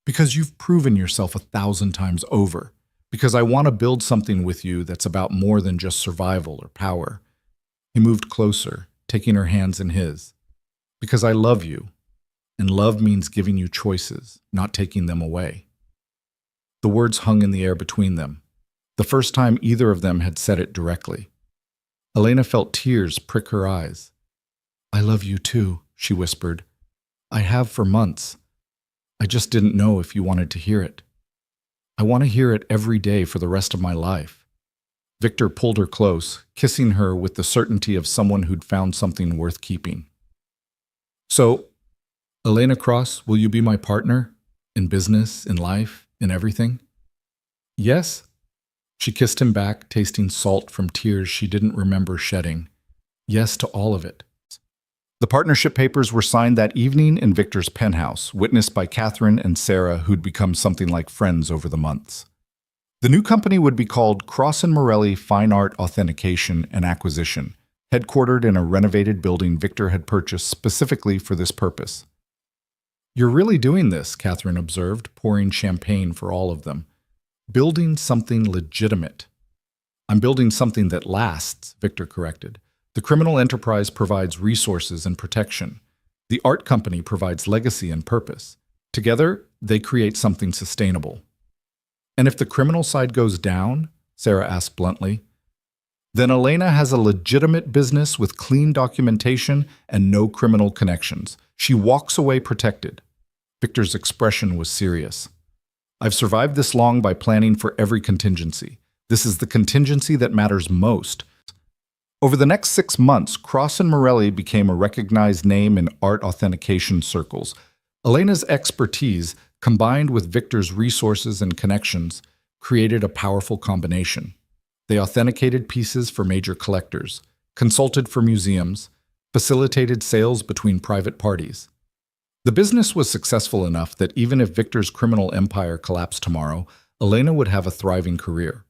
Because you've proven yourself 1,000 times over. Because I want to build something with you that's about more than just survival or power. He moved closer, taking her hands in his. Because I love you, and love means giving you choices, not taking them away. The words hung in the air between them, the first time either of them had said it directly. Elena felt tears prick her eyes. I love you too, she whispered. I have for months. I just didn't know if you wanted to hear it. I want to hear it every day for the rest of my life. Victor pulled her close, kissing her with the certainty of someone who'd found something worth keeping. So, Elena Cross, will you be my partner? In business, in life, in everything? Yes. She kissed him back, tasting salt from tears she didn't remember shedding. Yes to all of it. The partnership papers were signed that evening in Victor's penthouse, witnessed by Catherine and Sarah, who'd become something like friends over the months. The new company would be called Cross & Morelli Fine Art Authentication and Acquisition, headquartered in a renovated building Victor had purchased specifically for this purpose. You're really doing this, Catherine observed, pouring champagne for all of them. Building something legitimate. I'm building something that lasts, Victor corrected. The criminal enterprise provides resources and protection. The art company provides legacy and purpose. Together, they create something sustainable. And if the criminal side goes down, Sarah asked bluntly, then Elena has a legitimate business with clean documentation and no criminal connections. She walks away protected. Victor's expression was serious. I've survived this long by planning for every contingency. This is the contingency that matters most. Over the next 6 months, Cross & Morelli became a recognized name in art authentication circles. Elena's expertise, combined with Victor's resources and connections, created a powerful combination. They authenticated pieces for major collectors, consulted for museums, facilitated sales between private parties. The business was successful enough that even if Victor's criminal empire collapsed tomorrow, Elena would have a thriving career.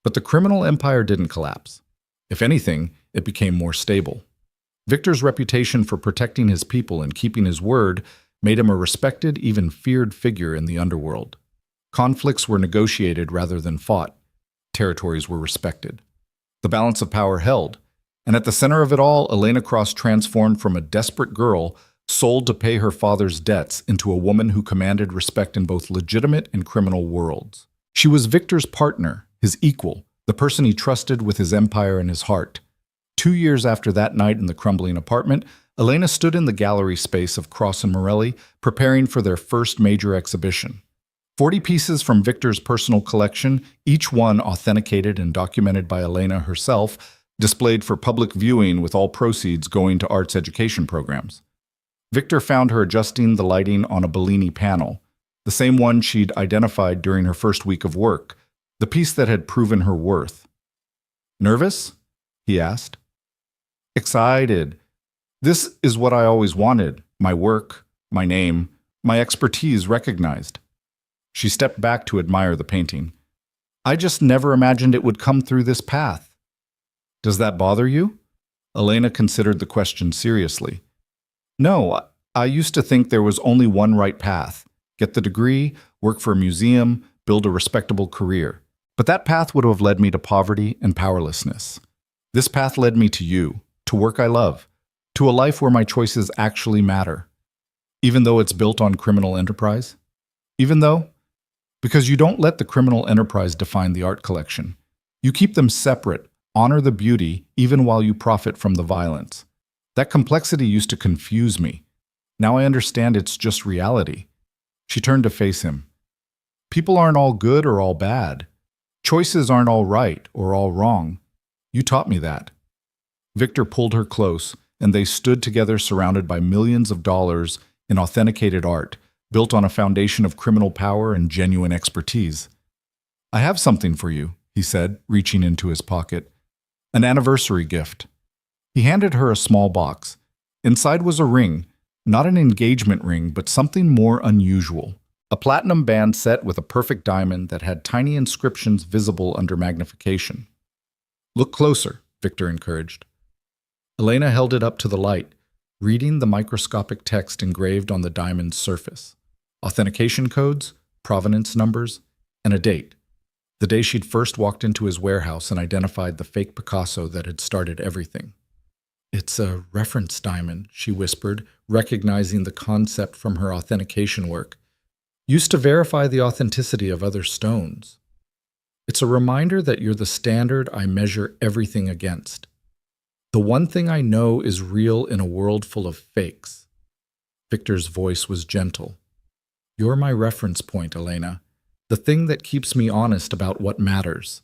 But the criminal empire didn't collapse. If anything, it became more stable. Victor's reputation for protecting his people and keeping his word made him a respected, even feared figure in the underworld. Conflicts were negotiated rather than fought. Territories were respected. The balance of power held, and at the center of it all, Elena Cross transformed from a desperate girl sold to pay her father's debts into a woman who commanded respect in both legitimate and criminal worlds. She was Victor's partner, his equal, the person he trusted with his empire in his heart. 2 years after that night in the crumbling apartment, Elena stood in the gallery space of Cross & Morelli, preparing for their first major exhibition. 40 pieces from Victor's personal collection, each one authenticated and documented by Elena herself, displayed for public viewing with all proceeds going to arts education programs. Victor found her adjusting the lighting on a Bellini panel, the same one she'd identified during her first week of work, the piece that had proven her worth. Nervous? He asked. Excited. This is what I always wanted, my work, my name, my expertise recognized. She stepped back to admire the painting. I just never imagined it would come through this path. Does that bother you? Elena considered the question seriously. No, I used to think there was only one right path. Get the degree, work for a museum, build a respectable career. But that path would have led me to poverty and powerlessness. This path led me to you, to work I love, to a life where my choices actually matter. Even though it's built on criminal enterprise? Even though? Because you don't let the criminal enterprise define the art collection. You keep them separate, honor the beauty, even while you profit from the violence. That complexity used to confuse me. Now I understand it's just reality. She turned to face him. People aren't all good or all bad. Choices aren't all right or all wrong. You taught me that. Victor pulled her close, and they stood together surrounded by millions of dollars in authenticated art, built on a foundation of criminal power and genuine expertise. I have something for you, he said, reaching into his pocket. An anniversary gift. He handed her a small box. Inside was a ring, not an engagement ring, but something more unusual. A platinum band set with a perfect diamond that had tiny inscriptions visible under magnification. Look closer, Victor encouraged. Elena held it up to the light, reading the microscopic text engraved on the diamond's surface. Authentication codes, provenance numbers, and a date. The day she'd first walked into his warehouse and identified the fake Picasso that had started everything. It's a reference diamond, she whispered, recognizing the concept from her authentication work. Used to verify the authenticity of other stones. It's a reminder that you're the standard I measure everything against. The one thing I know is real in a world full of fakes. Victor's voice was gentle. You're my reference point, Elena. The thing that keeps me honest about what matters.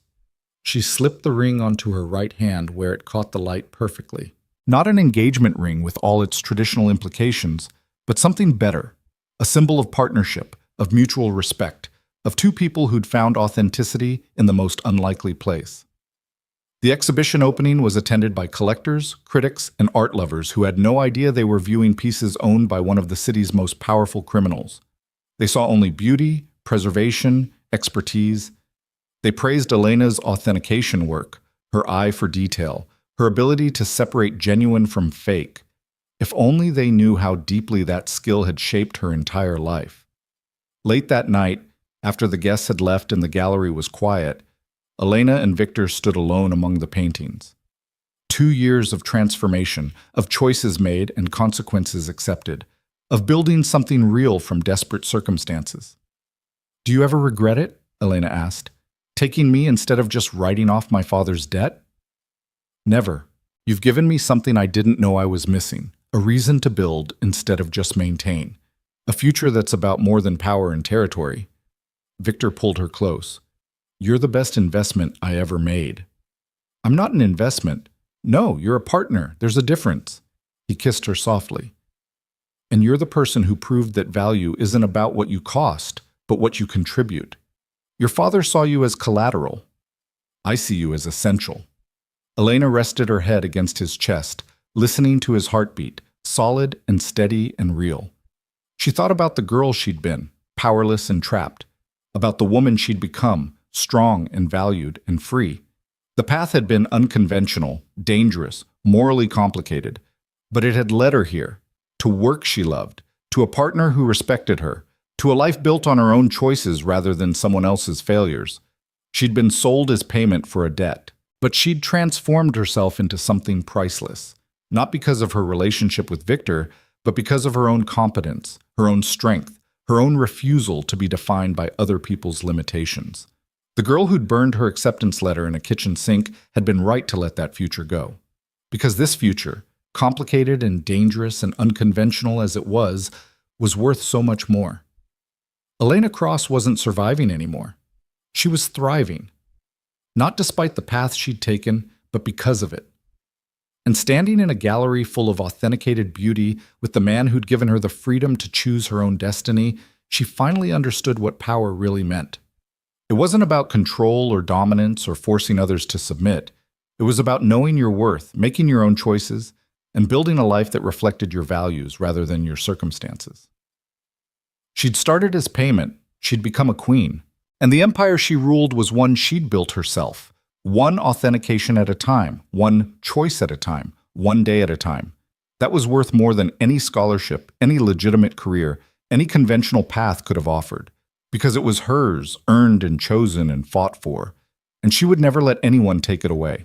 She slipped the ring onto her right hand where it caught the light perfectly. Not an engagement ring with all its traditional implications, but something better. A symbol of partnership, of mutual respect, of two people who'd found authenticity in the most unlikely place. The exhibition opening was attended by collectors, critics, and art lovers who had no idea they were viewing pieces owned by one of the city's most powerful criminals. They saw only beauty, preservation, expertise. They praised Elena's authentication work, her eye for detail, her ability to separate genuine from fake. If only they knew how deeply that skill had shaped her entire life. Late that night, after the guests had left and the gallery was quiet, Elena and Victor stood alone among the paintings. 2 years of transformation, of choices made and consequences accepted, of building something real from desperate circumstances. Do you ever regret it? Elena asked. Taking me instead of just writing off my father's debt? Never. You've given me something I didn't know I was missing, a reason to build instead of just maintain, a future that's about more than power and territory. Victor pulled her close. You're the best investment I ever made. I'm not an investment. No, you're a partner. There's a difference. He kissed her softly. And you're the person who proved that value isn't about what you cost, but what you contribute. Your father saw you as collateral. I see you as essential. Elena rested her head against his chest, listening to his heartbeat, solid and steady and real. She thought about the girl she'd been, powerless and trapped, about the woman she'd become, strong and valued and free. The path had been unconventional, dangerous, morally complicated, but it had led her here, to work she loved, to a partner who respected her, to a life built on her own choices rather than someone else's failures. She'd been sold as payment for a debt, but she'd transformed herself into something priceless, not because of her relationship with Victor, but because of her own competence, her own strength, her own refusal to be defined by other people's limitations. The girl who'd burned her acceptance letter in a kitchen sink had been right to let that future go. Because this future, complicated and dangerous and unconventional as it was worth so much more. Elena Cross wasn't surviving anymore. She was thriving. Not despite the path she'd taken, but because of it. And standing in a gallery full of authenticated beauty with the man who'd given her the freedom to choose her own destiny, she finally understood what power really meant. It wasn't about control or dominance or forcing others to submit. It was about knowing your worth, making your own choices, and building a life that reflected your values rather than your circumstances. She'd started as payment. She'd become a queen. And the empire she ruled was one she'd built herself, one authentication at a time, one choice at a time, one day at a time. That was worth more than any scholarship, any legitimate career, any conventional path could have offered, because it was hers, earned and chosen and fought for, and she would never let anyone take it away.